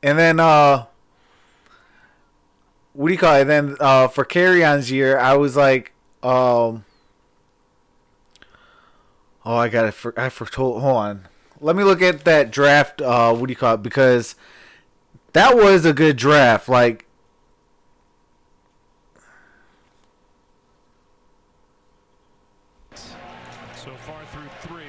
and then what do you call it? Then for Carry-On's year, I was like, oh, I got it. I foretold. Hold on, let me look at that draft. What do you call it? Because that was a good draft. Like, So far through 3.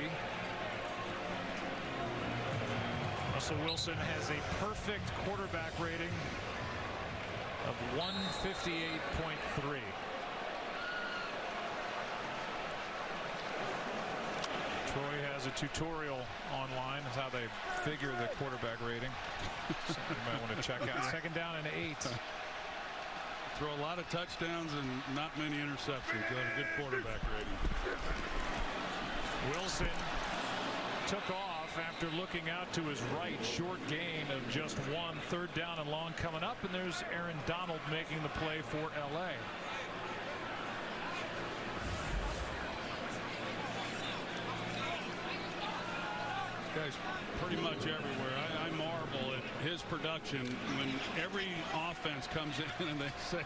Russell Wilson has a perfect quarterback rating of 158.3. Troy has a tutorial online. That's how they figure the quarterback rating. Something you might want to check out. Second down and 8. Throw a lot of touchdowns and not many interceptions. Got a good quarterback rating. Wilson took off after looking out to his right. Short gain of just 1. Third down and long coming up, and there's Aaron Donald making the play for LA. Guy's pretty much everywhere. I marvel at his production when every offense comes in and they say,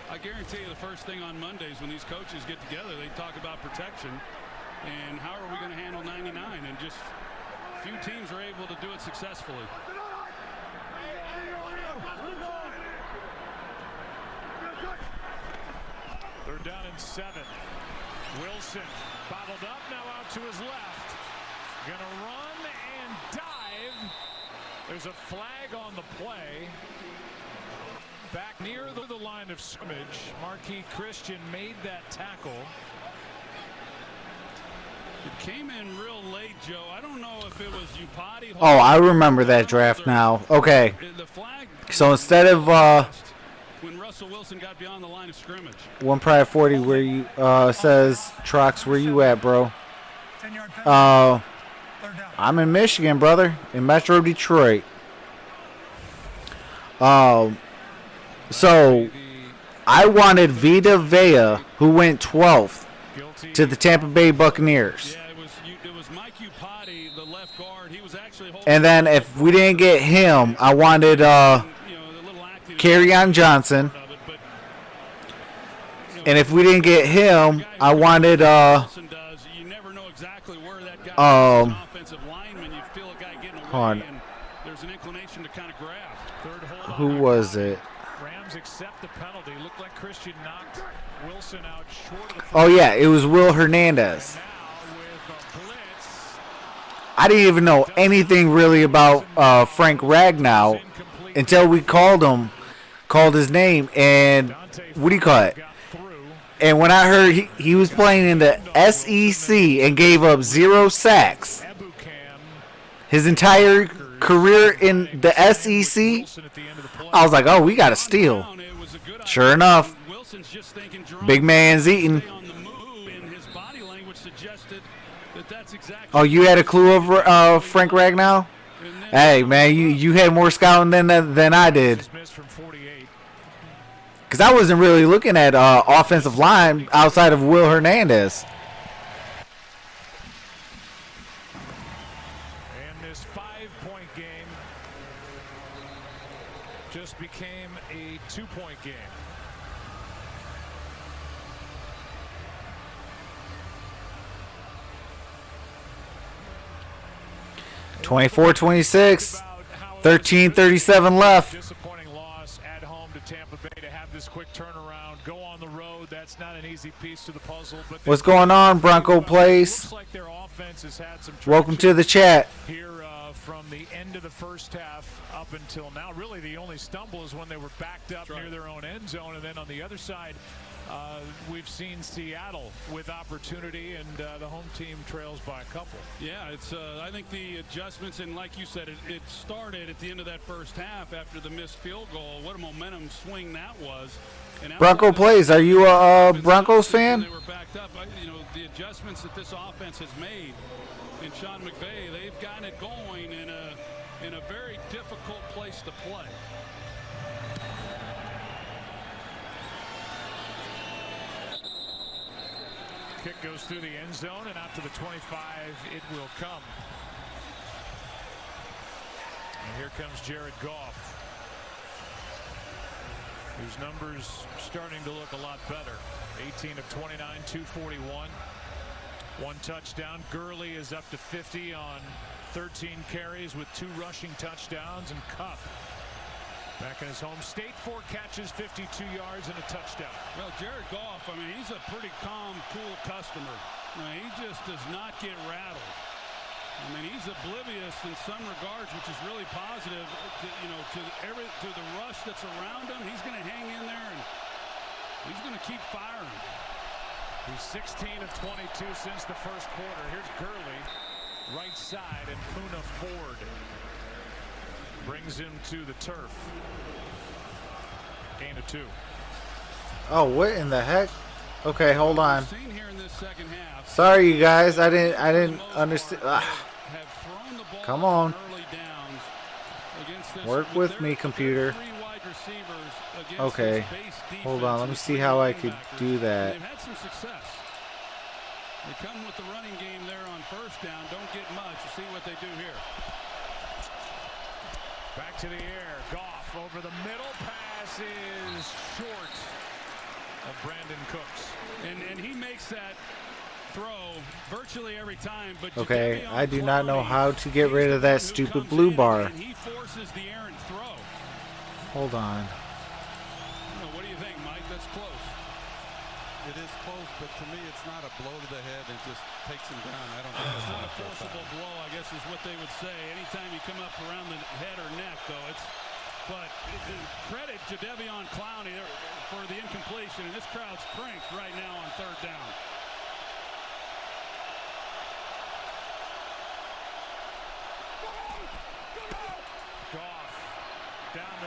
I guarantee you the first thing on Mondays when these coaches get together, they talk about protection and how are we going to handle 99, and just few teams are able to do it successfully. They're down in 7. Wilson bottled up, now out to his left. Gonna run and dive. There's a flag on the play. Back near the line of scrimmage. Marquis Christian made that tackle. It came in real late, Joe. I don't know if it was Upati. Oh, I remember that draft now. Okay. The flag. So instead of when Russell Wilson got beyond the line of scrimmage. One Pride 40, where you says Trox, where you at, bro? 10-yard penalty. Third down. I'm in Michigan, brother, in Metro Detroit. So I wanted Vita Vea, who went 12th, to the Tampa Bay Buccaneers. Yeah, it was Mike Upati, the left guard. He was actually holding. And then if we didn't get him, I wanted Kerryon Johnson. And if we didn't get him, I wanted You never know exactly where that guy is. Offensive lineman, you feel a guy getting away, and there's an inclination to kind of grab. Third hold. Who was it? Rams accept the penalty. Looked like Christian knocked Wilson out short of the Oh yeah, it was Will Hernandez. now with a blitz. I didn't even know anything really about Frank Ragnow until we called his name, and what do you call it? Got through. And when I heard he was playing in the SEC and gave up 0 sacks Ebukam his entire career in the SEC, Wilson at the end of the play. I was like, oh, we got a steal. It was a good Sure enough, Wilson's just thinking drunk, big man's eating. on the move, and his body language suggested that that's exactly. Oh, you had a clue of Frank Ragnow? Hey, man, you had more scouting than I did. Dismissed from 48. Because I wasn't really looking at offensive line outside of Will Hernandez. And this 5-point game just became a 2-point game. Twenty-four, 26, 13:37 left. Disappointing loss at home to Tampa Bay to have this quick turnaround. Go on the road. That's not an easy piece to the puzzle. But What's going on, Bronco Plays? looks like their offense has had some Welcome to the chat. here from the end of the first half up until now. Really, the only stumble is when they were backed up near their own end zone, and then on the other side, we've seen Seattle with opportunity, and the home team trails by a couple. Yeah, it's. I think the adjustments, and like you said, it started at the end of that first half after the missed field goal. What a momentum swing that was. And Bronco Plays, are you a Broncos fan? They were backed up. The adjustments that this offense has made in Sean McVay, they've gotten it going in a very difficult place to play. Kick goes through the end zone and out to the 25. It will come. And here comes Jared Goff, whose numbers starting to look a lot better. 18 of 29, 241. 1 touchdown. Gurley is up to 50 on 13 carries with 2 rushing touchdowns, and Kupp back in his home state, 4 catches, 52 yards, and a touchdown. Well, Jared Goff, I mean, he's a pretty calm, cool customer. He just does not get rattled. I mean, he's oblivious in some regards, which is really positive. To the rush that's around him, he's going to hang in there and he's going to keep firing. He's 16 of 22 since the first quarter. Here's Gurley, right side, and Puna Ford brings him to the turf. Gain of 2. Oh, what in the heck? Okay, hold on. Seen here in this second half, Sorry, you guys. I didn't understand. have thrown the ball Come on. early downs against this. Work with me, computer. 3 wide receivers against Okay. this base defense. Hold on. Let me and see 3 how I could linebackers. do that. They've had some success. They come with the running game there on first down. Don't get much. You see what they do here. Back to the air. Goff over the middle. Pass is short of Brandon Cooks. And he makes that throw virtually every time. But Okay, Jadeveon I do not know Clowney, how to get he's rid the of that one who stupid comes blue in bar. And he forces the errant throw. Hold on. What do you think, Mike? That's close. It is close, but to me, it's not a blow to the head. It just takes him down. I don't think It's not a that's forcible blow, I guess is what they would say. Anytime you come up around the head or neck, though, but credit to Jadeveon Clowney for the incompletion, and this crowd's cranked right now on third down.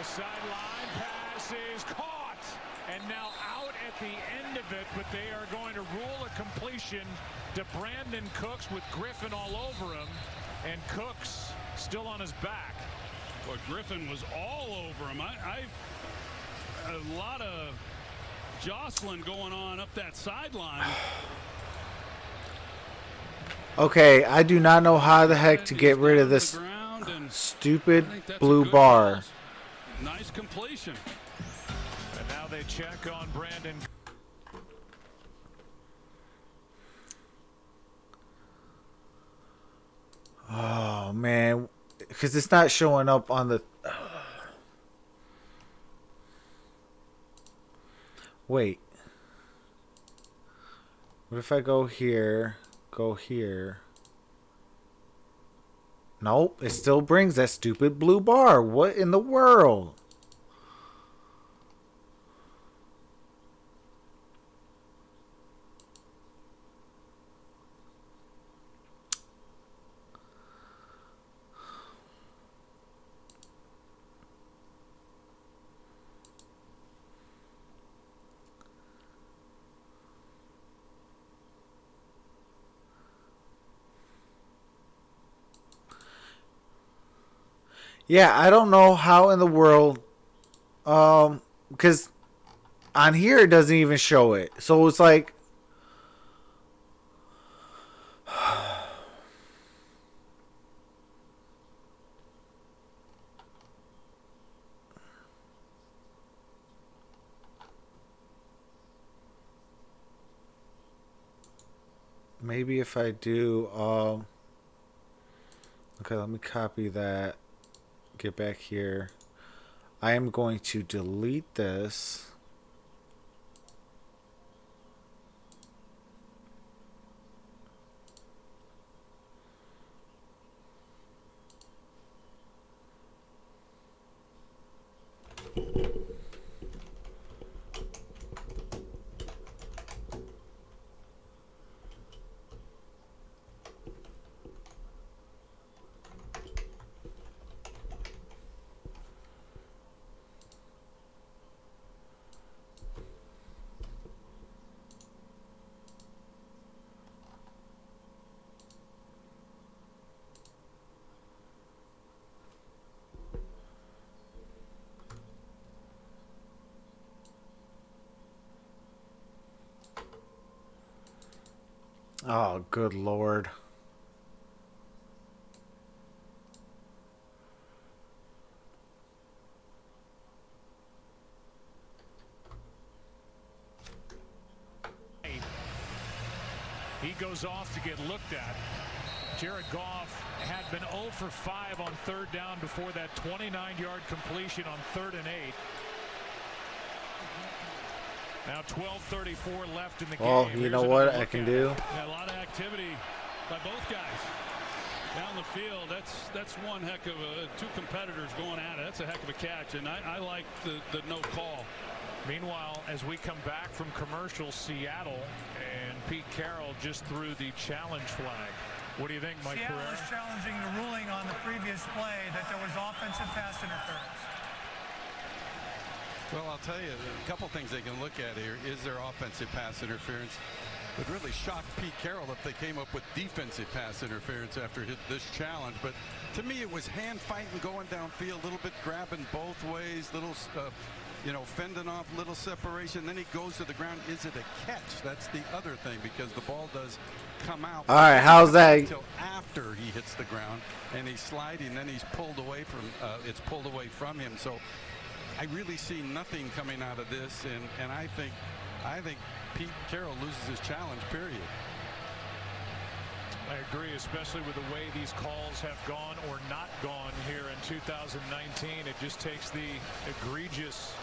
the sideline. Pass is caught. And now out at the end of it, but they are going to rule a completion to Brandon Cooks with Griffin all over him. And Cooks still on his back. Well, Griffin was all over him. A lot of jostling going on up that sideline. Okay, I do not know how the heck to get rid of this stupid blue bar. Nice completion. And now they check on Brandon. Oh, man. Because it's not showing up on the... Wait. What if I go here, go here? Nope, it still brings that stupid blue bar. What in the world? Yeah, I don't know how in the world, because on here it doesn't even show it. So it's like, maybe if I do, okay, let me copy that. Get back here. I am going to delete this. Oh, good Lord. He goes off to get looked at. Jared Goff had been 0 for 5 on third down before that 29-yard completion on 3rd and 8. Now 12:34 left in the game. Well, you know what I can do? Yeah, a lot of activity by both guys down the field. That's one heck of two competitors going at it. That's a heck of a catch, and I like the no call. Meanwhile, as we come back from commercial, Seattle and Pete Carroll just threw the challenge flag. What do you think, Mike Seattle Pereira? is challenging the ruling on the previous play that there was offensive pass interference. Well, I'll tell you, a couple things they can look at here. Is there offensive pass interference? It would really shock Pete Carroll if they came up with defensive pass interference after this challenge. But to me, it was hand fighting going downfield, a little bit grabbing both ways, little, fending off, little separation. Then he goes to the ground. Is it a catch? That's the other thing, because the ball does come out. All right, how's that? Until after he hits the ground and he's sliding, then he's pulled away from. It's pulled away from him. So I really see nothing coming out of this, and I think Pete Carroll loses his challenge, period. I agree, especially with the way these calls have gone or not gone here in 2019. It just takes the egregious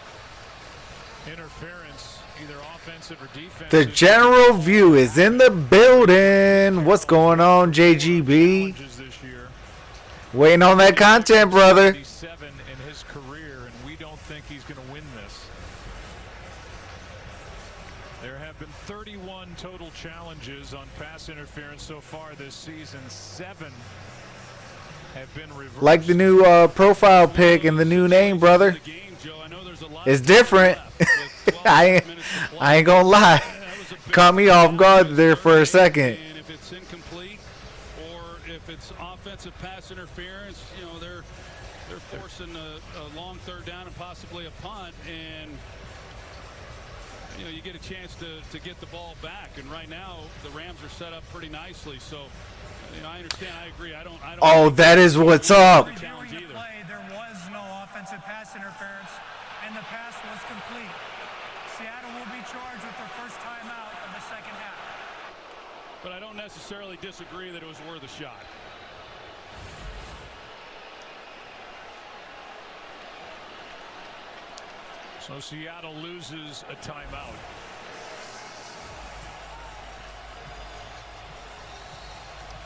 interference, either offensive or defensive. The general view is in the building. What's going on, JGB? Waiting on that content, brother. 77 in his career, and we don't think he's going to win this. There have been 31 total challenges on pass interference so far this season. 7 have been reversed. Like the new profile pic and the new name, brother. It's different. I ain't gonna lie. Caught me off guard there for a second. And if it's incomplete or if it's offensive pass interference, you know, they're forcing a long third down and possibly a punt, and you know, you get a chance to get the ball back. And right now the Rams are set up pretty nicely. So, you know, I understand. I agree. I don't. Oh, that is what's up. During the play, there was no offensive pass interference, and the pass was complete. Seattle will be charged with their first timeout of the second half. But I don't necessarily disagree that it was worth a shot. So Seattle loses a timeout.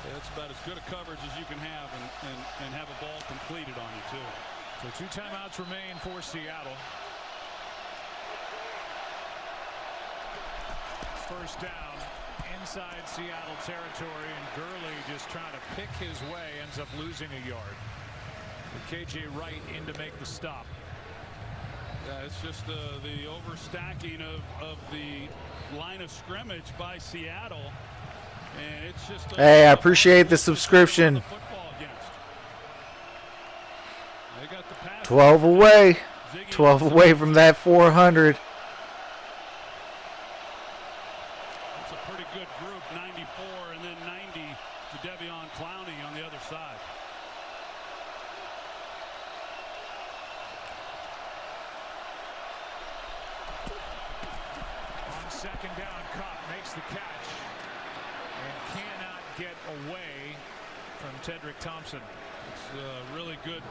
Yeah, that's about as good a coverage as you can have and have a ball completed on you, too. So 2 timeouts remain for Seattle. First down inside Seattle territory, and Gurley just trying to pick his way, ends up losing a yard. With KJ Wright in to make the stop. Yeah, it's just the overstacking of the line of scrimmage by Seattle, and it's just. Hey, I appreciate the subscription. 12 away. 12 away from that 400. It's a pretty good group, 94 and then 90 to Devion Clowney on the other side. On second down, Cup makes the catch and cannot get away from Tedrick Thompson. It's really good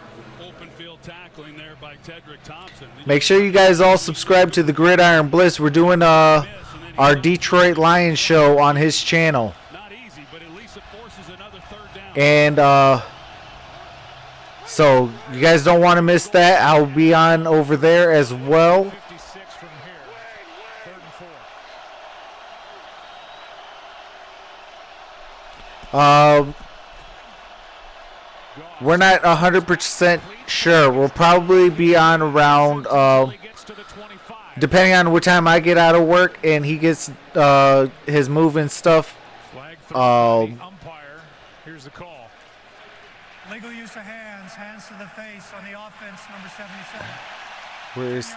open field tackling there by Tedrick Thompson. Make sure you guys all subscribe to the Gridiron Blitz. We're doing our Detroit Lions show on his channel. Not easy, but at least it forces another third down. And so you guys don't want to miss that. I'll be on over there as well. 56 from here. Third and 4. We're not 100% sure. We'll probably be on around, depending on what time I get out of work and he gets his moving stuff. Flag thrown by the umpire. Here's the call. Legal use of hands to the face on the offense, number 77. Where's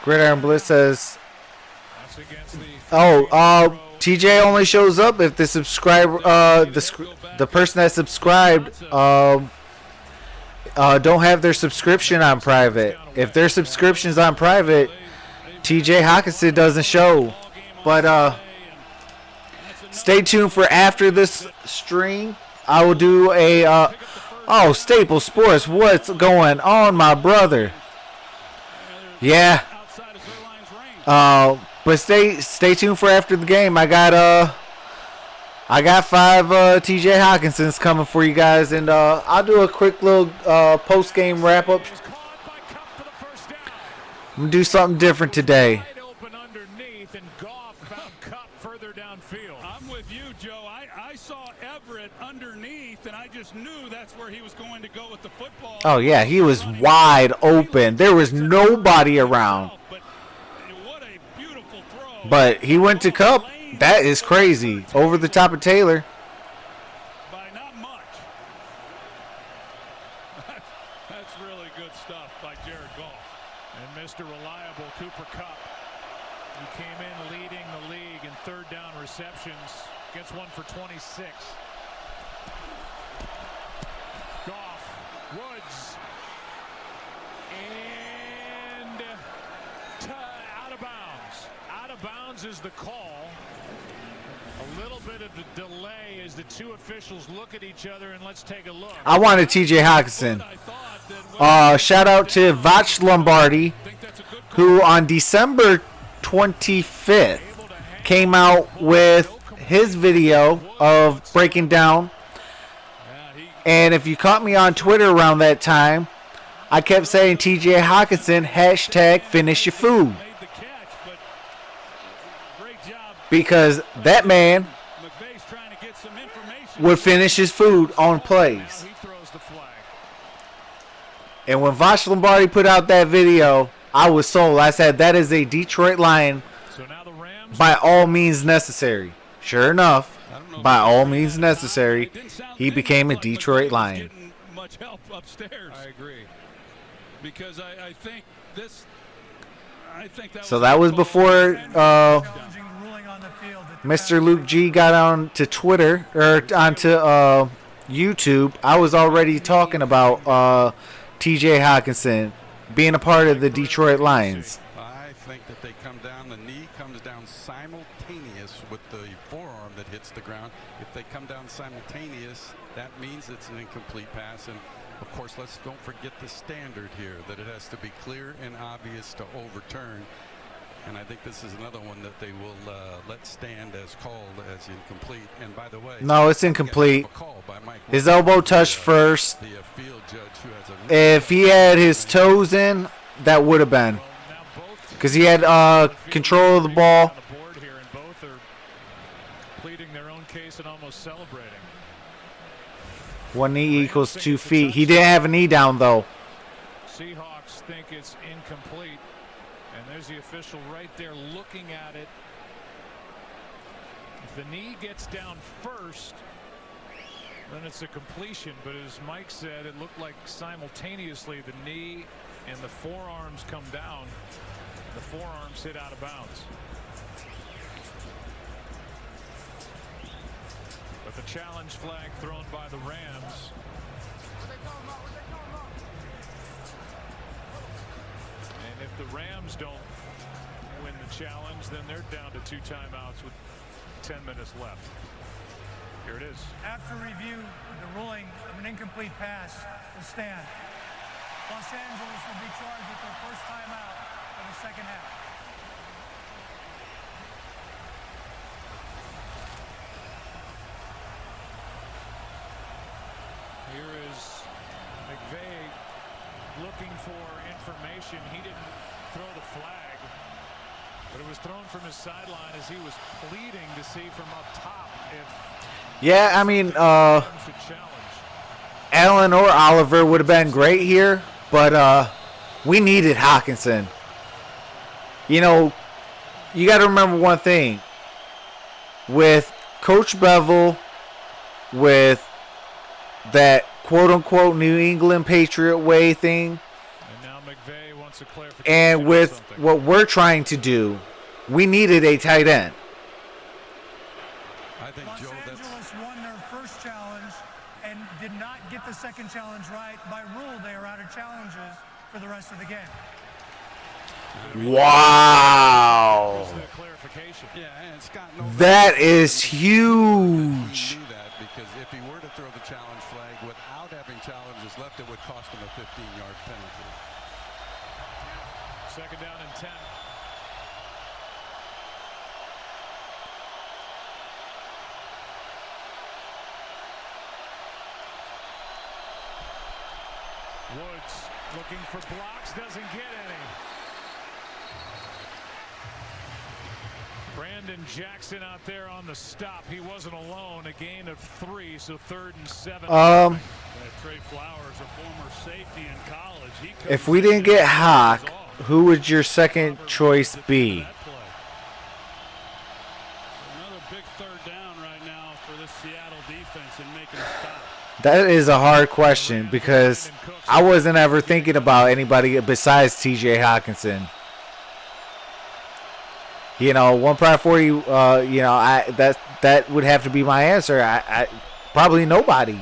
Gridiron Blitz says, That's against the TJ only shows up if the subscriber, the person that subscribed, don't have their subscription on private. If their subscription's on private, TJ Hawkinson doesn't show. But stay tuned for after this stream. I will do a Staple Sports. What's going on, my brother? Yeah. But stay tuned for after the game. I got 5 TJ Hawkinsons coming for you guys, and I'll do a quick little post game wrap up. I'm gonna do something different today. open underneath, and Goff found Cup further downfield. I'm with you, Joe. I saw Everett underneath, and I just knew that's where he was going to go with the football. Oh yeah, he was wide open. There was nobody around. But he went to Cup. That is crazy. Over the top of Taylor. By not much. That's really good stuff by Jared Goff. And Mr. Reliable Cooper Cup, who came in leading the league in third down receptions, gets one for 26. Goff, Woods, and out of bounds. Out of bounds is the call. A little bit of a delay as the two officials look at each other, and let's take a look. I wanted TJ Hawkinson. Shout out to Vach Lombardi, who on December 25th came out with his video of breaking down. And if you caught me on Twitter around that time, I kept saying TJ Hawkinson, hashtag finish your food. Because that man would finish his food on plays. He throws And when Vosh Lombardi put out that video, I was sold. I said that is a Detroit Lion So now the Rams by all means necessary. Sure enough, by all means necessary, he became a Detroit Lion. Much help upstairs. I agree. Because I think this. I think that. So that was before Challenging the ruling on the field. Mr. Luke G got on to Twitter or onto YouTube. I was already talking about T.J. Hawkinson being a part of the Detroit Lions. I think that they come down. The knee comes down simultaneous with the forearm that hits the ground. If they come down simultaneous, that means it's an incomplete pass. And of course, don't forget the standard here, that it has to be clear and obvious to overturn. And I think this is another one that they will let stand as called as incomplete. And by the way, No, it's incomplete. His His elbow touched first. The field judge who has a If he had his toes in, that would have been. now both Because he had control of the ball. on the board here, and both are pleading their own case and almost celebrating. 1 knee equals 2 feet. He didn't have a knee down, though. Seahawks think it's incomplete, and there's the official right there looking at it. If the knee gets down first, then it's a completion. But as Mike said, it looked like simultaneously the knee and the forearms come down. The forearms hit out of bounds. But the challenge flag thrown by the Rams. And if the Rams don't win the challenge, then they're down to 2 timeouts with 10 minutes left. Here it is. After review, the ruling of an incomplete pass will stand. Los Angeles will be charged with their first timeout of the second half. Here is McVay looking for information. He didn't throw the flag, but it was thrown from his sideline as he was pleading to see from up top if Yeah, I mean, Rams should challenge. Allen or Oliver would have been great here, but we needed Hawkinson. You know, you got to remember one thing. With Coach Bevel, with that quote-unquote New England Patriot way thing, And now McVay wants a clarification and on with something. what we're trying to do, we needed a tight end. I think, Los Joe, that's Angeles won their first challenge and did not get the second challenge right. By rule, they are out of challenges for the rest of the game. Wow. There's the clarification. yeah, and Scott. No, That is he huge. knew that because if he were to throw the challenge flag without having challenges left, it would cost him a 15-yard penalty. Second down and 10. Woods looking for blocks, doesn't get any. Brandon Jackson out there on the stop. He wasn't alone. A gain of 3, so 3rd and 7. Trey Flowers, a former safety in college. He If we didn't get Hawk, who would your second choice be? Another big third down right now for this Seattle defense in making a stop. That is a hard question because I wasn't ever thinking about anybody besides T.J. Hawkinson. You know, 1.40. You know, that would have to be my answer. I probably nobody.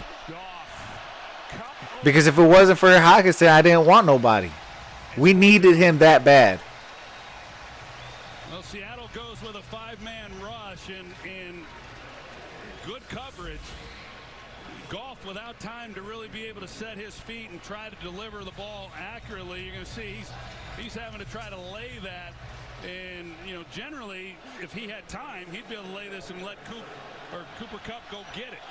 Because if it wasn't for Hawkinson, I didn't want nobody. We needed him that bad. Well, Seattle goes with a 5-man rush in good coverage. Goff without time to really be able to set his feet and try to deliver the ball accurately. You're going to see he's having to try to lay that. And, you know, generally, if he had time, he'd be able to lay this and let Cooper Kupp go get it.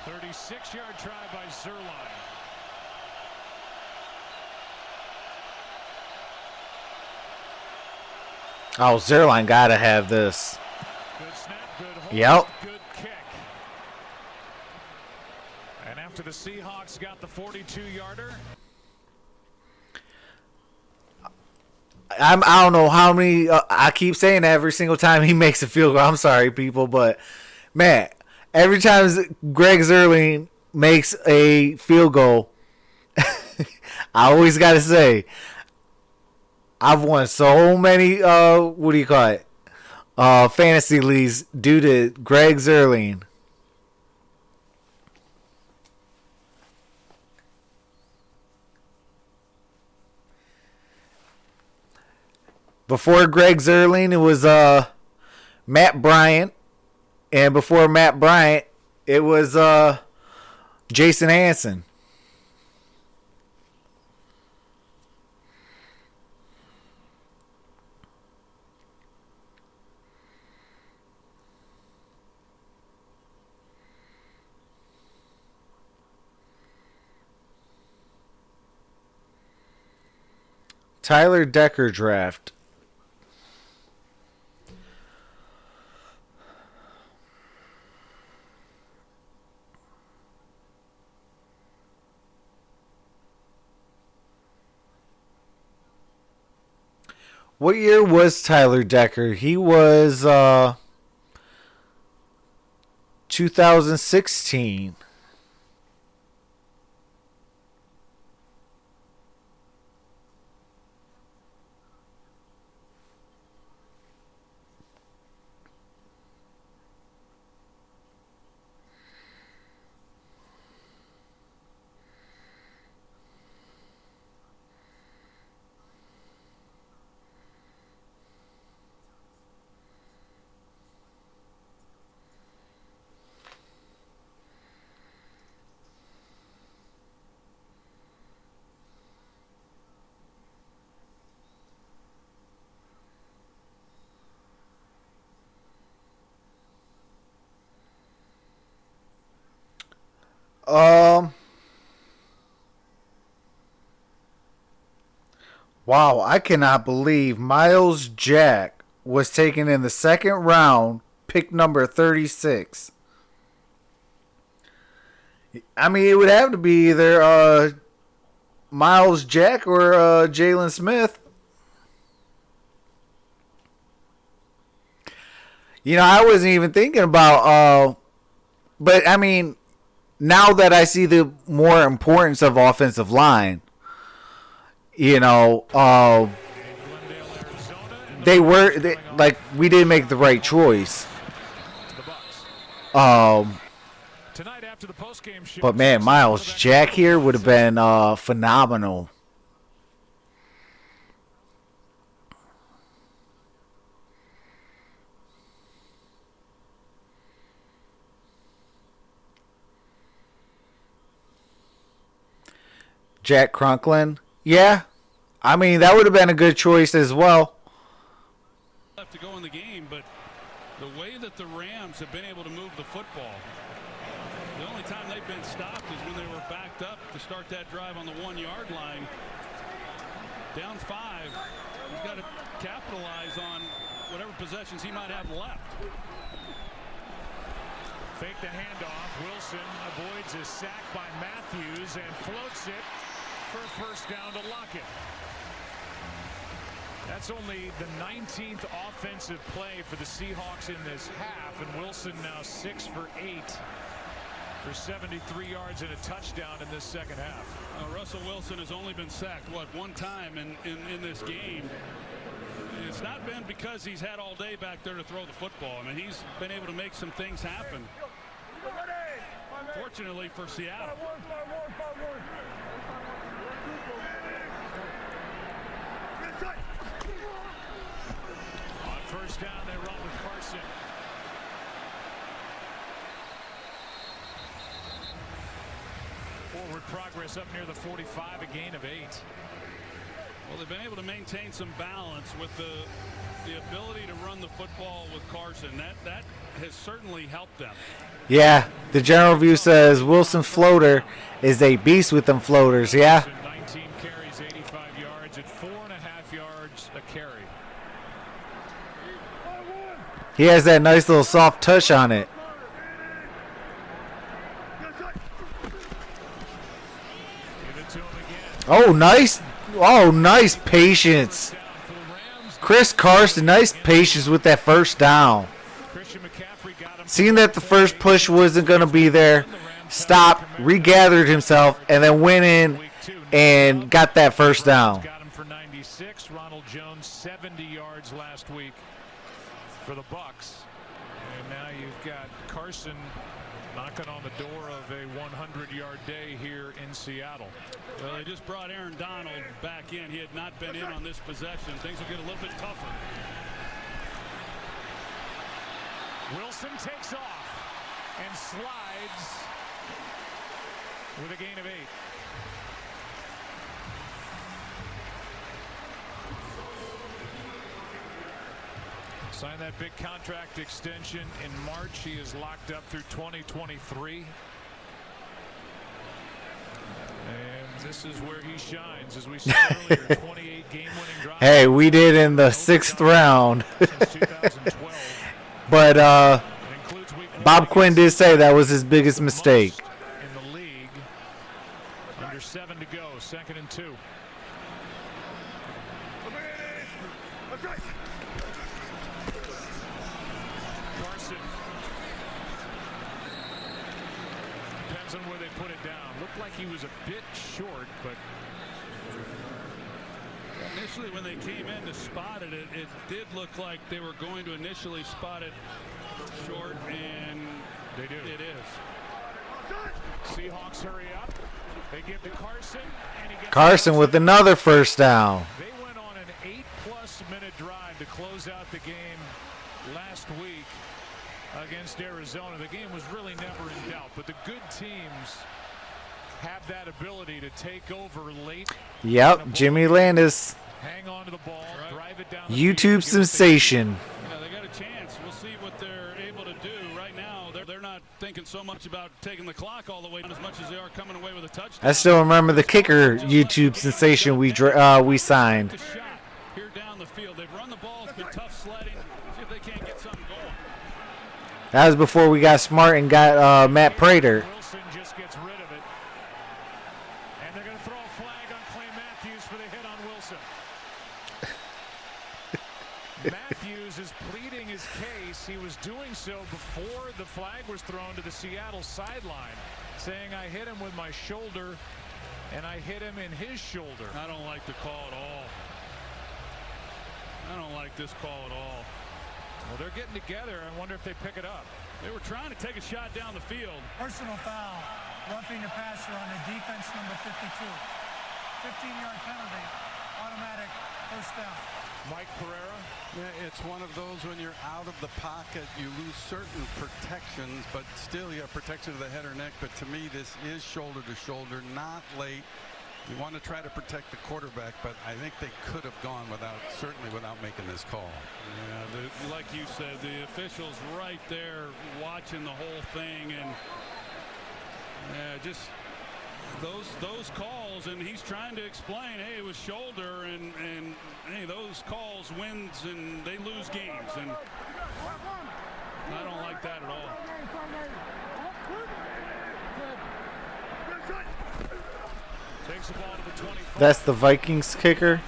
36-yard try by Zerline. Oh, Zerline got to have this. Good snap, good hold, Yep. good kick. And after the Seahawks got the 42-yarder. I don't know how many. I keep saying that every single time he makes a field goal. I'm sorry, people, but man, every time Greg Zerling makes a field goal, I always got to say, I've won so many. What do you call it? Fantasy leagues due to Greg Zerling. Before Greg Zerling, it was Matt Bryant, and before Matt Bryant, it was Jason Hansen. Tyler Decker draft. What year was Tyler Decker? He was 2016. Wow, I cannot believe Miles Jack was taken in the second round, pick number 36. I mean, it would have to be either Miles Jack or Jalen Smith. You know, I wasn't even thinking about, but I mean, now that I see the more importance of offensive line, you know, like we didn't make the right choice. But man, Miles Jack here would have been phenomenal. Jack Conklin. Yeah. I mean, that would have been a good choice as well. Left to go in the game, but the way that the Rams have been able to move the football, the only time they've been stopped is when they were backed up to start that drive on the 1-yard line. Down 5. He's got to capitalize on whatever possessions he might have left. Fake the handoff. Wilson avoids a sack by Matthews and floats it for a first down to Lockett. That's only the 19th offensive play for the Seahawks in this half, and Wilson now 6 for 8 for 73 yards and a touchdown in this second half. Russell Wilson has only been sacked, what, one time in this game. It's not been because he's had all day back there to throw the football. I mean, he's been able to make some things happen. Fortunately for Seattle. On first down, they run with Carson. Forward progress up near the 45, a gain of 8. Well, they've been able to maintain some balance with the ability to run the football with Carson. That has certainly helped them. Yeah, the general view says Wilson floater is a beast with them floaters. Yeah. 19 carries, 85 yards at 4.5 yards a carry. He has that nice little soft touch on it. Oh, nice. Oh, nice patience. Chris Carson, nice patience with that first down. Seeing that the first push wasn't going to be there, stopped, regathered himself, and then went in and got that first down. Got him for 96. Ronald Jones 70 yards last week for the Bucks. And now you've got Carson knocking on the door of a 100-yard day here in Seattle. Well, they just brought Aaron Donald back in. He had not been in on this possession. Things will get a little bit tougher. Wilson takes off and slides with a gain of 8. Signed that big contract extension in March. He is locked up through 2023. And this is where he shines, as we said earlier. 28 game-winning drives. Hey, we did in the 6th round. But Bob Quinn did say that was his biggest mistake. In the league. Under 7 to go. 2nd and 2. Carson. Depends on where they put it down. Looked like he was a bit short, but initially when they came in to spot it, it did look like they were going to initially spot it short, and they do. It is. Seahawks hurry up. They give to Carson, and he gets Carson with another first down. They went on an 8+ minute drive to close out the game last week against Arizona. The game was really never in doubt, but the good teams have that ability to take over late. Yep, Jimmy Landis. Hang on to the ball, drive it down. YouTube sensation. Yeah, they got a chance. We'll see what they're able to do. Right now, they're not thinking so much about taking the clock all the way down as much as they are coming away with a touchdown. I still remember the kicker YouTube sensation we signed. Here down the field, they've run the ball. It's been tough sledding. See if they can't get something going. That was before we got smart and got Matt Prater. Wilson just gets rid of it. And they're going to throw a flag on Clay Matthews for the hit on Wilson. Matthews is pleading his case. He was doing so before the flag was thrown to the Seattle sideline, saying I hit him with my shoulder and I hit him in his shoulder. I don't like the call at all. I don't like this call at all. Well, they're getting together. I wonder if they pick it up. They were trying to take a shot down the field. Personal foul, roughing the passer on the defense number 52. 15-yard penalty, automatic first down. Mike Pereira. Yeah, it's one of those when you're out of the pocket, you lose certain protections, but still you have protection of the head or neck. But to me, this is shoulder to shoulder, not late. You want to try to protect the quarterback, but I think they could have gone certainly without making this call. Yeah, like you said, the officials right there watching the whole thing, and just those calls, and he's trying to explain, hey, it was shoulder, and hey, those calls wins and they lose games, and I don't like that at all. Takes the ball to the 25. That's the Vikings kicker.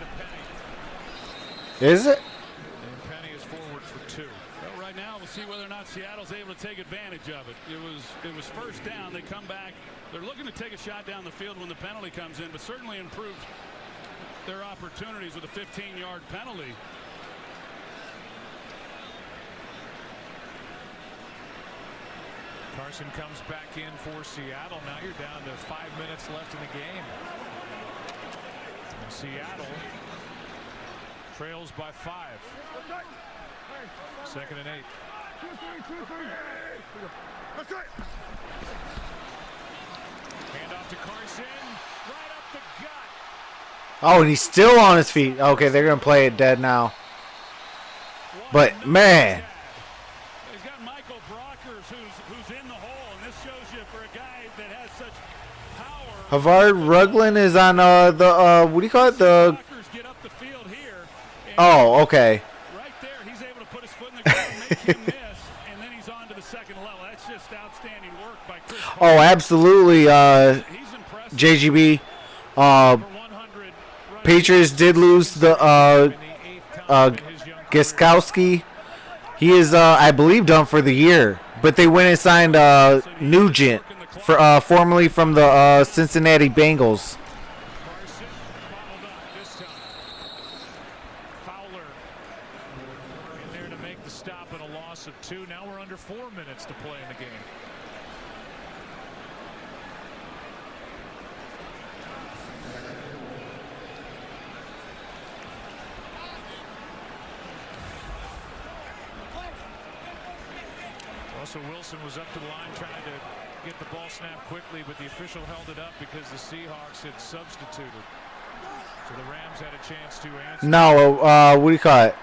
Is it? And Penny is forward for 2. Well, right now we'll see whether or not Seattle's able to take advantage of it. It was first down. They come back. They're looking to take a shot down the field when the penalty comes in, but certainly improved their opportunities with a 15-yard penalty. Carson comes back in for Seattle. Now you're down to 5 minutes left in the game. And Seattle trails by 5. 2nd and 8. Hand off to Carson. Right up the gut. Oh, and he's still on his feet. Okay, they're going to play it dead now. But, man. He's got Michael Brockers who's in the hole, and this shows you for a guy that has such power. Havard Rugland is on the, what do you call it? The. Brockers get up the field here. Oh, okay. Right there, he's able to put his foot in the ground, make him miss, and then he's on to the second level. That's just outstanding work by Chris. Oh, absolutely, He's impressive. JGB. Patriots did lose the Gostkowski. He is, I believe, done for the year. But they went and signed Nugent, formerly from the Cincinnati Bengals. Carson bottled up this time. Fowler in there to make the stop and a loss of 2. Now we're under 4 minutes to play in the game. Russell Wilson was up to the line trying to get the ball snapped quickly, but the official held it up because the Seahawks had substituted. So the Rams had a chance to answer. No, what do you call it?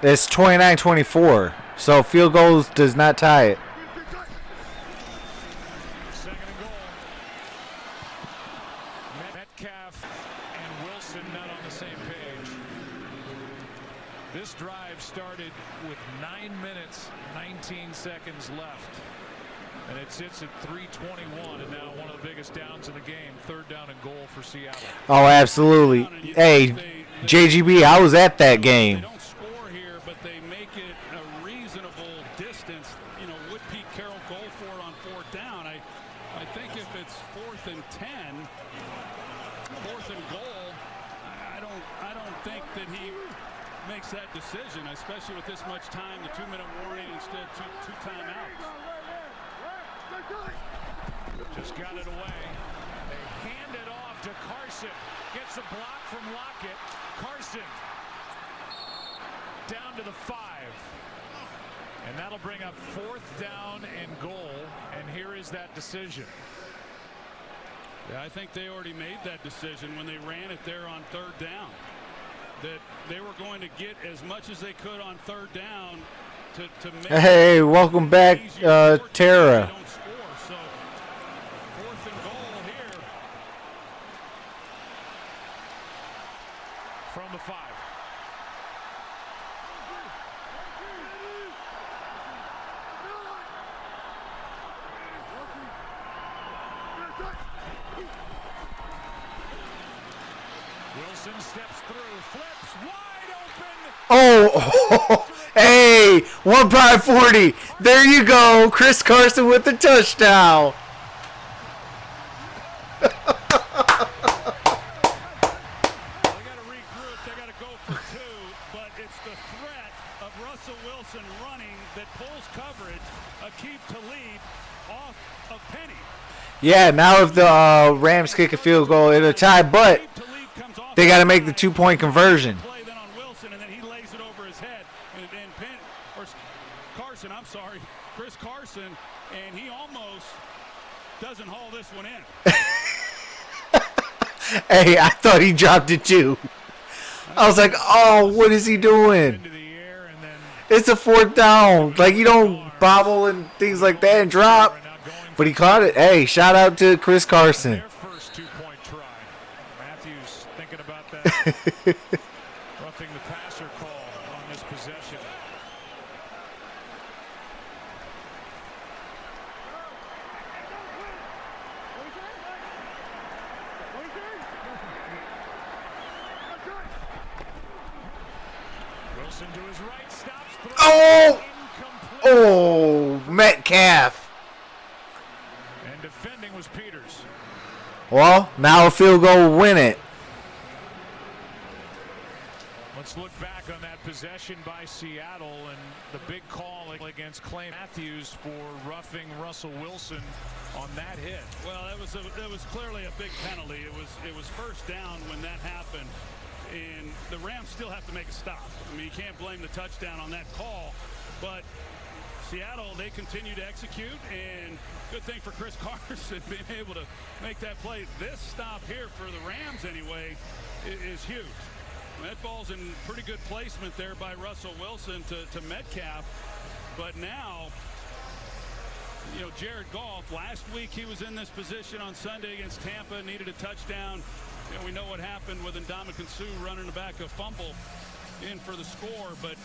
It's 29-24. So field goals does not tie it. Second and goal. Metcalf and Wilson not on the same page. This drive started with 9 minutes, 19 seconds left. And it sits at 3:21, and now one of the biggest downs in the game. 3rd down and goal for Seattle. Oh, absolutely. Hey, JGB, I was at that They game. don't score here, but they make it a reasonable distance. You know, would Pete Carroll go for it on 4th down? I think if it's 4th and 10, 4th and goal, I don't think that he makes that decision, especially with this much time, the 2-minute warning and still two timeouts. Just got it away. They hand it off to Carson. Gets a block from Lockett. Carson down to the 5. And that'll bring up 4th down and goal. And here is that decision. Yeah, I think they already made that decision when they ran it there on 3rd down. That they were going to get as much as they could on 3rd down to make. Hey, welcome back, Tara. Don't score, so 4th and goal here. From the 5. Wilson steps through, flips wide open. Oh, hey, 1 by 40. There you go. Chris Carson with the touchdown. They got to regroup. They got to go for 2, but it's the threat of Russell Wilson running that pulls coverage. Aqib Talib off of Penny. Yeah, now if the Rams kick a field goal, it'll tie, but they got to make the 2-point conversion. Then on Wilson, and then he lays it over his head. And Penn, or Carson, I'm sorry, Chris Carson, and he almost doesn't haul this one in. Hey, I thought he dropped it too. I was like, oh, what is he doing? It's a 4th down. Like, you don't bobble and things like that and drop. But he caught it. Hey, shout out to Chris Carson. Their first 2-point try. Matthews thinking about that. Roughing the passer call on this possession. Wilson to his right, stops. Oh! Oh, Metcalf. And defending was Peters. Well, now a field goal will win it. Let's look back on that possession by Seattle and the big call against Clay Matthews for roughing Russell Wilson on that hit. Well, that was clearly a big penalty. It was 1st down when that happened, and the Rams still have to make a stop. I mean, you can't blame the touchdown on that call, but Seattle, they continue to execute, and good thing for Chris Carson being able to make that play. This stop here for the Rams anyway is huge. That ball's in pretty good placement there by Russell Wilson to Metcalf. But now, you know, Jared Goff, last week he was in this position on Sunday against Tampa, needed a touchdown. You know, we know what happened with Ndamukong Suh running the back of Fumble in for the score. But,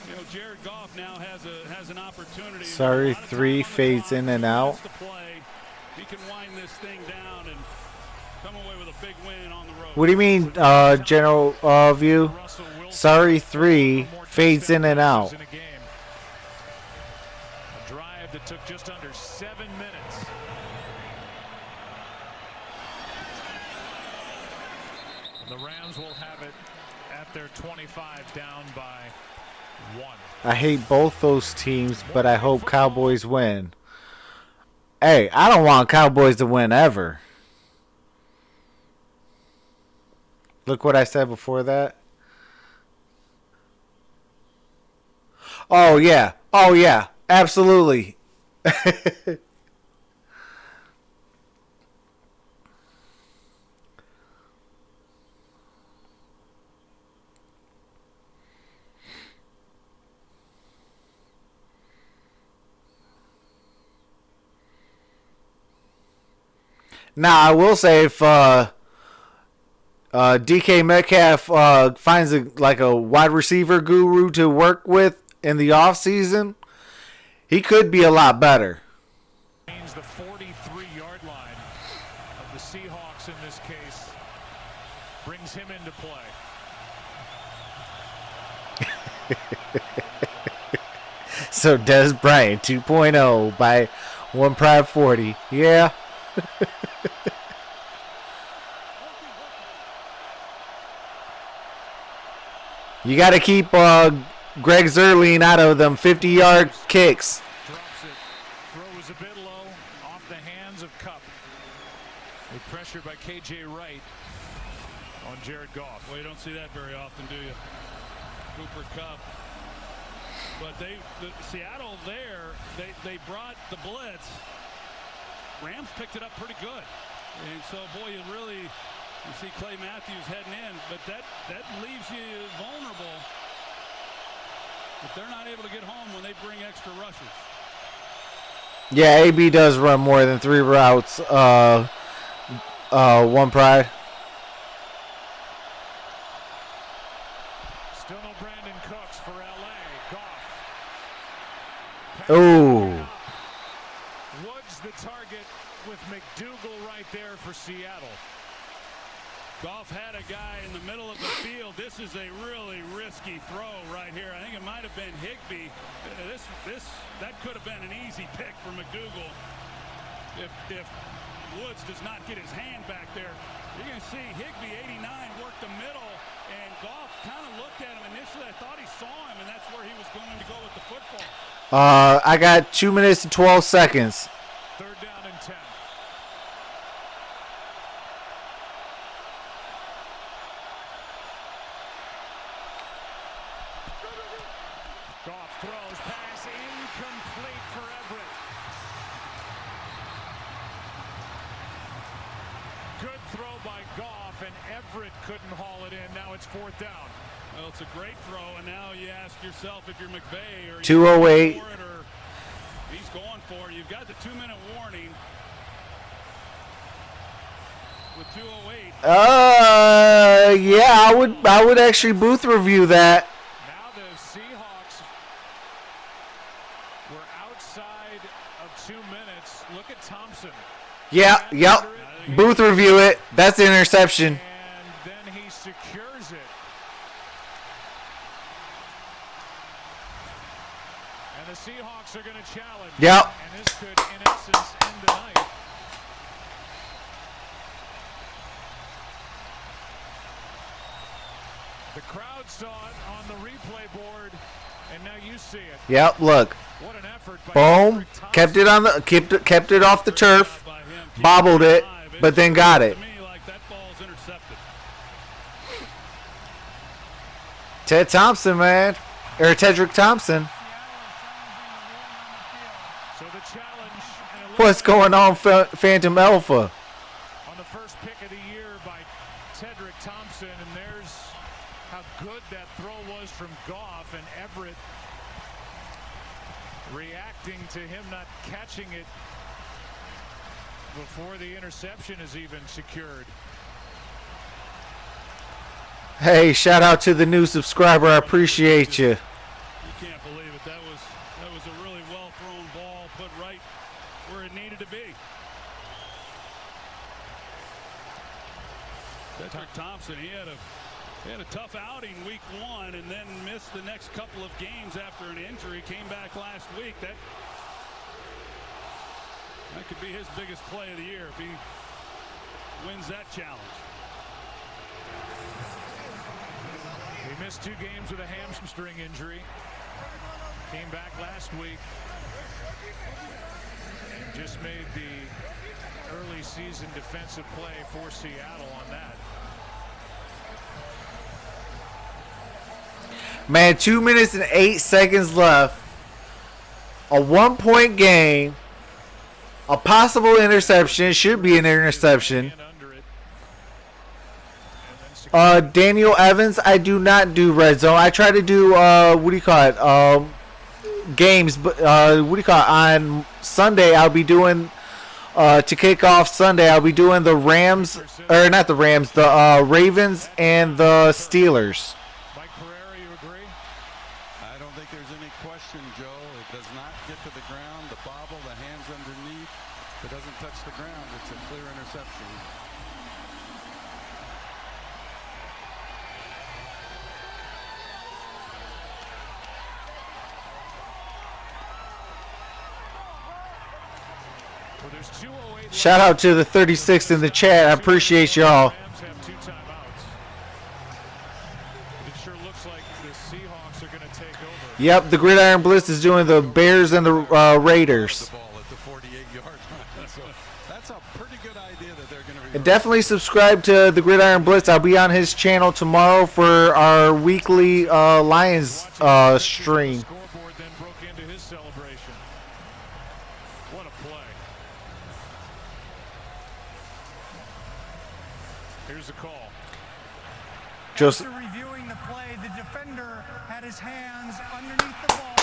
you know, Jared Goff now has an opportunity. Sorry, 3 fades in and out. He can wind this thing down, and come away with a big win on the road. What do you mean, general view? Sorry, 3 fades in and out. A drive that took just under 7 minutes. The Rams will have it at their 25, down by 1. I hate both those teams, but I hope Cowboys win. Hey, I don't want Cowboys to win ever. Look what I said before that. Oh, yeah. Oh, yeah. Absolutely. Now, I will say if DK Metcalf finds a wide receiver guru to work with in the offseason, he could be a lot better. The 43-yard line of the Seahawks in this case brings him into play. So Des Bryant 2.0 by 1 Pride 40. Yeah. You got to keep Greg Zerline out of them 50-yard kicks. Drops it. Throw was a bit low, off the hands of Kupp. With pressure by KJ Wright on Jared Goff. Well, you don't see that very often, do you? Cooper Kupp. But Seattle there, they brought the blitz. Rams picked it up pretty good. And so, boy, you see Clay Matthews heading in, but that leaves you vulnerable if they're not able to get home when they bring extra rushers. Yeah, AB does run more than 3 routes. 1 Pride. Still no Brandon Cooks for LA. Goff. Ooh. Woods the target with McDougal right there for Seattle. Goff had a guy in the middle of the field. This is a really risky throw right here. I think it might have been Higbee. That could have been an easy pick for McDougal if Woods does not get his hand back there. You're going to see Higbee, 89, work the middle, and Goff kind of looked at him initially. I thought he saw him, and that's where he was going to go with the football. I got 2 minutes and 12 seconds. 3rd down and 10. Goff throws, pass incomplete for Everett. Good throw by Goff, and Everett couldn't haul it in. Now it's 4th down. Well, it's a great throw, and now you ask yourself if you're McVay or 2:08. He's going for it. You've got the 2-minute warning with 2:08. Yeah, I would actually booth review that. Now the Seahawks were outside of 2 minutes. Look at Thompson. Yeah, yep. Booth review it. That's the interception. And then he secures it. And the Seahawks are going to challenge. Yep. And this could, in essence, end the night. The crowd saw it on the replay board, and now you see it. Yep, look. What an effort by Boom. Eric Thompson. Kept it on the kept it off the turf. Bobbled it, but then got it. To me, like that ball's intercepted. Ted Thompson, man. Or Tedrick Thompson. So the challenge. And What's going on, Phantom Alpha? on the first pick of the year by Tedrick Thompson, and there's how good that throw was from Goff, and Everett reacting to him not catching it before the interception is even secured. Hey, shout out to the new subscriber. I appreciate you. You can't believe it. That was a really well thrown ball, put right where it needed to be. he had a tough outing week 1 and then missed the next couple of games after an injury. Came back last week. That could be his biggest play of the year if he wins that challenge. He missed 2 games with a hamstring injury. Came back last week and just made the early season defensive play for Seattle on that. Man, 2 minutes and 8 seconds left. A 1-point game. A possible interception. Should be an interception. Daniel Evans, I do not do red zone. I try to do, what do you call it? Games. But what do you call it? On Sunday, I'll be doing, to kick off Sunday, I'll be doing the Rams, or not the Rams, the Ravens and the Steelers. Shout out to the 36th in the chat. I appreciate y'all. Yep, the Gridiron Blitz is doing the Bears and the Raiders. And definitely subscribe to the Gridiron Blitz. I'll be on his channel tomorrow for our weekly Lions stream. After reviewing the play, the defender had his hands underneath the ball.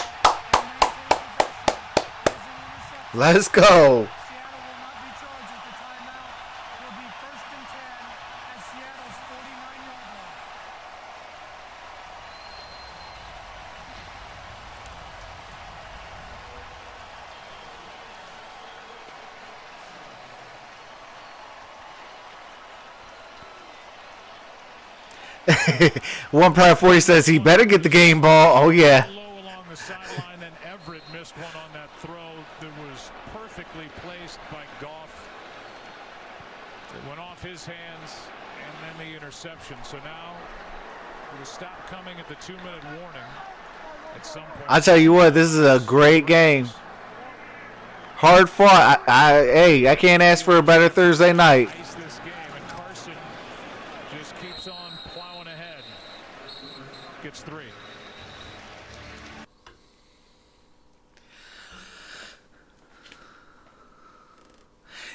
Let's go. Seattle will not be charged at the timeout. Will be 1st and 10 at Seattle's 49-yard line. One Pride 40 says he better get the game ball. Oh, yeah. Low along the sideline, then Everett missed one on that throw that was perfectly placed by Goff. It went off his hands, and then the interception. So now the stop coming at the 2-minute warning at some point. I'll tell you what, this is a great game. Hard fought. Hey, I can't ask for a better Thursday night. This game, and Carson just keeps on plowing ahead. Gets 3.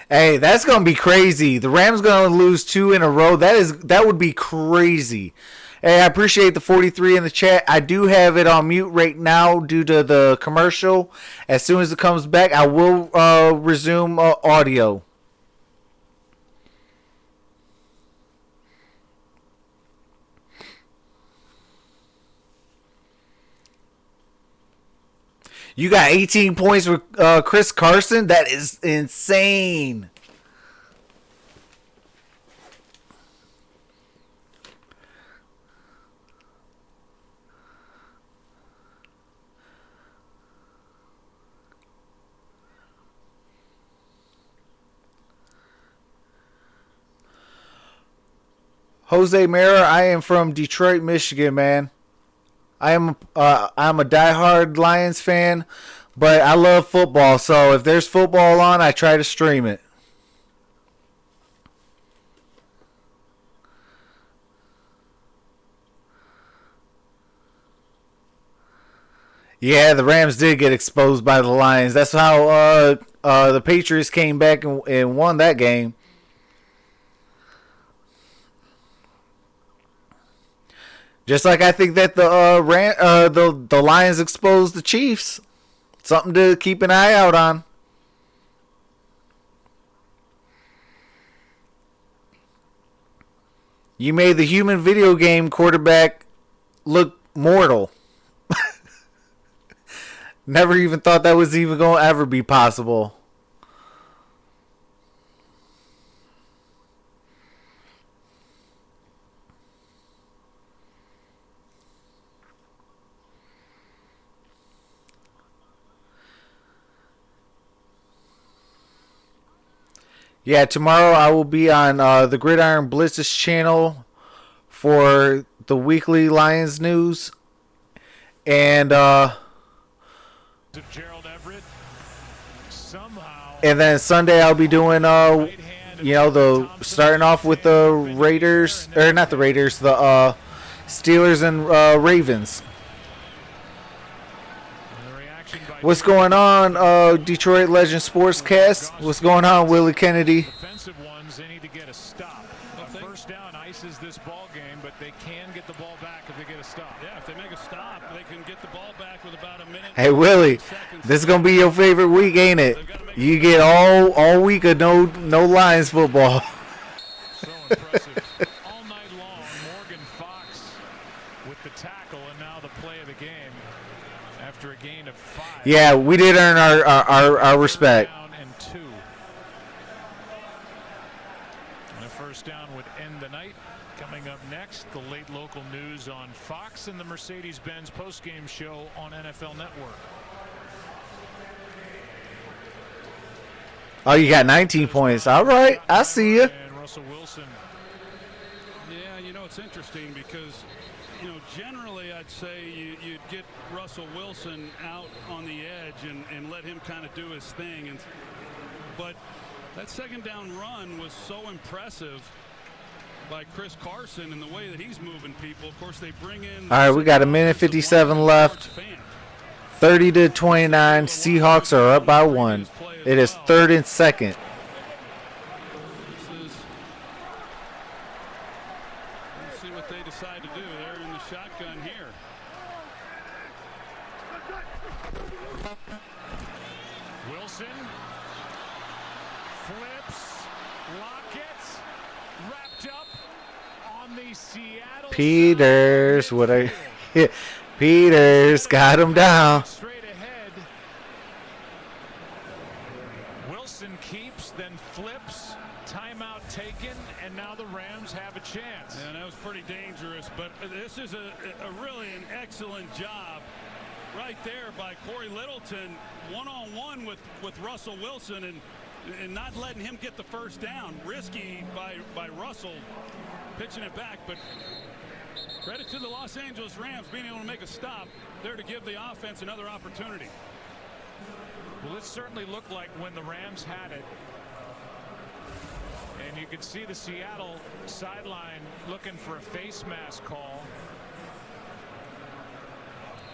Hey, that's gonna be crazy. The Rams gonna lose 2 in a row. That would be crazy. Hey, I appreciate the 43 in the chat. I do have it on mute right now due to the commercial. As soon as it comes back, I will resume audio. You got 18 points for Chris Carson? That is insane. Jose Mera, I am from Detroit, Michigan, man. I'm a diehard Lions fan, but I love football. So if there's football on, I try to stream it. Yeah, the Rams did get exposed by the Lions. That's how the Patriots came back and won that game. Just like I think that the Lions exposed the Chiefs. Something to keep an eye out on. You made the human video game quarterback look mortal. Never even thought that was even going to ever be possible. Yeah, tomorrow I will be on the Gridiron BLITZ channel for the weekly Lions news. And then Sunday I'll be doing the starting off with the Raiders, or not the Raiders, the Steelers and Ravens. What's going on, Detroit Legend Sportscast? What's going on, Willie Kennedy? Defensive ones, they need to get a stop. First down ices this ball game, but they can get the ball back if they get a stop. Yeah, if they make a stop, they can get the ball back with about a minute. Hey, Willie, this is gonna be your favorite week, ain't it? You get all week of no Lions football. So impressive. All night long, Morgan Fox with the tackle, and now the play of the game after a gain of 5. Yeah, we did earn our respect. Down and 2. And a first down would end the night. Coming up next, the late local news on Fox and the Mercedes-Benz postgame show on NFL Network. Oh, you got 19 points. All right, I see you. And Russell Wilson. Yeah, it's interesting because, generally I'd say you'd get Russell Wilson out on the edge and let him kind of do his thing. But that second down run was so impressive by Chris Carson and the way that he's moving people. Of course, they bring in. All right, we got a minute 57 left. 30-29. Seahawks are up by 1. It is 3rd and 2nd. Let's see what they decide to do. They're in the shotgun here. Wilson flips, Lockett wrapped up on the Seattle. Peters, Peters got him down. Straight ahead. Wilson keeps, then flips. Timeout taken, and now the Rams have a chance. And that was pretty dangerous, but this is a really an excellent job right there by Corey Littleton, one-on-one with Russell Wilson, and not letting him get the first down. Risky by Russell pitching it back, but credit to the Los Angeles Rams being able to make a stop there to give the offense another opportunity. Well, it certainly looked like when the Rams had it. And you could see the Seattle sideline looking for a face mask call.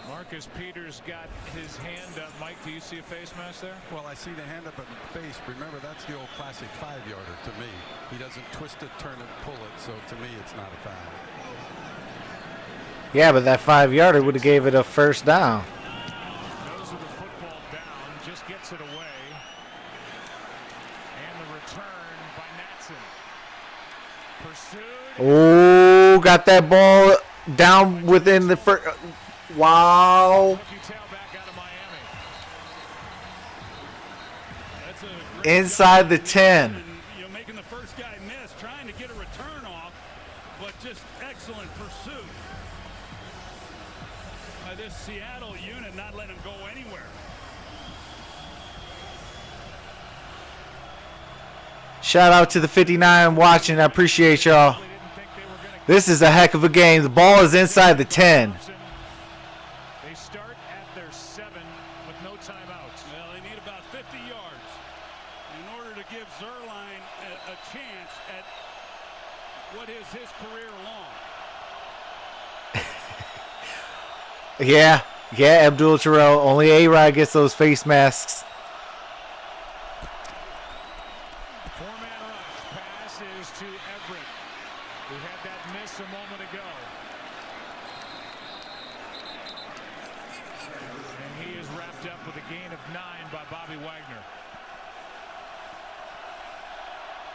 Marcus Peters got his hand up. Mike, do you see a face mask there? Well, I see the hand up in the face. Remember, that's the old classic 5-yarder to me. He doesn't twist it, turn it, pull it. So to me, it's not a foul. Yeah, but that 5-yarder would have gave it a first down. Nose of the football down, just gets it away. And the return by Natson. Pursued. Oh, got that ball down within the first. Wow. Inside the 10. Making the first guy miss, trying to get a return off, but just excellent pursuit by this Seattle unit, not letting him go anywhere. Shout out to the 59 watching. I appreciate y'all. This is a heck of a game. The ball is inside the 10. They start at their 7 with no timeouts. Well, they need about 50 yards in order to give Zerline a chance at what is his career long. Yeah, Abdul Terrell. Only A-Rod gets those face masks. Four-man rush. Pass is to Everett, who had that miss a moment ago. And he is wrapped up with a gain of 9 by Bobby Wagner.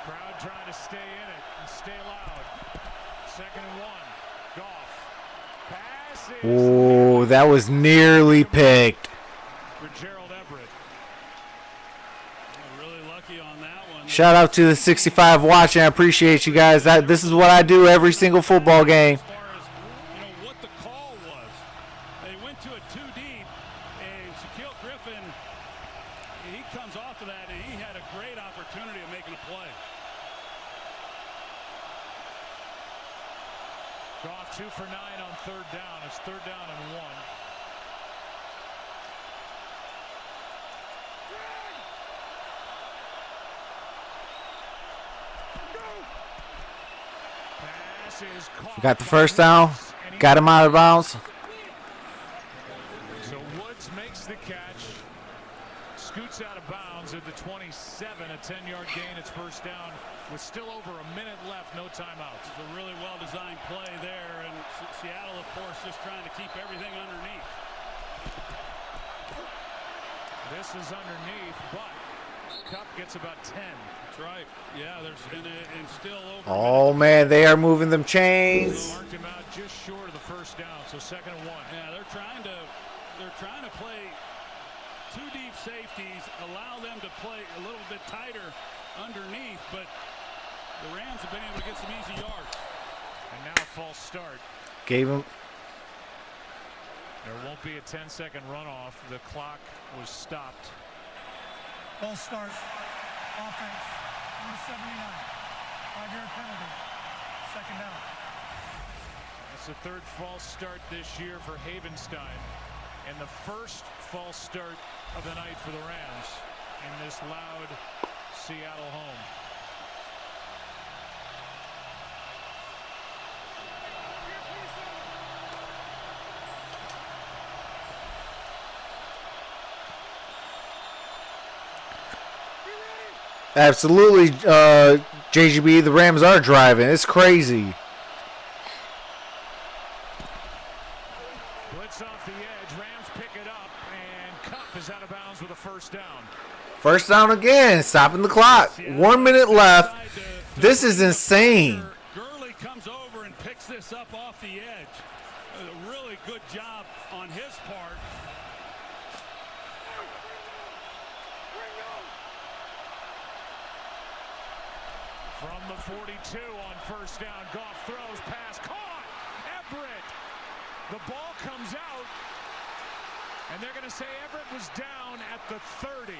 Crowd trying to stay in it and stay loud. 2nd and 1. Goff. Pass is Oh, that was nearly picked. for Gerald Everett. Really lucky on that one. Shout out to the 65 watching. I appreciate you guys. This is what I do every single football game. As far as what the call was, they went to it too deep, and Shaquille Griffin, he comes off of that, and he had a great opportunity of making a play. Goff 2 for 9 on third down. It's third down and 1. Pass is caught. Got the first down. Got him out of bounds. So Woods makes the catch. Scoots out of bounds at the 27. A 10-yard gain. It's first down with still over a minute left. No timeouts. It's a really well-designed play there, and Seattle, of course, just trying to keep everything underneath. This is underneath, but Kupp gets about 10. That's right. Yeah, there's and still over. Oh man, they are moving them chains. Marked him out just short of the first down, so second and 1. Yeah, they're trying to play two deep safeties, allow them to play a little bit tighter underneath, but the Rams have been able to get some easy yards. And now a false start. Gave him. There won't be a 10-second runoff. The clock was stopped. False start. Offense. Number 79. 5-yard penalty. Second down. That's the third false start this year for Havenstein. And the first false start of the night for the Rams in this loud Seattle home. Absolutely, JGB. The Rams are driving. It's crazy. Blitz off the edge. Rams pick it up, and Kupp is out of bounds with a first down. First down again. Stopping the clock. 1 minute left. This is insane. Gurley comes over and picks this up off the edge. A really good job on his part. From the 42 on first down, Goff throws, pass, caught, Everett. The ball comes out, and they're going to say Everett was down at the 30.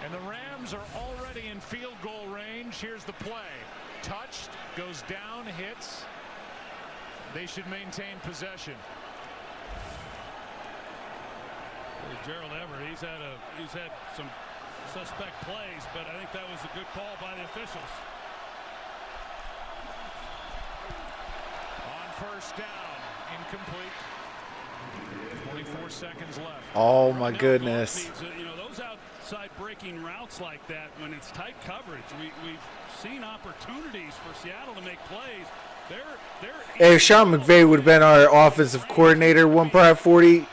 And the Rams are already in field goal range. Here's the play. Touched, goes down, hits. They should maintain possession. Gerald Everett, he's had some suspect plays, but I think that was a good call by the officials. On first down, incomplete. 24 seconds left. Oh my goodness. Those outside breaking routes like that, when it's tight coverage, we've seen opportunities for Seattle to make plays. Hey, if Sean McVay would have been our offensive coordinator, 1/40 really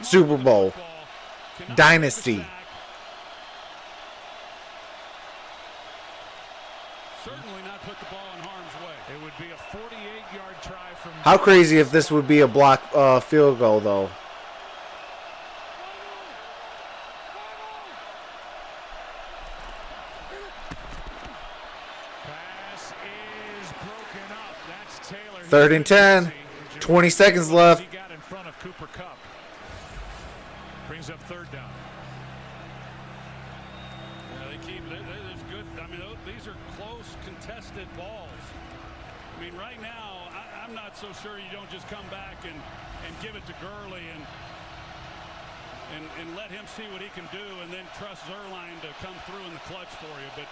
Super Bowl dynasty. Certainly not put the ball in harm's way. It would be a 48-yard try from. How crazy if this would be a block field goal, though. Pass is broken up. That's Taylor. 3rd and 10. 20 seconds left. He got in front of Cooper Kupp. Brings up third down. There's good. I mean, these are close, contested balls. I mean, right now, I'm not so sure you don't just come back and give it to Gurley and let him see what he can do, and then trust Zerline to come through in the clutch for you. But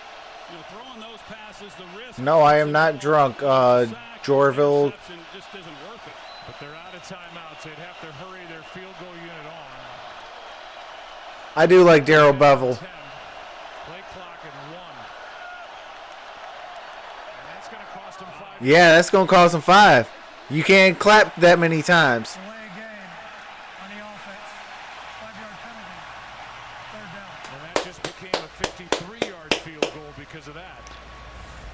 throwing those passes, the risk. No, I am not drunk, Jorville. Just isn't worth it. But they're out of timeouts. They'd have to hurry their field goal unit on. I do like Darrell Bevel. 10. Play clock at 1. And that's going to cost him 5. Yeah, that's going to cost him 5. You can't clap that many times. Delay a game on the offense. 5-yard penalty. Third down. And that just became a 53-yard field goal because of that.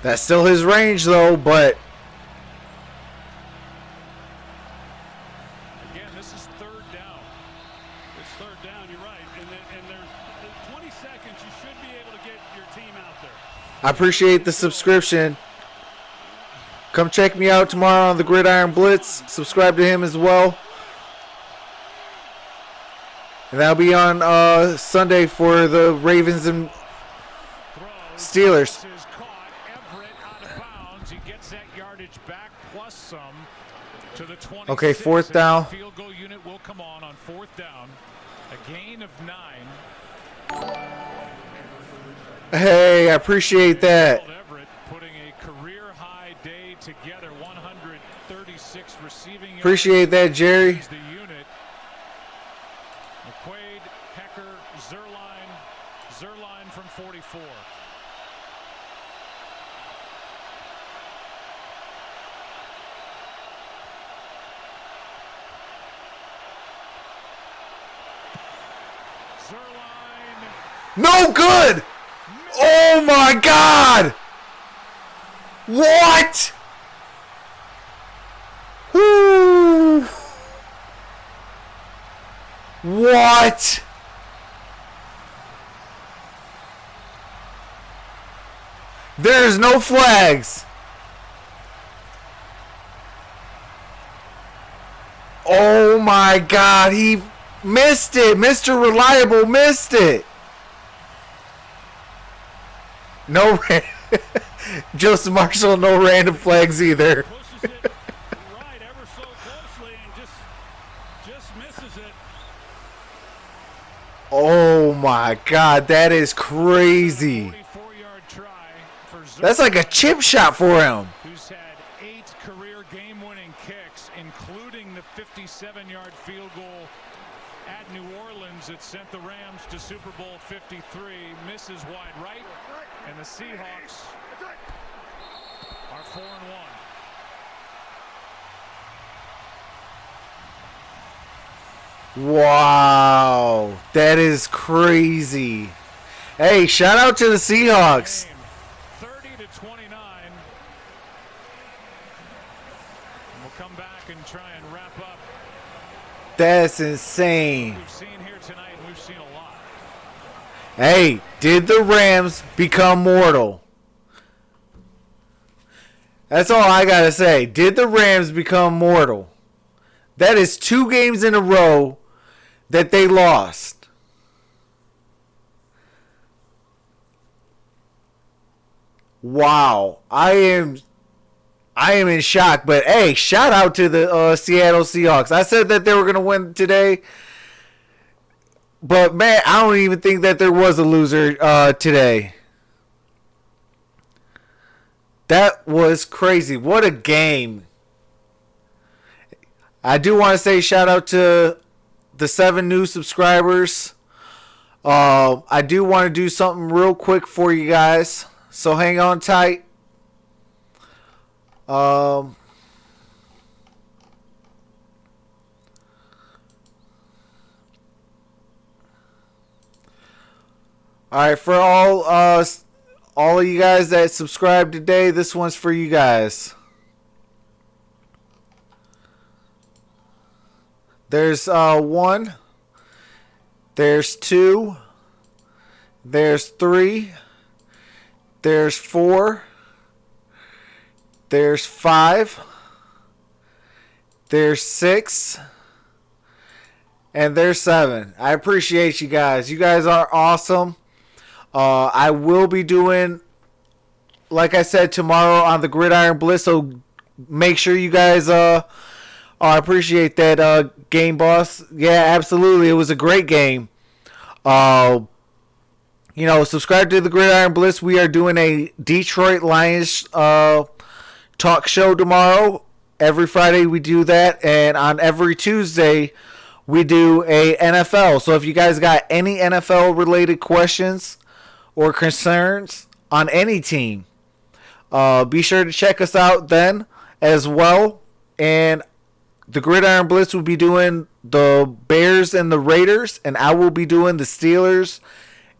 That's still his range, though, but Again, this is third down. It's third down, you're right. And there's 20 seconds, you should be able to get your team out there. I appreciate the subscription. Come check me out tomorrow on the Gridiron Blitz. Subscribe to him as well. And that'll be on Sunday for the Ravens and Steelers. Is caught. Everett out of bounds. He gets that yardage back. back plus some to the 26. Okay, fourth down. Field goal unit will come on fourth down. A gain of 9. Hey, I appreciate that. Everett putting a career high day together. 136 receiving. Appreciate that, Jerry. The unit. McQuaid, Hecker, Zerline from 44. No good! Oh my God! What? Whoo! What? There's no flags. Oh my God, he missed it. Mr. Reliable missed it. No, Joseph Marshall, no random flags either. Pushes it right ever so closely and just misses it. Oh my God, that is crazy. 44-yard try for Zerline, That's like a chip shot for him. who's had 8 career game-winning kicks, including the 57-yard field goal at New Orleans that sent the Rams to Super Bowl 53. Misses wide right, and the Seahawks are 4-1. Wow, that is crazy. Hey, shout out to the Seahawks. 30-29. We'll come back and try and wrap up. That's insane. We've seen here tonight, and we've seen a lot. Hey, did the Rams become mortal? That's all I gotta say. Did the Rams become mortal? That is 2 games in a row that they lost. Wow. I am in shock, but hey, shout out to the Seattle Seahawks. I said that they were going to win today, but man, I don't even think that there was a loser today. That was crazy. What a game. I do want to say shout out to the 7 new subscribers. I do want to do something real quick for you guys, so hang on tight. All right, for all of you guys that subscribed today, this one's for you guys. There's 1, there's 2, there's 3, there's 4, there's 5, there's 6, and there's 7. I appreciate you guys. You guys are awesome. I will be doing, like I said, tomorrow on the Gridiron Blitz, so make sure you guys I appreciate that, Game Boss. Yeah, absolutely. It was a great game. Subscribe to the Gridiron Blitz. We are doing a Detroit Lions talk show tomorrow. Every Friday we do that, and on every Tuesday we do a NFL. So if you guys got any NFL related questions or concerns on any team, be sure to check us out then as well. And the Gridiron Blitz will be doing the Bears and the Raiders, and I will be doing the Steelers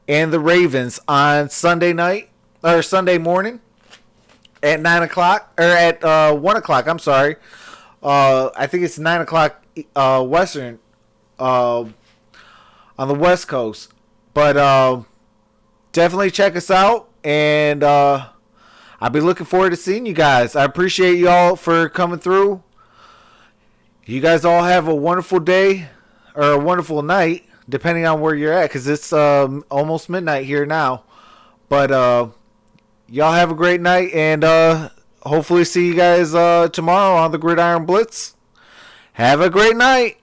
and the Ravens on Sunday night or Sunday morning at 9 o'clock or at 1 o'clock. I'm sorry. I think it's 9 o'clock Western on the West Coast. But definitely check us out, and I'll be looking forward to seeing you guys. I appreciate y'all for coming through. You guys all have a wonderful day or a wonderful night, depending on where you're at, because it's almost midnight here now. But y'all have a great night, and hopefully see you guys tomorrow on the Gridiron Blitz. Have a great night.